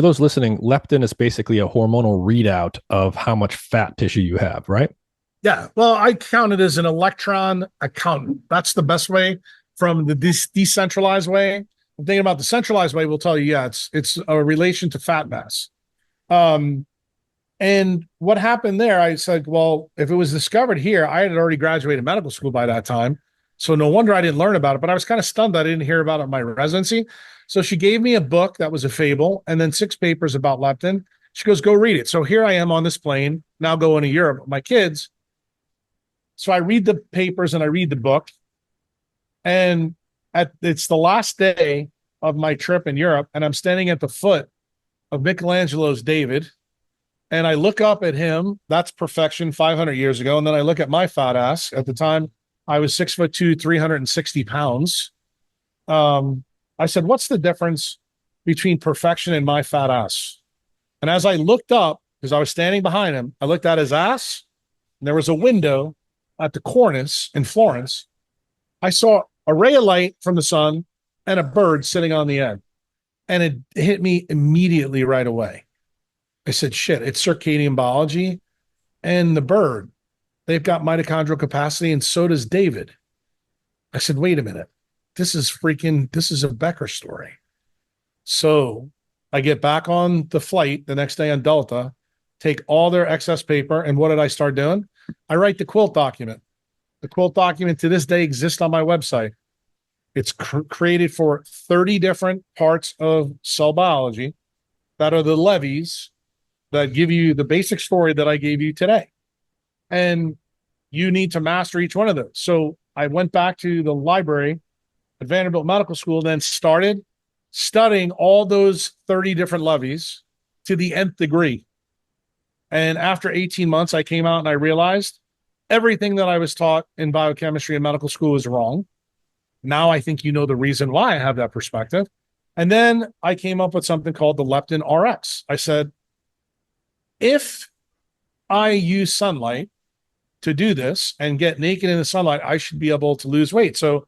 those listening, leptin is basically a hormonal readout of how much fat tissue you have, right? Yeah. Well, I count it as an electron accountant. That's the best way. From the decentralized way, I'm thinking about the centralized way. We'll tell you, yeah, it's a relation to fat mass. And what happened there? I said, well, if it was discovered here, I had already graduated medical school by that time. So no wonder I didn't learn about it, but I was kind of stunned that I didn't hear about it in my residency. So she gave me a book that was a fable and then 6 papers about leptin. She goes, go read it. So here I am on this plane, now going to Europe with my kids. So I read the papers and I read the book. And it's the last day of my trip in Europe, and I'm standing at the foot of Michelangelo's David. And I look up at him. That's perfection 500 years ago. And then I look at my fat ass. At the time, I was 6'2", 360 pounds. I said, what's the difference between perfection and my fat ass? And as I looked up, because I was standing behind him, I looked at his ass, and there was a window at the cornice in Florence. I saw a ray of light from the sun and a bird sitting on the end. And it hit me immediately right away. I said, shit, it's circadian biology and the bird. they've got mitochondrial capacity, and so does David. I said, wait a minute. This is a Becker story. So I get back on the flight the next day on Delta, take all their excess paper, and what did I start doing? I write the quilt document. The quilt document to this day exists on my website. It's created for 30 different parts of cell biology that are the levies that give you the basic story that I gave you today. And you need to master each one of those. So I went back to the library at Vanderbilt Medical School, then started studying all those 30 different levies to the nth degree. And after 18 months, I came out and I realized everything that I was taught in biochemistry and medical school is wrong. Now I think you know the reason why I have that perspective. And then I came up with something called the leptin RX. I said, if I use sunlight to do this and get naked in the sunlight, I should be able to lose weight. So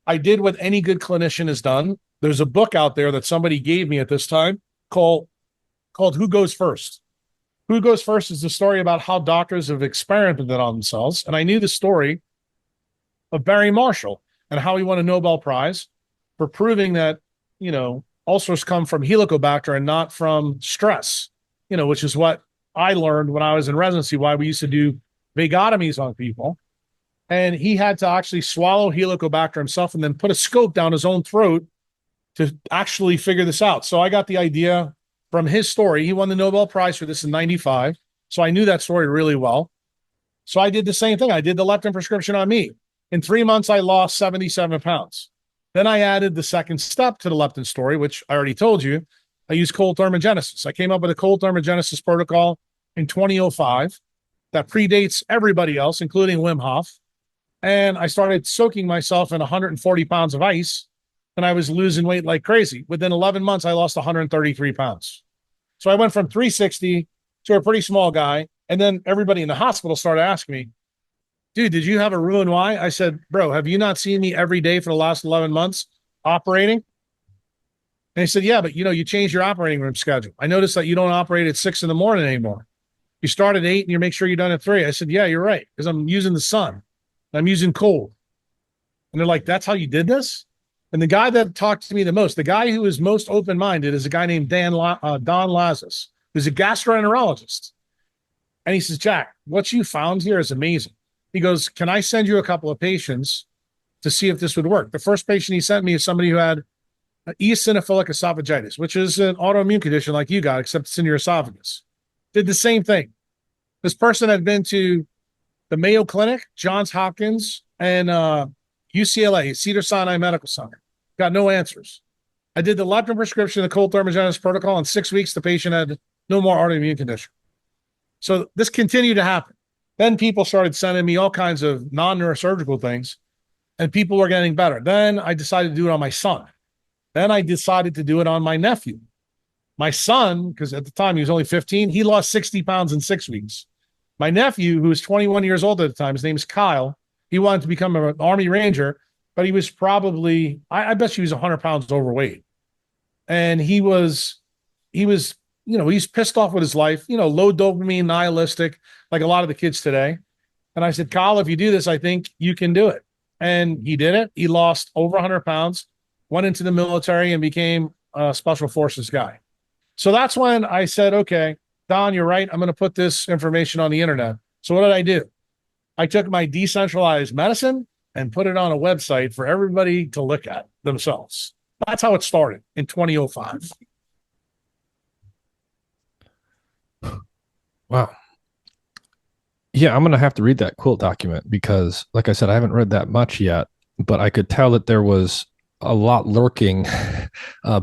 I did what any good clinician has done. There's a book out there that somebody gave me at this time called Who Goes First? Who Goes First is the story about how doctors have experimented on themselves. And I knew the story of Barry Marshall and how he won a Nobel Prize for proving that, ulcers come from Helicobacter and not from stress, which is what I learned when I was in residency, why we used to do vagotomies on people. And he had to actually swallow Helicobacter himself and then put a scope down his own throat to actually figure this out. So I got the idea from his story. He won the Nobel Prize for this in 95. So I knew that story really well. So I did the same thing. I did the leptin prescription on me. In 3 months, I lost 77 pounds. Then I added the second step to the leptin story, which I already told you. I used cold thermogenesis. I came up with a cold thermogenesis protocol in 2005 that predates everybody else, including Wim Hof. And I started soaking myself in 140 pounds of ice, and I was losing weight like crazy. Within 11 months, I lost 133 pounds. So I went from 360 to a pretty small guy. And then everybody in the hospital started asking me, dude, did you have a Roux-en-Y? I said, bro, have you not seen me every day for the last 11 months operating? And he said, yeah, but you changed your operating room schedule. I noticed that you don't operate at 6 a.m. anymore. You start at 8 and you make sure you're done at 3. I said, yeah, you're right. Because I'm using the sun. I'm using cold. And they're like, that's how you did this? And the guy that talked to me the most, the guy who is most open-minded is a guy named Don Lazis, who's a gastroenterologist. And he says, Jack, what you found here is amazing. He goes, can I send you a couple of patients to see if this would work? The first patient he sent me is somebody who had eosinophilic esophagitis, which is an autoimmune condition like you got, except it's in your esophagus. Did the same thing. This person had been to the Mayo Clinic, Johns Hopkins, and UCLA, Cedars-Sinai Medical Center. Got no answers. I did the leptin prescription, the cold thermogenesis protocol. In 6 weeks, the patient had no more autoimmune condition. So this continued to happen. Then people started sending me all kinds of non-neurosurgical things, and people were getting better. Then I decided to do it on my son. Then I decided to do it on my nephew. My son, because at the time he was only 15, he lost 60 pounds in 6 weeks. My nephew, who was 21 years old at the time, his name is Kyle, he wanted to become an Army Ranger, but he was probably, I bet he was 100 pounds overweight. And he's pissed off with his life, low dopamine, nihilistic, like a lot of the kids today. And I said, Kyle, if you do this, I think you can do it. And he did it. He lost over 100 pounds, went into the military, and became a special forces guy. So that's when I said, okay, Don, you're right. I'm going to put this information on the internet. So what did I do? I took my decentralized medicine and put it on a website for everybody to look at themselves. That's how it started in 2005. Wow. Yeah, I'm going to have to read that quilt document because, like I said, I haven't read that much yet, but I could tell that there was a lot lurking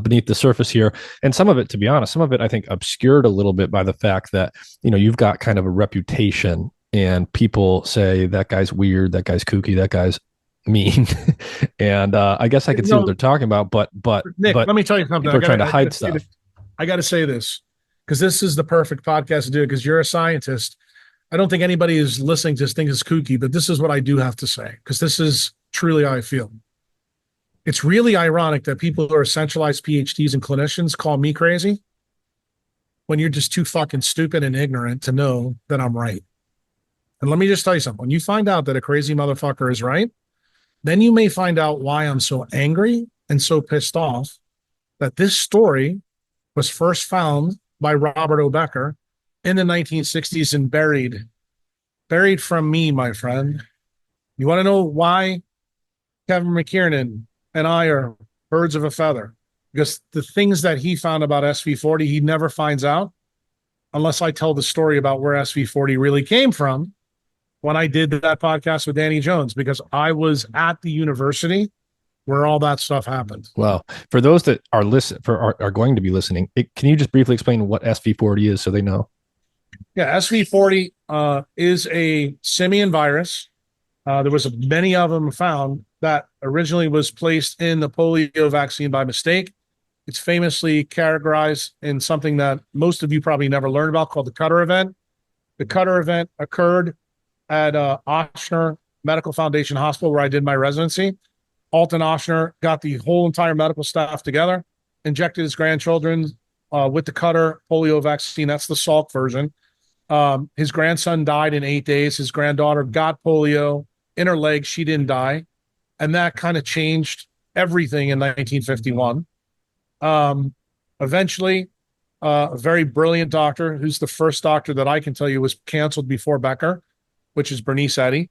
beneath the surface here. And some of it, to be honest, some of it I think obscured a little bit by the fact that, you've got kind of a reputation and people say that guy's weird, that guy's kooky, that guy's mean. And I guess I could see what they're talking about, but Nick, let me tell you something. People are trying to hide stuff. I got to say this because this is the perfect podcast to do it because you're a scientist. I don't think anybody is listening to this thing is kooky, but this is what I do have to say because this is truly how I feel. It's really ironic that people who are centralized PhDs and clinicians call me crazy when you're just too fucking stupid and ignorant to know that I'm right. And let me just tell you something. When you find out that a crazy motherfucker is right, then you may find out why I'm so angry and so pissed off that this story was first found by Robert O. Becker in the 1960s and buried from me, my friend. You want to know why Kevin McKiernan and I are birds of a feather? Because the things that he found about SV40, he never finds out unless I tell the story about where SV40 really came from when I did that podcast with Danny Jones, because I was at the university where all that stuff happened. Well, for those that are going to be listening, can you just briefly explain what SV40 is so they know? Yeah, SV40 is a simian virus. There was many of them found that originally was placed in the polio vaccine by mistake. It's famously categorized in something that most of you probably never learned about called the Cutter event. The Cutter event occurred at Ochsner Medical Foundation Hospital, where I did my residency. Alton Ochsner got the whole entire medical staff together, injected his grandchildren with the Cutter polio vaccine. That's the Salk version. His grandson died in 8 days. His granddaughter got polio in her leg. She didn't die. And that kind of changed everything in 1951. Eventually, a very brilliant doctor, who's the first doctor that I can tell you was canceled before Becker, which is Bernice Eddy.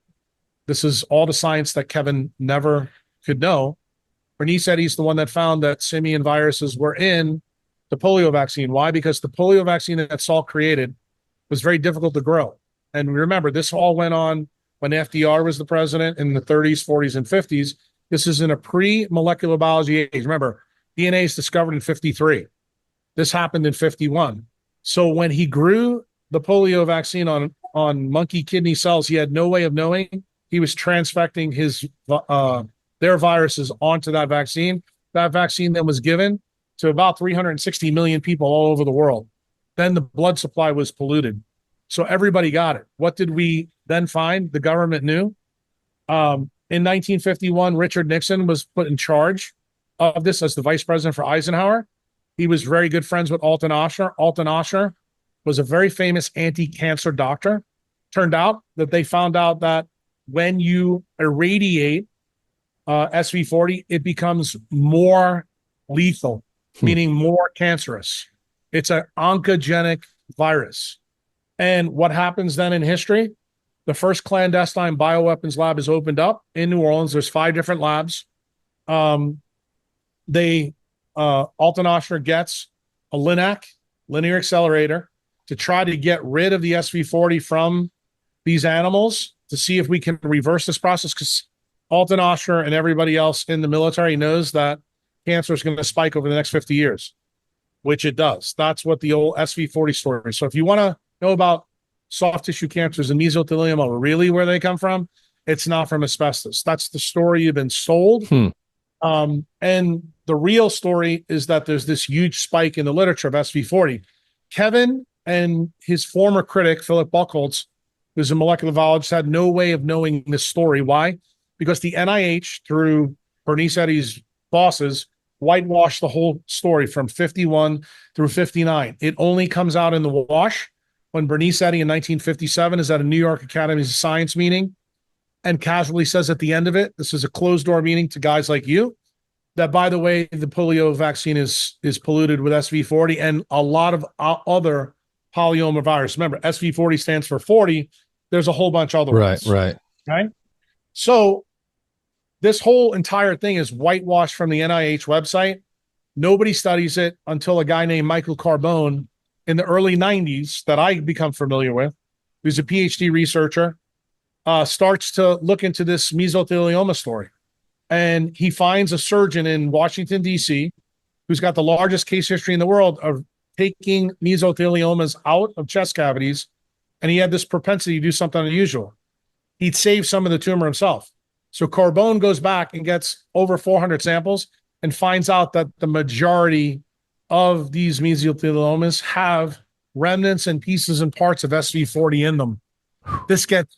This is all the science that Kevin never could know. Bernice Eddy is the one that found that simian viruses were in the polio vaccine. Why? Because the polio vaccine that Salk created was very difficult to grow. And remember, this all went on when FDR was the president in the 30s, 40s, and 50s. This is in a pre-molecular biology age. Remember, DNA is discovered in 53. This happened in 51. So when he grew the polio vaccine on monkey kidney cells, he had no way of knowing. He was transfecting their viruses onto that vaccine. That vaccine then was given to about 360 million people all over the world. Then the blood supply was polluted. So everybody got it. What did we then find? The government knew. In 1951, Richard Nixon was put in charge of this as the vice president for Eisenhower. He was very good friends with Alton Ochsner. Alton Ochsner was a very famous anti-cancer doctor. Turned out that they found out that when you irradiate SV40, it becomes more lethal, meaning more cancerous. It's an oncogenic virus. And what happens then in history? The first clandestine bioweapons lab is opened up in New Orleans. There's 5 different labs. Alton Ochsner gets a LINAC, linear accelerator, to try to get rid of the SV40 from these animals to see if we can reverse this process, because Alton Ochsner and everybody else in the military knows that cancer is going to spike over the next 50 years, which it does. That's what the old SV40 story is. So if you want to know about soft tissue cancers and mesothelioma, really where they come from, it's not from asbestos. That's the story you've been sold. And the real story is that there's this huge spike in the literature of SV40. Kevin and his former critic, Philip Buchholz, who's a molecular biologist, had no way of knowing this story. Why? Because the NIH, through Bernice Eddy's bosses, whitewashed the whole story from 51 through 59. It only comes out in the wash when Bernice Eddy in 1957 is at a New York Academy of Science meeting and casually says at the end of it, this is a closed-door meeting to guys like you, that, by the way, the polio vaccine is polluted with SV40 and a lot of other polyoma virus. Remember, SV40 stands for 40. There's a whole bunch of other ones. Right. Okay? So this whole entire thing is whitewashed from the NIH website. Nobody studies it until a guy named Michael Carbone in the early 90s that I become familiar with, who's a PhD researcher, starts to look into this mesothelioma story. And he finds a surgeon in Washington, D.C., who's got the largest case history in the world of taking mesotheliomas out of chest cavities. And he had this propensity to do something unusual. He'd save some of the tumor himself. So Carbone goes back and gets over 400 samples and finds out that the majority of these mesotheliomas have remnants and pieces and parts of SV40 in them. This get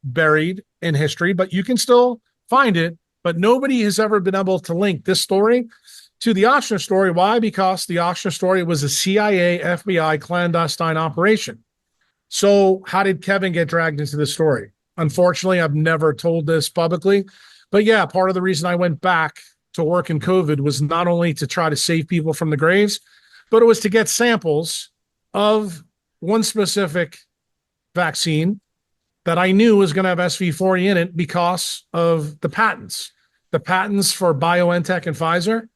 buried in history, but you can still find it. But nobody has ever been able to link this story to the Ochsner story. Why? Because the Ochsner story was a CIA, FBI clandestine operation. So how did Kevin get dragged into this story? Unfortunately, I've never told this publicly, but yeah, part of the reason I went back to work in COVID was not only to try to save people from the graves, but it was to get samples of one specific vaccine that I knew was going to have SV40 in it because of the patents. The patents for BioNTech and Pfizer,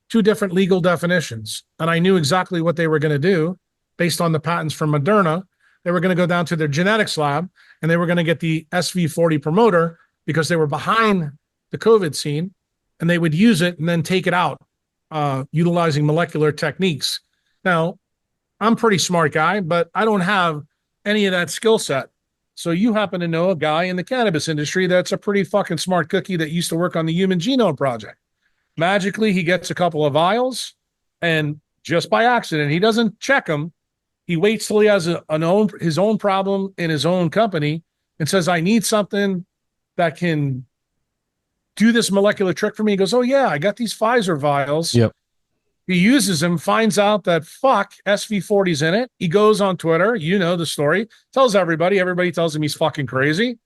two different legal definitions. And I knew exactly what they were going to do based on the patents from Moderna. They were going to go down to their genetics lab and they were going to get the SV40 promoter because they were behind the COVID scene, and they would use it and then take it out utilizing molecular techniques. Now, I'm a pretty smart guy, but I don't have any of that skill set. So you happen to know a guy in the cannabis industry that's a pretty fucking smart cookie that used to work on the Human Genome Project. Magically, he gets a couple of vials, and just by accident, he doesn't check them. He waits till he has his own problem in his own company and says, I need something that can do this molecular trick for me. He goes, oh, yeah, I got these Pfizer vials. Yep. He uses them, finds out that SV40's in it. He goes on Twitter, you know the story, tells everybody. Everybody tells him he's fucking crazy.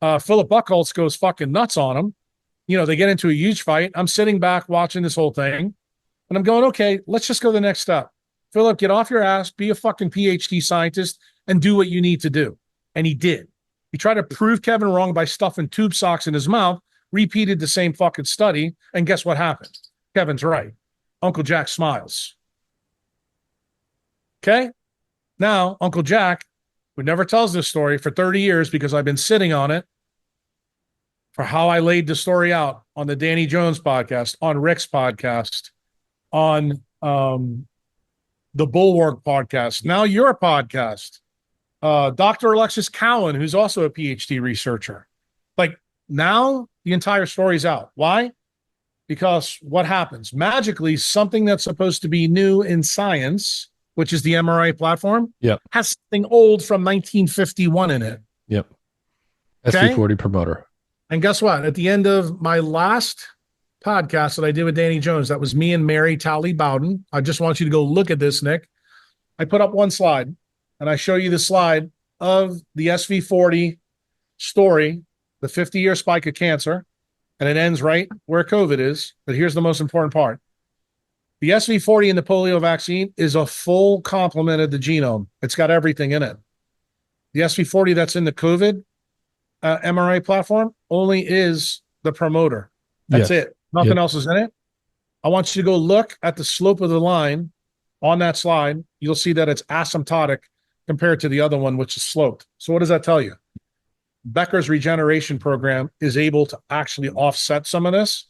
Philip Buchholz goes fucking nuts on him. You know, they get into a huge fight. I'm sitting back watching this whole thing, and I'm going, okay, let's just go to the next step. Philip, get off your ass, be a fucking PhD scientist, and do what you need to do. And he did. He tried to prove Kevin wrong by stuffing tube socks in his mouth, repeated the same fucking study, and guess what happened? Kevin's right. Uncle Jack smiles. Okay? Now, Uncle Jack, who never tells this story for 30 years because I've been sitting on it, for how I laid the story out on the Danny Jones podcast, on Rick's podcast, on the Bulwark podcast, now your podcast, Dr. Alexis Cowan, who's also a PhD researcher. Like, now the entire story's out. Why? Because what happens? Magically, something that's supposed to be new in science, which is the MRI platform, has something old from 1951 in it. Yep. Okay? SV40 promoter. And guess what? At the end of my last podcast that I did with Danny Jones, that was me and Mary Talley Bowden. I just want you to go look at this, Nick. I put up one slide, and I show you the slide of the SV40 story, the 50-year spike of cancer. And it ends right where COVID is. But here's the most important part. The SV40 in the polio vaccine is a full complement of the genome. It's got everything in it. The SV40 that's in the COVID mRNA platform only is the promoter. That's it. Nothing else is in it. I want you to go look at the slope of the line on that slide. You'll see that it's asymptotic compared to the other one, which is sloped. So what does that tell you? Becker's regeneration program is able to actually offset some of this.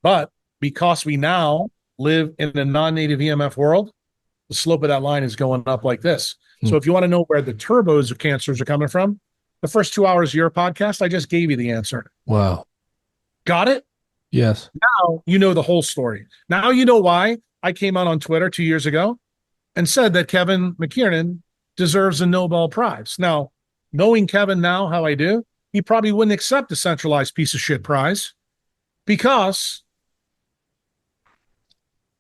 But because we now live in a non-native EMF world, the slope of that line is going up like this. So if you want to know where the turbos of cancers are coming from, the first 2 hours of your podcast, I just gave you the answer. Wow. Got it? Yes. Now you know the whole story. Now you know why I came out on Twitter 2 years ago and said that Kevin McKiernan deserves a Nobel Prize. Now, knowing Kevin now how I do, he probably wouldn't accept a centralized piece of shit prize because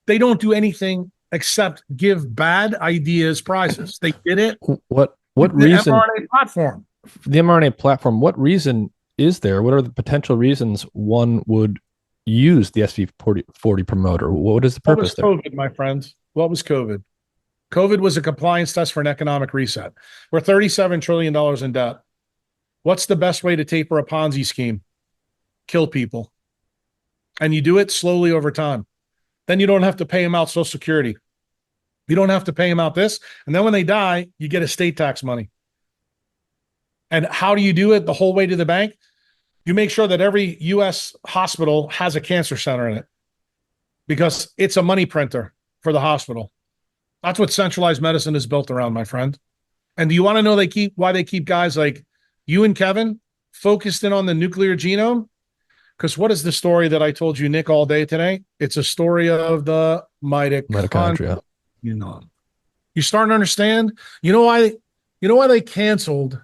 they don't do anything except give bad ideas prizes. They did it. What reason? The mRNA platform. The mRNA platform. What reason is there? What are the potential reasons one would use the SV40 promoter? What is the purpose there? What was COVID, my friend? What was COVID? COVID was a compliance test for an economic reset. We're $37 trillion in debt. What's the best way to taper a Ponzi scheme? Kill people. And you do it slowly over time. Then you don't have to pay them out Social Security. You don't have to pay them out this. And then when they die, you get estate tax money. And how do you do it the whole way to the bank? You make sure that every U.S. hospital has a cancer center in it because it's a money printer for the hospital. That's what centralized medicine is built around, my friend. And do you want to know why they keep guys like you and Kevin focused in on the nuclear genome? Because what is the story that I told you, Nick, all day today? It's a story of the mitochondria. You starting to understand? You know why they canceled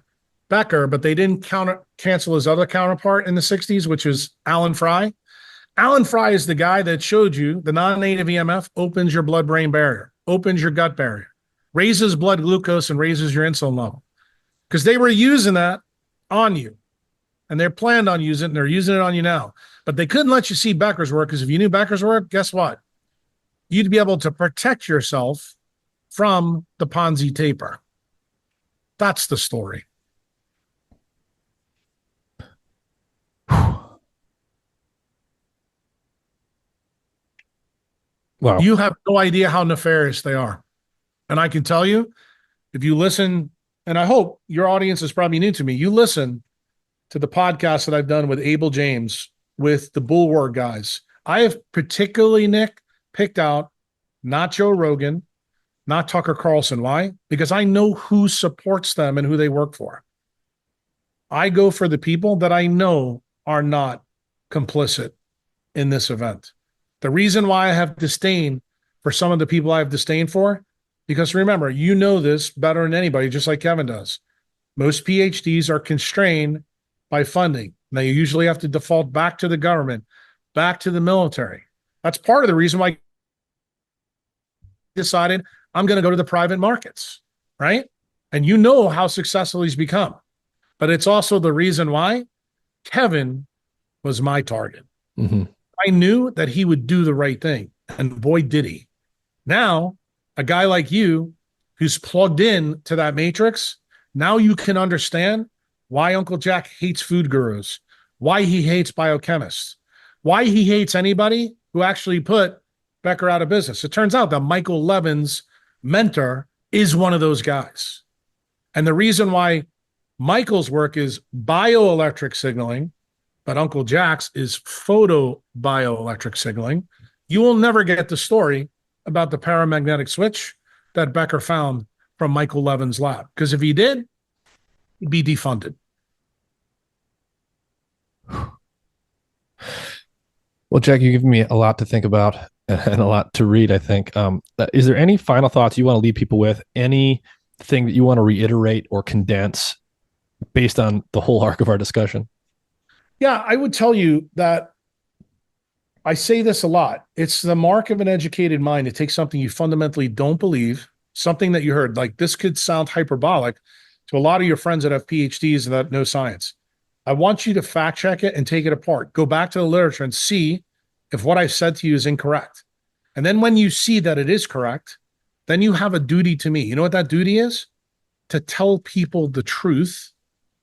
Becker, but they didn't cancel his other counterpart in the 60s, which is Alan Fry. Alan Fry is the guy that showed you the non-native EMF opens your blood-brain barrier, opens your gut barrier, raises blood glucose, and raises your insulin level. because they were using that on you, and they're planned on using it, and they're using it on you now. But they couldn't let you see Becker's work, because if you knew Becker's work, guess what? You'd be able to protect yourself from the Ponzi taper. That's the story. Wow. You have no idea how nefarious they are. And I can tell you, if you listen, and I hope your audience is probably new to me, you listen to the podcast that I've done with Abel James, with the Bulwark guys. I have particularly, Nick, picked out not Joe Rogan, not Tucker Carlson. Why? Because I know who supports them and who they work for. I go for the people that I know are not complicit in this event. The reason why I have disdain for some of the people I have disdain for, because remember, you know this better than anybody, just like Kevin does. Most PhDs are constrained by funding. Now, you usually have to default back to the government, back to the military. That's part of the reason why I decided I'm going to go to the private markets, right? And you know how successful he's become. But it's also the reason why Kevin was my target. Mm-hmm. I knew that he would do the right thing, and boy, did he. Now, a guy like you who's plugged in to that matrix, now you can understand why Uncle Jack hates food gurus, why he hates biochemists, why he hates anybody who actually put Becker out of business. It turns out that Michael Levin's mentor is one of those guys. And the reason why Michael's work is bioelectric signaling, but Uncle Jack's is photobioelectric signaling, you will never get the story about the paramagnetic switch that Becker found from Michael Levin's lab. Because if he did, he'd be defunded. Well, Jack, you've given me a lot to think about and a lot to read, I think. Is there any final thoughts you want to leave people with? Anything that you want to reiterate or condense based on the whole arc of our discussion? Yeah, I would tell you that I say this a lot. It's the mark of an educated mind to take something you fundamentally don't believe, something that you heard. Like, this could sound hyperbolic to a lot of your friends that have PhDs and that know science. I want you to fact check it and take it apart. Go back to the literature and see if what I've said to you is incorrect. And then when you see that it is correct, then you have a duty to me. You know what that duty is? To tell people the truth.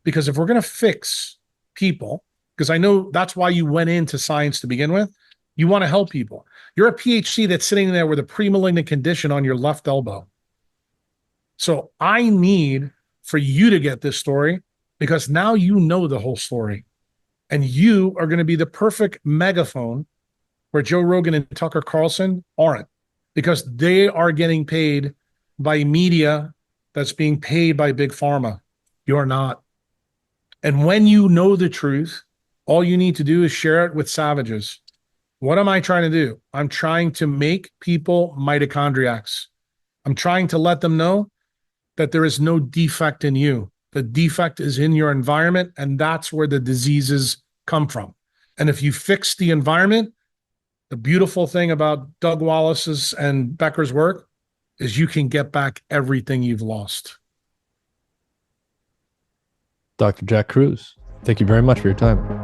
Because if we're going to fix people, because I know that's why you went into science to begin with, you want to help people. You're a PhD that's sitting there with a pre-malignant condition on your left elbow. So I need for you to get this story, because now you know the whole story. And you are going to be the perfect megaphone where Joe Rogan and Tucker Carlson aren't, because they are getting paid by media that's being paid by big pharma. You're not. And when you know the truth, all you need to do is share it with savages. What am I trying to do? I'm trying to make people mitochondriacs. I'm trying to let them know that there is no defect in you. The defect is in your environment, and that's where the diseases come from. And if you fix the environment, the beautiful thing about Doug Wallace's and Becker's work is you can get back everything you've lost. Dr. Jack Kruse, thank you very much for your time.